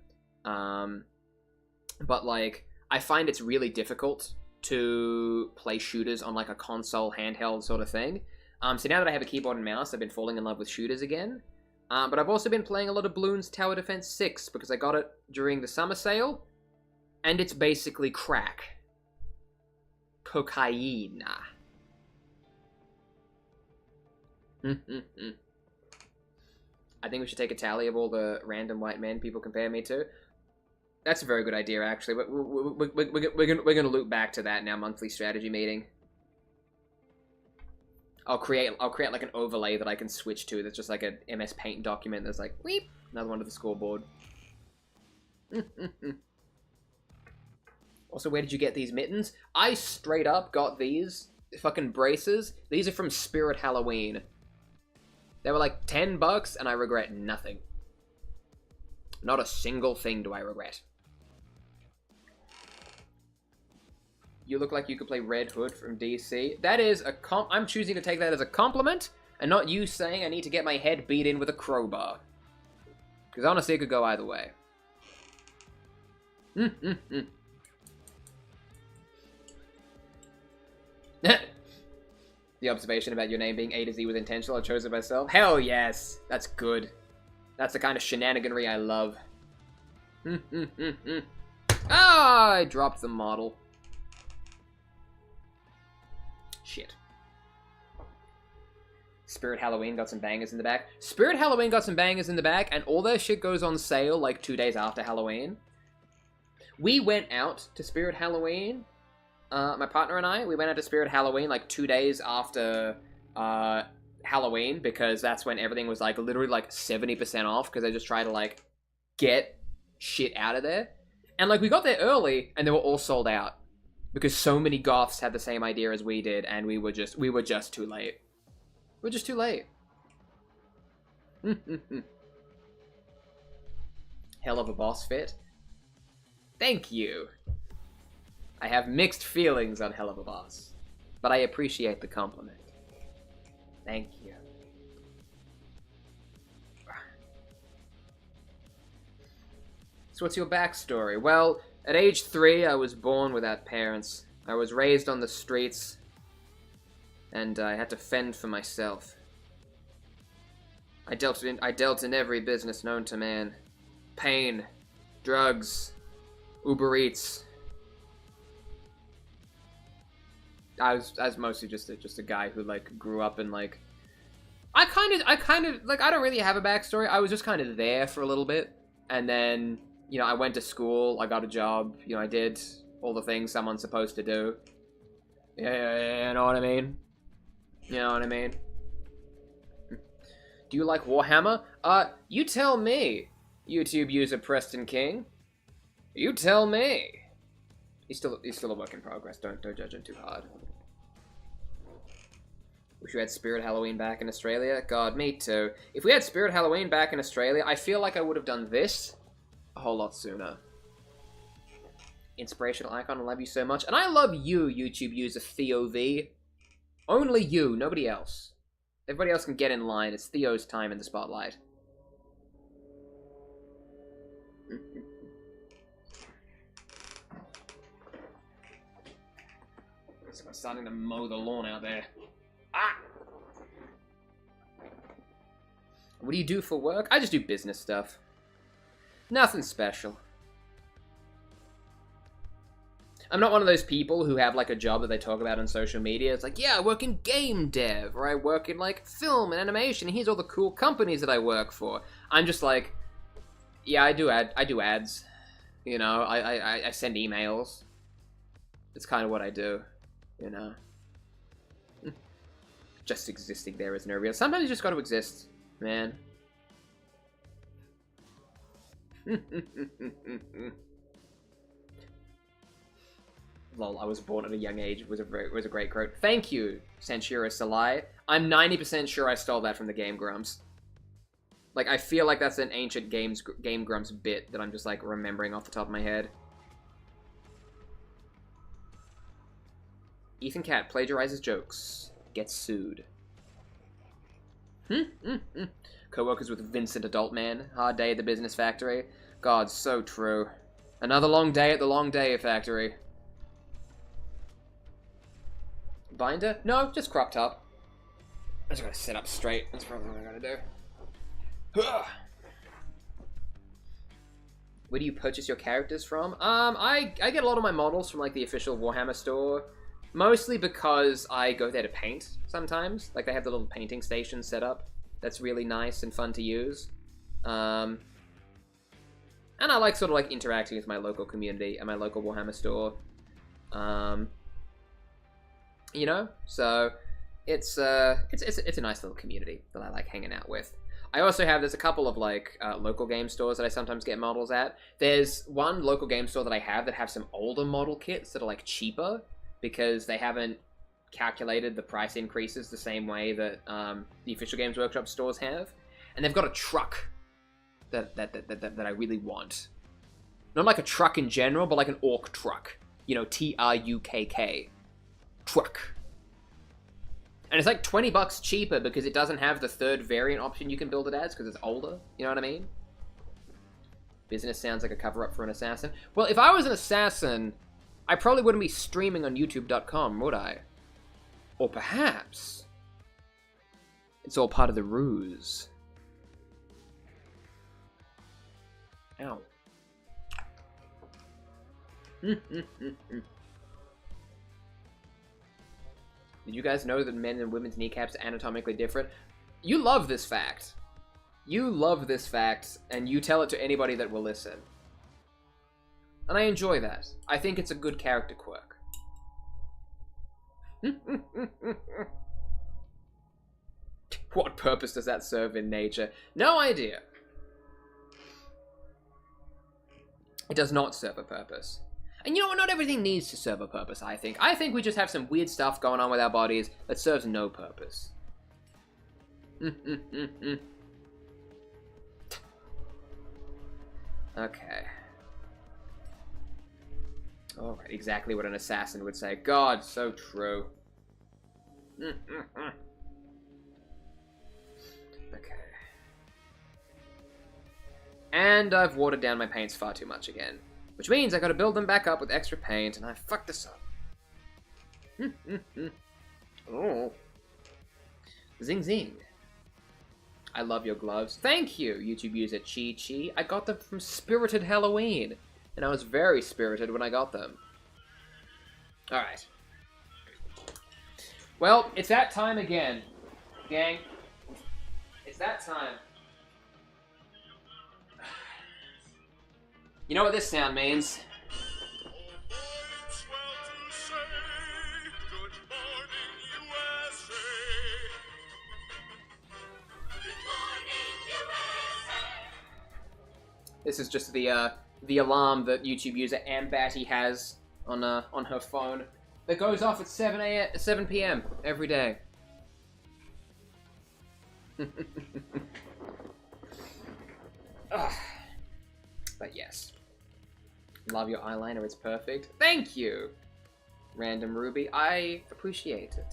But like, I find it's really difficult to play shooters on like a console handheld sort of thing. So now that I have a keyboard and mouse, I've been falling in love with shooters again. But I've also been playing a lot of Bloons Tower Defense 6 because I got it during the summer sale, and it's basically crack. Cocaine. I think we should take a tally of all the random white men people compare me to. That's a very good idea, actually. But we're gonna loop back to that in our monthly strategy meeting. I'll create like an overlay that I can switch to. That's just like a MS Paint document. That's like weep, another one to the scoreboard. Also, where did you get these mittens? I straight up got these fucking braces. These are from Spirit Halloween. They were like $10, and I regret nothing. Not a single thing do I regret. You look like you could play Red Hood from DC. That is a I'm choosing to take that as a compliment, and not you saying I need to get my head beat in with a crowbar. Because honestly, it could go either way. The observation about your name being A to Z was intentional. I chose it myself. Hell yes! That's good. That's the kind of shenaniganry I love. Ah, I dropped the model. Shit. Spirit Halloween got some bangers in the back. Spirit Halloween got some bangers in the back, and all their shit goes on sale like 2 days after Halloween. We went out to Spirit Halloween. My partner and I, we went out to Spirit Halloween like 2 days after Halloween, because that's when everything was like literally like 70% off, because they just try to like get shit out of there. And like we got there early and they were all sold out because so many goths had the same idea as we did, and we were just too late. We're just too late. Hell of a boss fit. Thank you. I have mixed feelings on Hell of a Boss, but I appreciate the compliment. Thank you. So what's your backstory? Well, at age 3, I was born without parents. I was raised on the streets, and I had to fend for myself. I dealt in every business known to man. Pain, drugs, Uber Eats. I was mostly just a guy who like grew up in like I kind of like I don't really have a backstory. I was just kind of there for a little bit, and then you know I went to school, I got a job, you know I did all the things someone's supposed to do. Yeah, you know what I mean? You know what I mean? Do you like Warhammer? You tell me, YouTube user Preston King. You tell me. He's still a work in progress. Don't judge him too hard. Wish we had Spirit Halloween back in Australia. God, me too. If we had Spirit Halloween back in Australia, I feel like I would have done this a whole lot sooner. Inspirational icon, I love you so much. And I love you, YouTube user Theo V. Only you, nobody else. Everybody else can get in line. It's Theo's time in the spotlight. I'm starting to mow the lawn out there. Ah! What do you do for work? I just do business stuff. Nothing special. I'm not one of those people who have like a job that they talk about on social media. It's like, yeah, I work in game dev, or I work in like film and animation. Here's all the cool companies that I work for. I'm just like, yeah, I do ads. You know, I send emails. It's kind of what I do. You know, just existing there is no real. Sometimes you just got to exist, man. Lol, I was born at a young age. It was a great quote. Thank you, Censura Salai. I'm 90% sure I stole that from the Game Grumps. Like, I feel like that's an ancient Game Grumps bit that I'm just like remembering off the top of my head. Ethan Cat plagiarizes jokes. Gets sued. Co-workers with Vincent Adult Man. Hard day at the business factory. God, so true. Another long day at the long day factory. Binder? No, just cropped up. I just gotta sit up straight. That's probably what I gotta do. Where do you purchase your characters from? I get a lot of my models from like the official Warhammer store. Mostly because I go there to paint sometimes. Like, they have the little painting station set up. That's really nice and fun to use. And I like sort of like interacting with my local community and my local Warhammer store. You know? So, it's a nice little community that I like hanging out with. I also there's a couple of like local game stores that I sometimes get models at. There's one local game store that I have that have some older model kits that are like cheaper, because they haven't calculated the price increases the same way that the official Games Workshop stores have. And they've got a truck that I really want. Not like a truck in general, but like an orc truck. You know, T-R-U-K-K. Truck. And it's like 20 bucks cheaper because it doesn't have the third variant option you can build it as, because it's older. You know what I mean? Business sounds like a cover-up for an assassin. Well, if I was an assassin, I probably wouldn't be streaming on YouTube.com, would I? Or perhaps it's all part of the ruse. Ow. Did you guys know that men and women's kneecaps are anatomically different? You love this fact. You love this fact, and you tell it to anybody that will listen. And I enjoy that. I think it's a good character quirk. What purpose does that serve in nature? No idea. It does not serve a purpose. And you know what? Not everything needs to serve a purpose, I think. I think we just have some weird stuff going on with our bodies that serves no purpose. Okay. Alright, exactly what an assassin would say. God, so true. Okay. And I've watered down my paints far too much again. Which means I gotta build them back up with extra paint, and I fucked this up. Oh. Zing zing. I love your gloves. Thank you, YouTube user Chi Chi. I got them from Spirited Halloween, and I was very spirited when I got them. Alright. Well, it's that time again, gang. It's that time. You know what this sound means? This is just the alarm that YouTube user Ambatty has on her phone that goes off at 7 p.m. every day. But yes. Love your eyeliner, it's perfect. Thank you, Random Ruby. I appreciate it.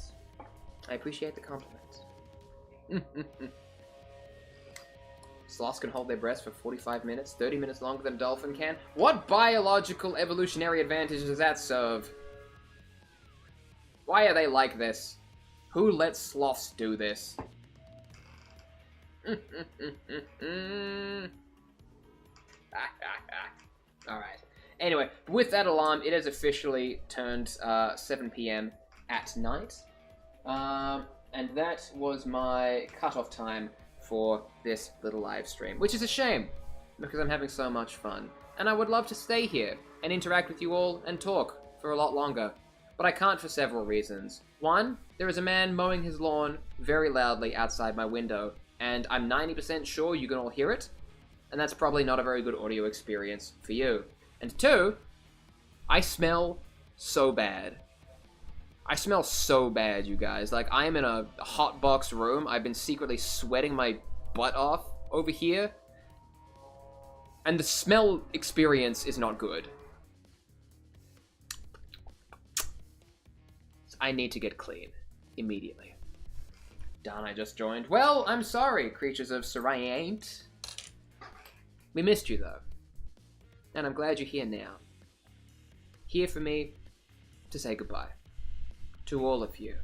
I appreciate the compliment. Sloths can hold their breath for 45 minutes, 30 minutes longer than a dolphin can. What biological evolutionary advantage does that serve? Why are they like this? Who lets sloths do this? Alright. Anyway, with that alarm, it has officially turned 7 p.m. at night. And that was my cutoff time for this little live stream, which is a shame, because I'm having so much fun. And I would love to stay here and interact with you all and talk for a lot longer, but I can't for several reasons. One, there is a man mowing his lawn very loudly outside my window, and I'm 90% sure you can all hear it, and that's probably not a very good audio experience for you. And two, I smell so bad. I smell so bad, you guys. Like, I'm in a hot box room. I've been secretly sweating my butt off over here. And the smell experience is not good. So I need to get clean. Immediately. Darn, I just joined. Well, I'm sorry, creatures of Saraint. We missed you, though. And I'm glad you're here now. Here for me to say goodbye. To all of you.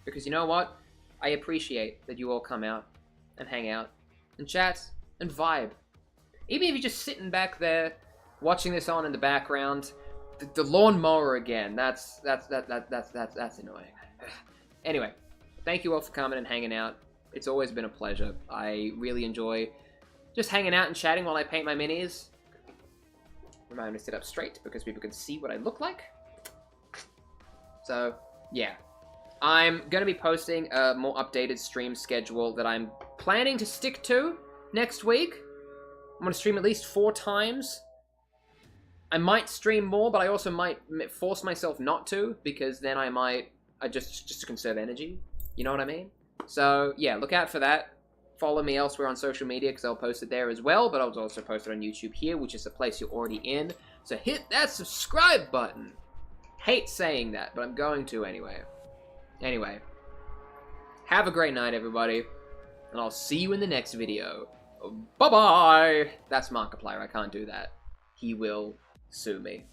Because you know what? I appreciate that you all come out and hang out and chat and vibe. Even if you're just sitting back there watching this on in the background, the lawnmower again. That's annoying. Anyway, thank you all for coming and hanging out. It's always been a pleasure. I really enjoy just hanging out and chatting while I paint my minis. Remind me to sit up straight because people can see what I look like. So, yeah. I'm going to be posting a more updated stream schedule that I'm planning to stick to next week. I'm going to stream at least 4 times. I might stream more, but I also might force myself not to, because then I might, just to conserve energy. You know what I mean? So, yeah, look out for that. Follow me elsewhere on social media, because I'll post it there as well, but I'll also post it on YouTube here, which is the place you're already in. So hit that subscribe button. Hate saying that, but I'm going to anyway. Anyway, have a great night, everybody, and I'll see you in the next video. Bye-bye! That's Markiplier, I can't do that. He will sue me.